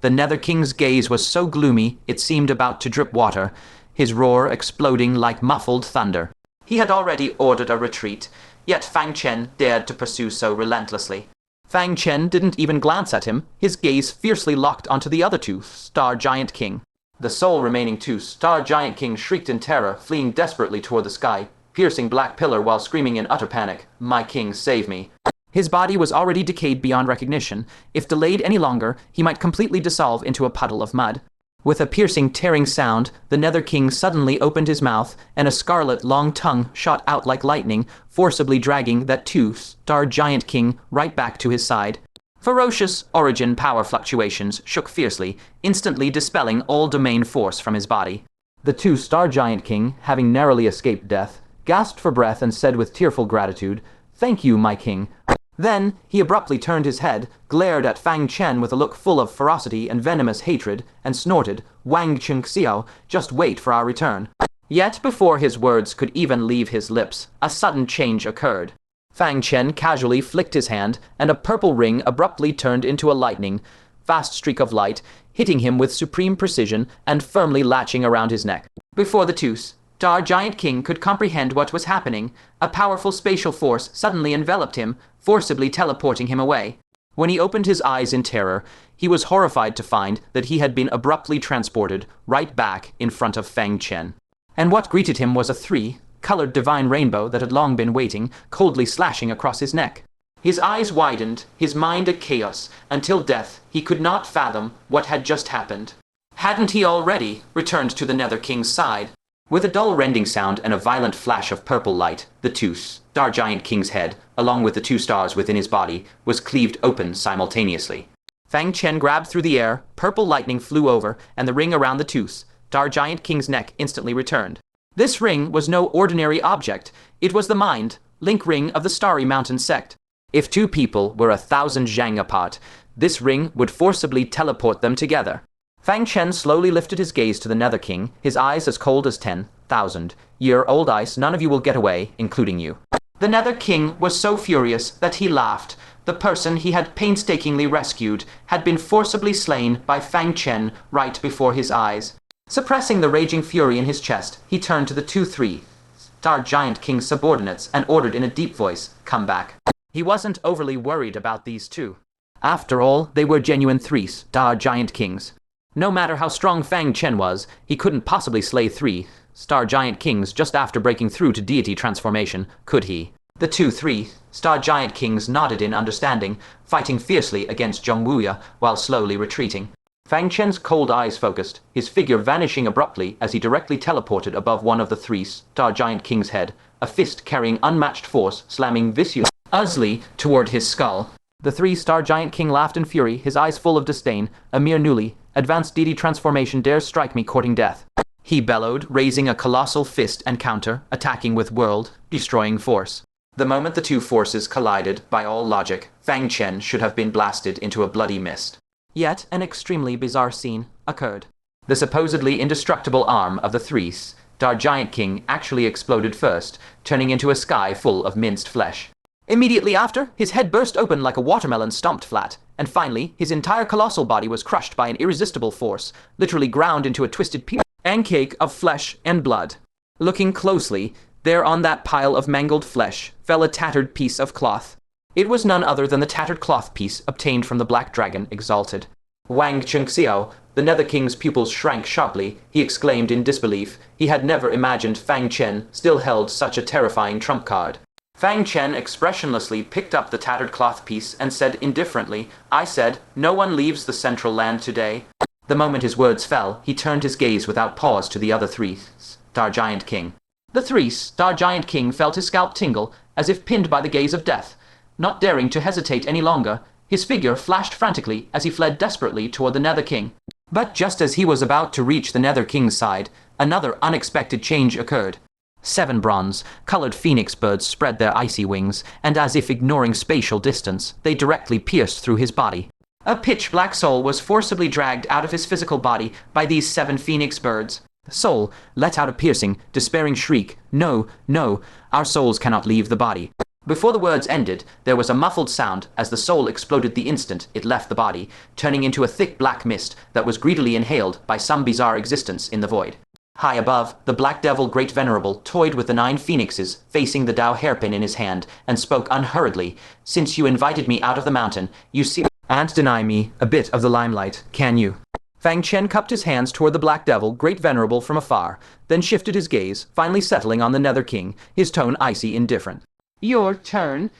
the Nether King's gaze was so gloomy it seemed about to drip water, his roar exploding like muffled thunder. He had already ordered a retreat, yet Fang Chen dared to pursue so relentlessly. Fang Chen didn't even glance at him, his gaze fiercely locked onto the other 2-star Giant King. The sole remaining 2-star Giant King shrieked in terror, fleeing desperately toward the sky, piercing black pillar while screaming in utter panic, "My king, save me." His body was already decayed beyond recognition. If delayed any longer, he might completely dissolve into a puddle of mud. With a piercing, tearing sound, the Nether King suddenly opened his mouth, and a scarlet long tongue shot out like lightning, forcibly dragging that 2-star Giant King right back to his side. Ferocious origin power fluctuations shook fiercely, instantly dispelling all domain force from his body. The 2-star Giant King, having narrowly escaped death, gasped for breath and said with tearful gratitude, "Thank you, my king." Then he abruptly turned his head, glared at Fang Chen with a look full of ferocity and venomous hatred, and snorted, "Wang Chengxiao, just wait for our return." Yet before his words could even leave his lips, a sudden change occurred. Fang Chen casually flicked his hand, and a purple ring abruptly turned into a lightning, fast streak of light, hitting him with supreme precision and firmly latching around his neck. Before the 2-star Giant King could comprehend what was happening, a powerful spatial force suddenly enveloped him, forcibly teleporting him away. When he opened his eyes in terror, he was horrified to find that he had been abruptly transported right back in front of Fang Chen. And what greeted him was a 3-colored divine rainbow that had long been waiting, coldly slashing across his neck. His eyes widened, his mind a chaos, until death he could not fathom what had just happened. Hadn't he already returned to the Nether King's side? With a dull rending sound and a violent flash of purple light, the 2-star Giant King's head, along with the 2 stars within his body, was cleaved open simultaneously. Fang Chen grabbed through the air, purple lightning flew over, and the ring around the 2-star Giant King's neck instantly returned. This ring was no ordinary object. It was the mind, link ring of the Starry Mountain sect. If 2 people were 1,000 zhang apart, this ring would forcibly teleport them together. Fang Chen slowly lifted his gaze to the Nether King, his eyes as cold as 10,000-year-old ice. "None of you will get away, including you." The Nether King was so furious that he laughed. The person he had painstakingly rescued had been forcibly slain by Fang Chen right before his eyes. Suppressing the raging fury in his chest, he turned to the 2-3-star Giant King's subordinates and ordered in a deep voice, "Come back." He wasn't overly worried about these two. After all, they were genuine 3-star Giant Kings. No matter how strong Fang Chen was, he couldn't possibly slay 3-star Giant Kings just after breaking through to deity transformation, could he? The 2-3-star Giant Kings nodded in understanding, fighting fiercely against Zhongwuya while slowly retreating. Fang Chen's cold eyes focused, his figure vanishing abruptly as he directly teleported above one of the 3-star Giant King's head, a fist carrying unmatched force slamming viciously toward his skull. The 3-star Giant King laughed in fury, his eyes full of disdain. "A mere newly advanced deity transformation dares strike me, courting death," he bellowed, raising a colossal fist and counter, attacking with world-destroying force. The moment the two forces collided, by all logic, Fang Chen should have been blasted into a bloody mist. Yet an extremely bizarre scene occurred. The supposedly indestructible arm of the 3-star Giant King actually exploded first, turning into a sky full of minced flesh. Immediately after, his head burst open like a watermelon stomped flat, and finally, his entire colossal body was crushed by an irresistible force, literally ground into a twisted pancake of flesh and blood. Looking closely, there on that pile of mangled flesh fell a tattered piece of cloth. It was none other than the tattered cloth piece obtained from the Black Dragon Exalted. Wang Chengxiao, the Nether King's pupils shrank sharply. He exclaimed in disbelief. He had never imagined Fang Chen still held such a terrifying trump card. Fang Chen expressionlessly picked up the tattered cloth piece and said indifferently, "I said, no one leaves the Central Land today." The moment his words fell, he turned his gaze without pause to the other 3-star Giant King. The 3-star Giant King felt his scalp tingle, as if pinned by the gaze of death. Not daring to hesitate any longer, his figure flashed frantically as he fled desperately toward the Nether King. But just as he was about to reach the Nether King's side, another unexpected change occurred. 7 bronze-colored phoenix birds spread their icy wings, and as if ignoring spatial distance, they directly pierced through his body. A pitch-black soul was forcibly dragged out of his physical body by these 7 phoenix birds. The soul let out a piercing, despairing shriek, "No, no, our souls cannot leave the body." Before the words ended, there was a muffled sound as the soul exploded the instant it left the body, turning into a thick black mist that was greedily inhaled by some bizarre existence in the void. High above, the Black Devil Great Venerable toyed with the 9 phoenixes, facing the Dao hairpin in his hand, and spoke unhurriedly. "Since you invited me out of the mountain, you can't deny me a bit of the limelight, can you?" Fang Chen cupped his hands toward the Black Devil Great Venerable from afar, then shifted his gaze, finally settling on the Nether King, his tone icy indifferent. "Your turn."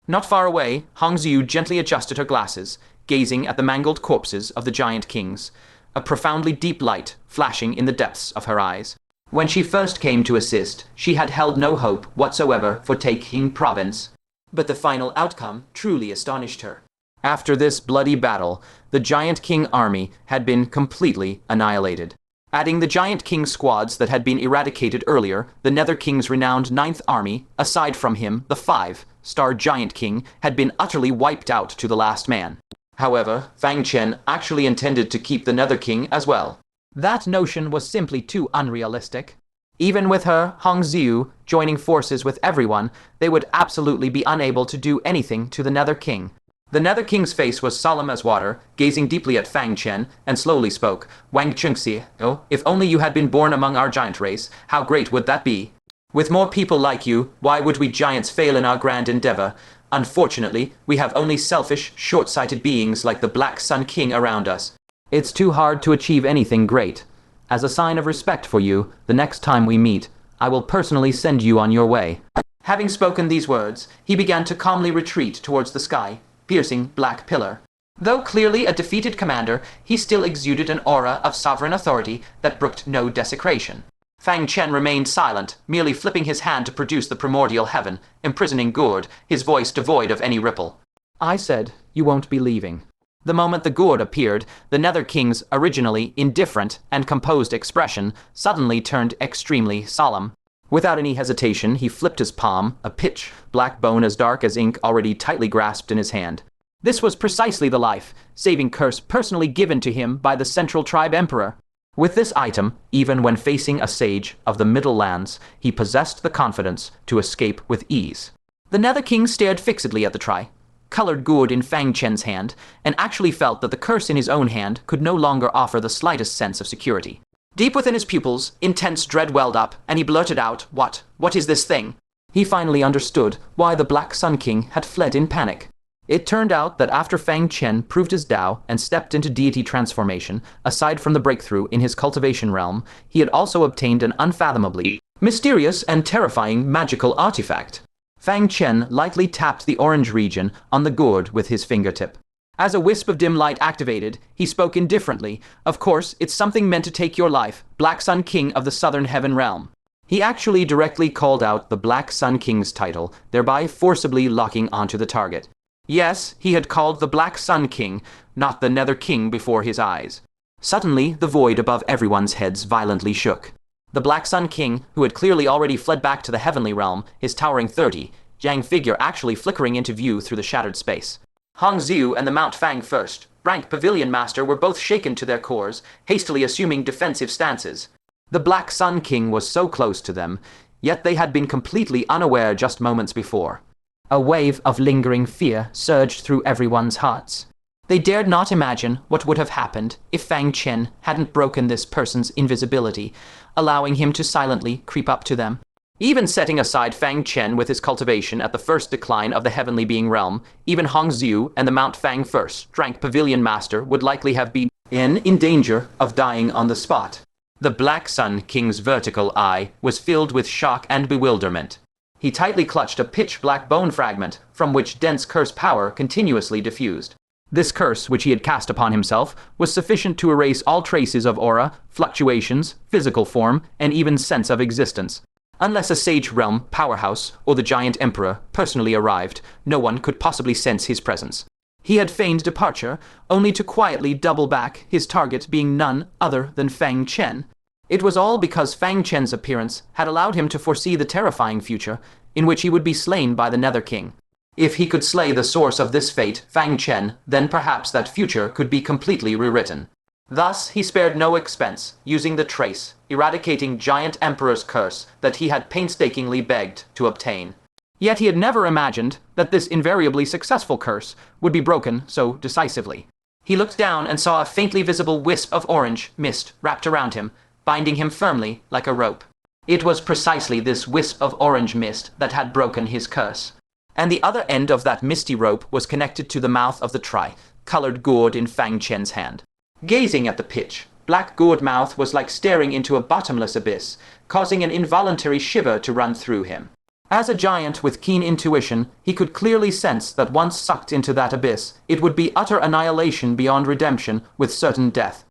Not far away, Hong Xiu gently adjusted her glasses, gazing at the mangled corpses of the Giant Kings, a profoundly deep light flashing in the depths of her eyes. When she first came to assist, she had held no hope whatsoever for taking province, but the final outcome truly astonished her. After this bloody battle, the Giant King army had been completely annihilated. Adding the Giant King squads that had been eradicated earlier, the Nether King's renowned 9th Army, aside from him, the 5-star Giant King, had been utterly wiped out to the last man. However, Fang Chen actually intended to keep the Nether King as well. That notion was simply too unrealistic. Even with her, Hong Xiu, joining forces with everyone, they would absolutely be unable to do anything to the Nether King. The Nether King's face was solemn as water, gazing deeply at Fang Chen, and slowly spoke, "Wang Chengxi, oh, if only you had been born among our giant race, how great would that be? With more people like you, why would we giants fail in our grand endeavor? Unfortunately, we have only selfish, short-sighted beings like the Black Sun King around us. It's too hard to achieve anything great. As a sign of respect for you, the next time we meet, I will personally send you on your way." Having spoken these words, he began to calmly retreat towards the sky, piercing black pillar. Though clearly a defeated commander, he still exuded an aura of sovereign authority that brooked no desecration. Fang Chen remained silent, merely flipping his hand to produce the primordial heaven, imprisoning gourd, his voice devoid of any ripple. "I said you won't be leaving." The moment the gourd appeared, the Nether King's originally indifferent and composed expression suddenly turned extremely solemn. Without any hesitation, he flipped his palm, a pitch-black bone as dark as ink already tightly grasped in his hand. This was precisely the life-saving curse personally given to him by the Central Tribe Emperor. With this item, even when facing a sage of the Middle Lands, he possessed the confidence to escape with ease. The Nether King stared fixedly at the tri-colored gourd in Fang Chen's hand, and actually felt that the curse in his own hand could no longer offer the slightest sense of security. Deep within his pupils, intense dread welled up, and he blurted out, What is this thing? He finally understood why the Black Sun King had fled in panic. It turned out that after Fang Chen proved his Tao and stepped into deity transformation, aside from the breakthrough in his cultivation realm, he had also obtained an unfathomably mysterious and terrifying magical artifact. Fang Chen lightly tapped the orange region on the gourd with his fingertip. As a wisp of dim light activated, he spoke indifferently. Of course, it's something meant to take your life, Black Sun King of the Southern Heaven Realm. He actually directly called out the Black Sun King's title, thereby forcibly locking onto the target. Yes, he had called the Black Sun King, not the Nether King before his eyes. Suddenly, the void above everyone's heads violently shook. The Black Sun King, who had clearly already fled back to the Heavenly Realm, his towering 30-jang figure actually flickering into view through the shattered space. Hong Xiu and the Mount Fang First, rank Pavilion Master, were both shaken to their cores, hastily assuming defensive stances. The Black Sun King was so close to them, yet they had been completely unaware just moments before. A wave of lingering fear surged through everyone's hearts. They dared not imagine what would have happened if Fang Chen hadn't broken this person's invisibility, allowing him to silently creep up to them. Even setting aside Fang Chen with his cultivation at the first decline of the Heavenly Being realm, even Hong Xiu and the Mount Fang First rank Pavilion Master would likely have been in danger of dying on the spot. The Black Sun King's vertical eye was filled with shock and bewilderment. He tightly clutched a pitch-black bone fragment, from which dense curse power continuously diffused. This curse, which he had cast upon himself, was sufficient to erase all traces of aura, fluctuations, physical form, and even sense of existence. Unless a Sage Realm powerhouse or the Giant Emperor personally arrived, no one could possibly sense his presence. He had feigned departure, only to quietly double back, his target being none other than Fang Chen. It was all because Fang Chen's appearance had allowed him to foresee the terrifying future, in which he would be slain by the Nether King. If he could slay the source of this fate, Fang Chen, then perhaps that future could be completely rewritten. Thus, he spared no expense, using the trace, eradicating Giant Emperor's curse that he had painstakingly begged to obtain. Yet he had never imagined that this invariably successful curse would be broken so decisively. He looked down and saw a faintly visible wisp of orange mist wrapped around him, binding him firmly like a rope. It was precisely this wisp of orange mist that had broken his curse. And the other end of that misty rope was connected to the mouth of the tri-colored gourd in Fang Chen's hand. Gazing at the pitch-black gourd mouth was like staring into a bottomless abyss, causing an involuntary shiver to run through him. As a giant with keen intuition, he could clearly sense that once sucked into that abyss, it would be utter annihilation beyond redemption with certain death.